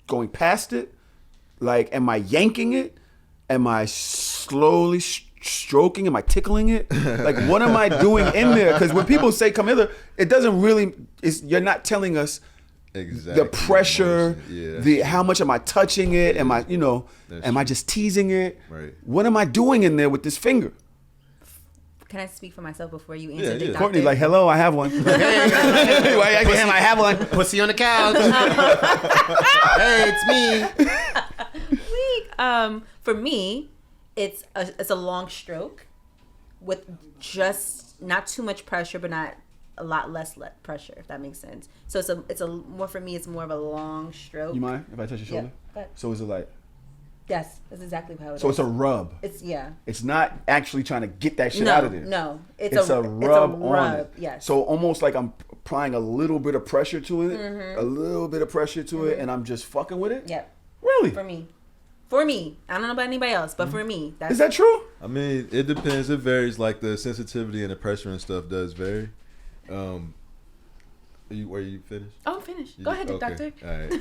going past it? Like, am I yanking it? Am I slowly stroking? Am I tickling it? Like, what am I doing in there? Because when people say come hither, it doesn't really, you're not telling us exactly the pressure, how much am I touching it? Am I, am I just teasing it? Right. What am I doing in there with this finger? Can I speak for myself before you answer? Yeah. Courtney, like, hello, I have one. I have one. Pussy on the couch. Hey, it's me. For me, it's a long stroke with just not too much pressure, but not a lot less pressure, if that makes sense. So it's a more, for me, it's more of a long stroke. You mind if I touch your shoulder? Yeah. So is it like? Yes, that's exactly how it is. So it's a rub. Yeah. It's not actually trying to get that shit out of there. No, it's a rub on it. Yes. So almost like I'm applying a little bit of pressure to it, a little bit of pressure to it, and I'm just fucking with it. Yep. Really? For me, I don't know about anybody else, but for me, Is that true? I mean, it depends. It varies. Like the sensitivity and the pressure and stuff does vary. Were you finished? Oh, I'm finished. Go ahead, doctor. All right.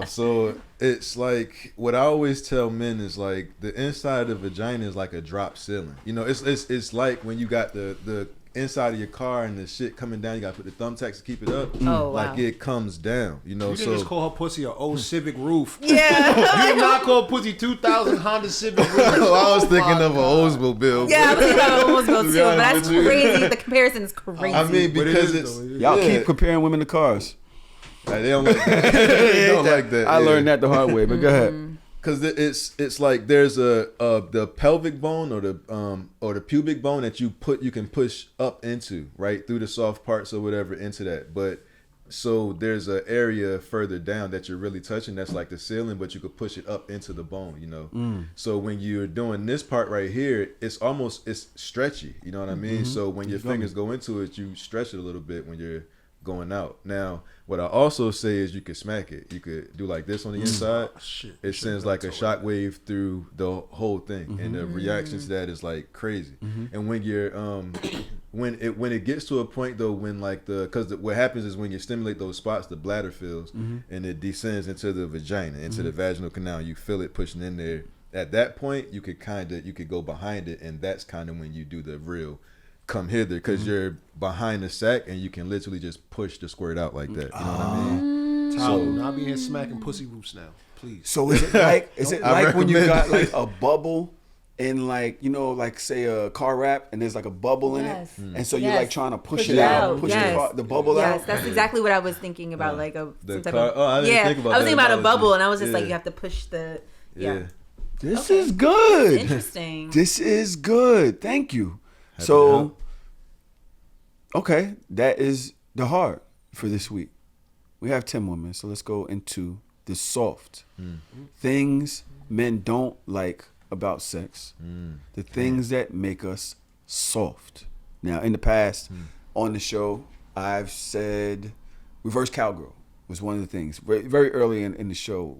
So it's like what I always tell men is like the inside of the vagina is like a drop ceiling. It's like when you got the inside of your car and the shit coming down, you got to put the thumbtacks to keep it up. Oh, like wow. it comes down. You didn't just call her pussy an old Civic roof. Yeah. You did not call pussy 2000 Honda Civic roof. I was thinking of an Oldsmobile. Yeah, I was thinking about Oldsmobile too, but that's honest with you. crazy. The comparison is crazy. I mean, But it because is, though. Y'all keep comparing women to cars. like, they don't like that. They don't like that. I learned that the hard way, but go ahead. Because it's like there's the pelvic bone or the pubic bone that you can push up into, right, through the soft parts or whatever into that. But so there's an area further down that you're really touching that's like the ceiling, but you could push it up into the bone, So when you're doing this part right here, it's stretchy, you know what I mean? So when your fingers go into it, you stretch it a little bit when you're going out. Now, what I also say is you could smack it. You could do like this on the inside. It sends like a shock wave through the whole thing, and the reaction to that is like crazy. And when you're when it gets to a point though, when like what happens is when you stimulate those spots, the bladder fills and it descends into the vagina, into the vaginal canal. You feel it pushing in there. At that point, you could go behind it, and that's kind of when you do the real come hither, because you're behind the sack and you can literally just push the squirt out like that. You know what I mean? So not be here smacking pussy roofs now, please. So is it like when you got like a bubble in like, like say a car wrap and there's like a bubble in it, and so you're like trying to push it out, push the bubble out? Yes, that's exactly what I was thinking about, like some type of. I didn't think about I was thinking about a analogy. bubble, and I was just like, you have to push the. Yeah. This is good. Interesting. This is good. Thank you. So, okay, that is the hard for this week. We have 10 more minutes, so let's go into the soft. Things men don't like about sex. The things that make us soft. Now, in the past, on the show, I've said reverse cowgirl was one of the things. Very, very early in the show,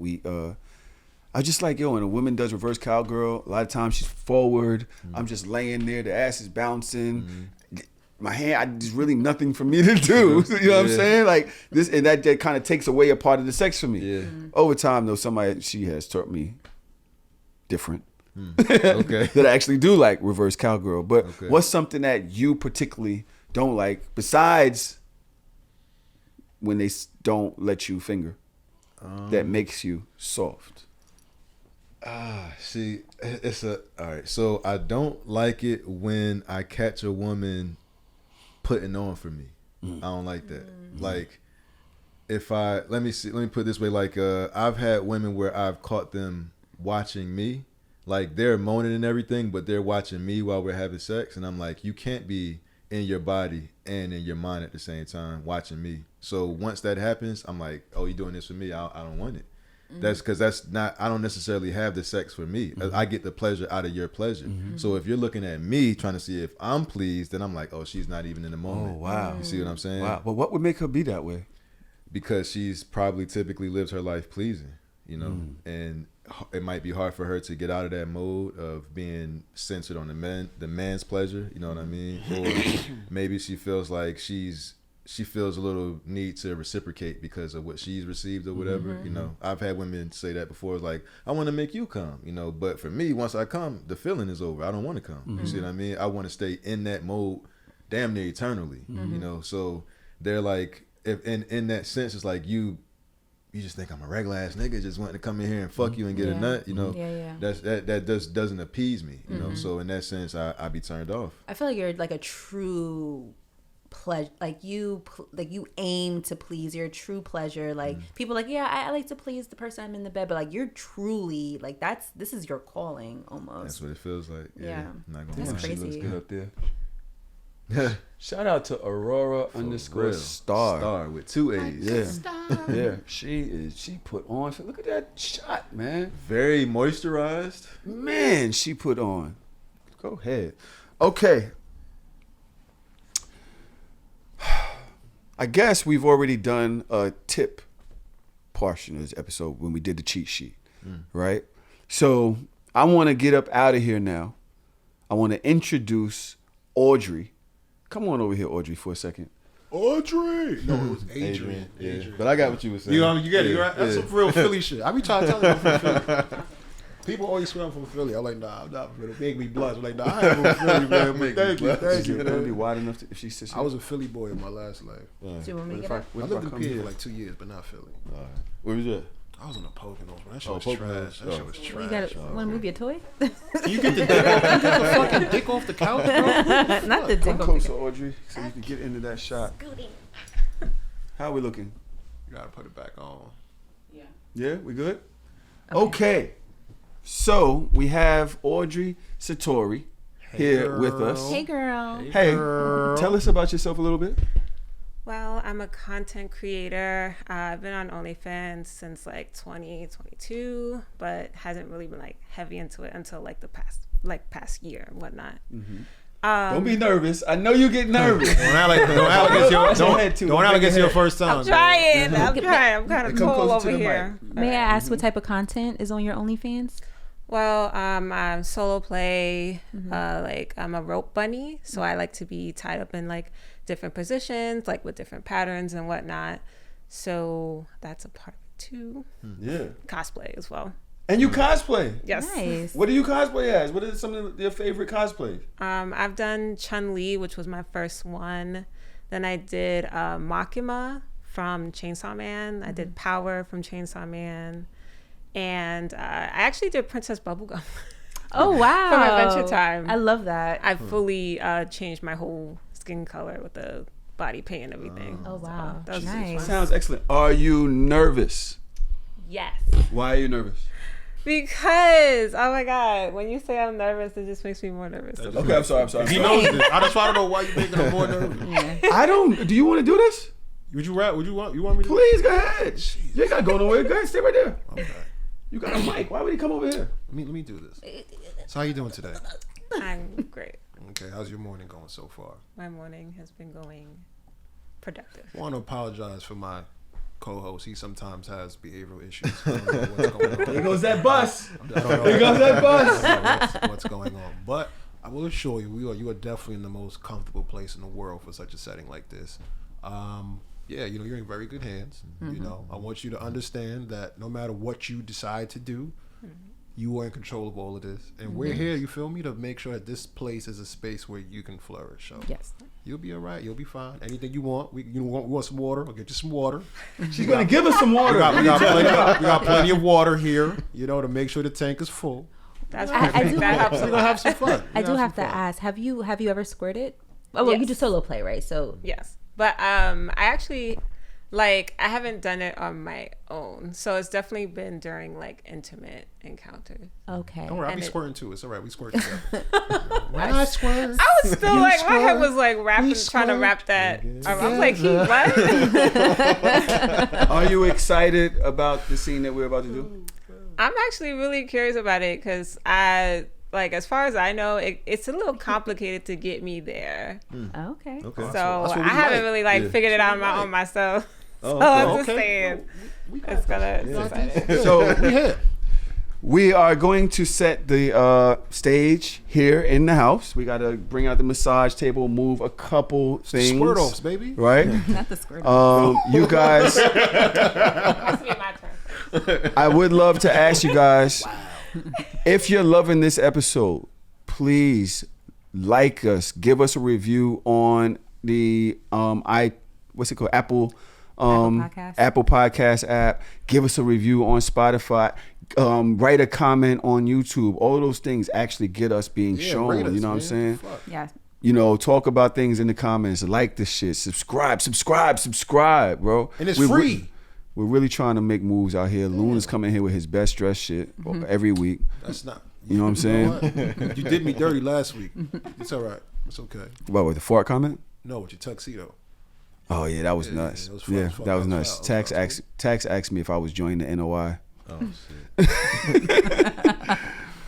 I was just like, when a woman does reverse cowgirl, a lot of times she's forward. I'm just laying there, the ass is bouncing. My hand, there's really nothing for me to do. You know what I'm saying? Like this, and that kind of takes away a part of the sex for me. Yeah. Over time, though, she has taught me different. Okay. That I actually do like reverse cowgirl. But what's something that you particularly don't like besides when they don't let you finger that makes you soft? See, it's all right. So I don't like it when I catch a woman putting on for me. I don't like that. Like, if let me put it this way. Like, I've had women where I've caught them watching me. Like, they're moaning and everything, but they're watching me while we're having sex. And I'm like, you can't be in your body and in your mind at the same time watching me. So once that happens, I'm like, oh, you doing this for me? I don't want it. That's because I don't necessarily have the sex for me. I get the pleasure out of your pleasure. So if you're looking at me trying to see if I'm pleased, then I'm like, oh, she's not even in the moment. Oh, wow. You see what I'm saying? Wow. But what would make her be that way? Because she's probably typically lives her life pleasing, you know, and it might be hard for her to get out of that mode of being centered on the man's pleasure. You know what I mean? Or maybe she feels like she feels a little need to reciprocate because of what she's received or whatever. You know, I've had women say that before, like, I want to make you come, you know, but for me, once I come, the feeling is over. I don't want to come. You see what I mean? I want to stay in that mode damn near eternally, you know? So they're like, if in that sense, it's like you just think I'm a regular ass nigga just wanting to come in here and fuck you and get a nut, you know? That just doesn't appease me, you know? So in that sense, I be turned off. I feel like you're like a true pleasure, like you aim to please your true pleasure. Like people are like, yeah, I like to please the person I'm in the bed, but like you're truly like this is your calling almost. That's what it feels like. Yeah. I'm not gonna That's lie. crazy. She looks good up there. Shout out to Aurora _ Star with 2 A's. Yeah. She put on. Look at that shot, man. Very moisturized. Man, she put on. Go ahead. Okay. I guess we've already done a tip portion of this episode when we did the cheat sheet, right? So I want to get up out of here now. I want to introduce Audrey. Come on over here, Audrey, for a second. Audrey! No, it was Adrian. Yeah. But I got what you were saying. You get it, right? That's some real Philly shit. I be trying to tell you I'm from Philly. People always swear I'm from Philly. I'm like, nah, I'm not from Philly. Make me blush. I'm like, nah, I am from Philly, man. But thank you, You're gonna be man. wide enough to, if she sits here. I was a Philly boy in my last life. Do you want me to get up? I lived in PA for like 2 years, but not Philly. Where was that? I was in the Poconos, but that shit was Poconos. trash. That shit was You trash. want to move your toy? Can you get the dick off? You get the fucking dick off the couch, bro? Not the dick. Come closer, Audrey, so you can get into that shot. How are we looking? You gotta put it back on. Yeah, we good? Okay. So we have Audrey Satori here with us. Hey, girl. Hey, tell us about yourself a little bit. Well, I'm a content creator. I've been on OnlyFans since like 2022, but hasn't really been like heavy into it until like the past year and whatnot. Don't be nervous. I know you get nervous. Don't act like it's your first time. I'm trying. I'm kind of Come cold closer over to the here. May I ask what type of content is on your OnlyFans? Well, I'm solo play. Like I'm a rope bunny, so I like to be tied up in like different positions, like with different patterns and whatnot. So that's a part of it too. Yeah. Cosplay as well. And you cosplay. Yes. Nice. What do you cosplay as? What are some of your favorite cosplays? I've done Chun-Li, which was my first one. Then I did Makima from Chainsaw Man. I did Power from Chainsaw Man. And I actually did Princess Bubblegum. Oh, wow. From Adventure Time. I love that. I fully changed my whole skin color with the body paint and everything. Oh, wow. So that was Nice. Sounds excellent. Are you nervous? Yes. Why are you nervous? Because, oh my God, when you say I'm nervous, it just makes me more nervous. Okay, I'm sorry. He knows this. I just want to know why you making him more nervous. I don't. Do you want to do this? Would you rap? You want me to? Please go ahead. You ain't got to go nowhere. Go ahead, stay right there. Okay. You got a mic. Why would he come over here? Let me do this. So how you doing today? I'm great. Okay, how's your morning going so far? My morning has been going productive. I want to apologize for my co-host. He sometimes has behavioral issues. I don't know what's going on. Here goes that bus. I don't know. Here goes that bus. I don't know what's going on. But I will assure you, you are definitely in the most comfortable place in the world for such a setting like this. Yeah, you're in very good hands. I want you to understand that no matter what you decide to do, You are in control of all of this, and we're here. You feel me? To make sure that this place is a space where you can flourish. So Yes. you'll be all right. You'll be fine. Anything you want, we want some water. I'll get you some water. She's gonna give us some water. We got plenty of water here. You know, to make sure the tank is full. That's I perfect. do That have- helps a We're gonna lot. have some fun. I do have to some fun. ask, have you ever squirted? Oh, well, you Yes. do solo play, right? So Yes, but I actually I haven't done it on my own, so it's definitely been during like intimate encounters. okay. Don't worry, I'll And be it- squirting too. It's all right. We squirt together. When I squirt, I was still you like, my head squirt, was like we trying to wrap that. I was like, he what? Are you excited about the scene that we're about to do? I'm actually really curious about it because as far as I know, it's a little complicated to get me there. Okay. Okay. So That's what we I haven't like. really Yeah. figured it out on my own myself. Oh, So I'm okay. just saying, it's exciting. So we here. we are going to set the stage here in the house. We got to bring out the massage table, move a couple things. Squirt offs, baby. Right? Not the squirt. You guys, It's my turn. I would love to ask you guys, if you're loving this episode, please like us, give us a review on the what's it called? Apple Podcast. Apple Podcast app. Give us a review on Spotify. Write a comment on YouTube. All of those things actually get us being Yeah, shown. rate us, You know what I'm man. saying? Fuck. Yeah. You know, talk about things in the comments. Like this shit. Subscribe, bro. And it's We're free. We're really trying to make moves out here. Loon is coming here with his best dress shit every week. That's not. You know what I'm saying? What? You did me dirty last week. It's all right. It's okay. What, with the fart comment? No, with your tuxedo. Oh yeah, that was Yeah, nuts. that was fun, Yeah, fun, that was fun, nuts. fun, fun. Tax asked me if I was joining the NOI. Oh shit.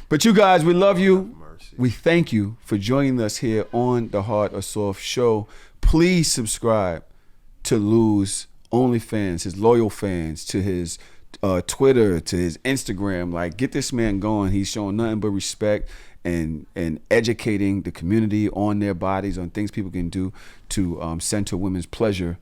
But you guys, we love you. Mercy. We thank you for joining us here on the Hard or Soft Show. Please subscribe to Lou's OnlyFans, his loyal fans, to his Twitter, to his Instagram. Like, get this man going. He's showing nothing but respect and educating the community on their bodies, on things people can do to center women's pleasure.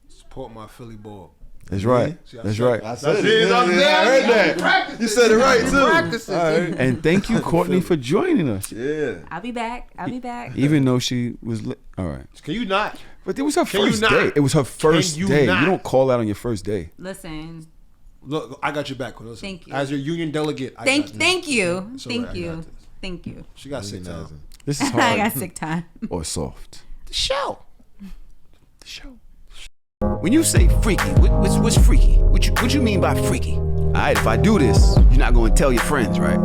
Support my Philly ball. That's right. See, I That's said right. it. I said See, it. I'm I there. heard that. You said it right too. Practicing. All right. And thank you, Courtney, for joining us. Yeah. I'll be back. Even though she was all right. Can you not? But it was her Can you first not? day. It was her first you day. not? You don't call out on your first day. Listen. Look, I got your back. Listen, Thank you. As your union delegate, I got Thank this. you. It's all right, I got this. Thank you. She got sick time. This is I got hard sick time. or soft. The show. The show. When you say freaky, what's freaky? What you mean by freaky? All right, if I do this, you're not going to tell your friends, right?